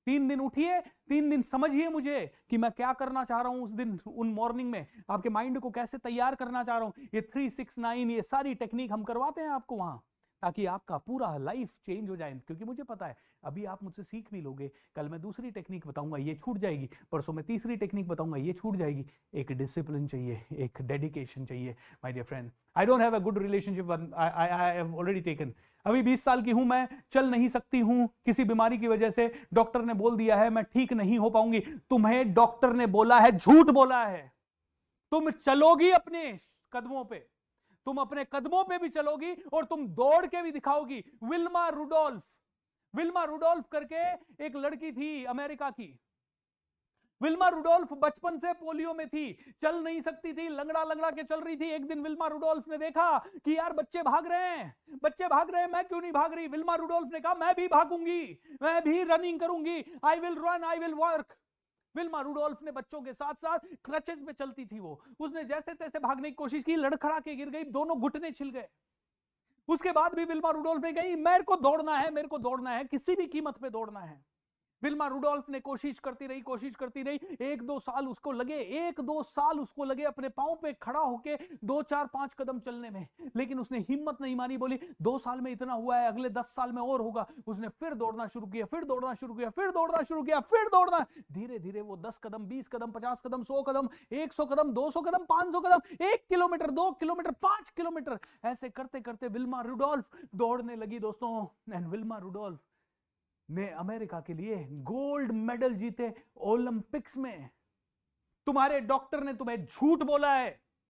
3 दिन उठिए, 3 दिन समझिए मुझे कि मैं क्या करना चाह रहा हूं उस दिन, उन मॉर्निंग में आपके माइंड को कैसे तैयार करना चाह रहा हूं। ये 369 ये सारी टेक्निक हम करवाते हैं आपको वहां, ताकि आपका पूरा लाइफ चेंज हो जाए। क्योंकि मुझे पता है अभी आप मुझसे सीख भी लोगे, कल मैं दूसरी टेक्निक बताऊंगा ये छूट जाएगी, परसों मैं तीसरी टेक्निक बताऊंगा ये छूट जाएगी। एक डिसिप्लिन चाहिए, एक डेडिकेशन चाहिए my dear friend. I don't have a good relationship, I have already taken. अभी 20 साल की हूं, मैं चल नहीं सकती हूं किसी बीमारी की वजह से, डॉक्टर ने बोल दिया है मैं ठीक नहीं हो पाऊंगी। तुम्हें डॉक्टर ने बोला है, झूठ बोला है। तुम चलोगी अपने कदमों पे, तुम अपने कदमों पे भी चलोगी और तुम दौड़ के भी दिखाओगी। विल्मा रुडोल्फ करके एक लड़की थी अमेरिका की। विल्मा रुडोल्फ बचपन से पोलियो में थी, चल नहीं सकती थी, लंगड़ा लंगड़ा के चल रही थी। एक दिन विल्मा रुडोल्फ ने देखा कि यार बच्चे भाग रहे हैं, मैं क्यों नहीं भाग रही। विल्मा रुडोल्फ ने कहा मैं भी भागूंगी, मैं भी रनिंग करूंगी, I will run, I will work. Wilma Rudolph ने बच्चों के साथ साथ क्रचेस पे चलती थी वो, उसने जैसे तैसे भागने की कोशिश की, लड़खड़ा के गिर गई, दोनों घुटने छिल गए। उसके बाद भी विल्मा रुडोल्फ ने कही मेरे को दौड़ना है, किसी भी कीमत पे दौड़ना है। विल्मा रुडोल्फ ने कोशिश करती रही, 1-2 साल उसको लगे अपने पांव पे खड़ा होके 2, 4, 5 कदम चलने में, लेकिन उसने हिम्मत नहीं मानी। बोली 2 साल में इतना हुआ है, अगले 10 साल में और होगा। उसने फिर दौड़ना शुरू किया, फिर दौड़ना। धीरे धीरे वो 10 कदम, 20 कदम, 50 कदम, 100 कदम, 100 कदम, 200 कदम, 500 कदम, 1 किलोमीटर, 2 किलोमीटर, 5 किलोमीटर, ऐसे करते करते विल्मा रुडोल्फ दौड़ने लगी दोस्तों। एंड विल्मा रुडोल्फ ने अमेरिका के लिए गोल्ड मेडल जीते ओलंपिक्स में। तुम्हारे डॉक्टर ने तुम्हें झूठ बोला है,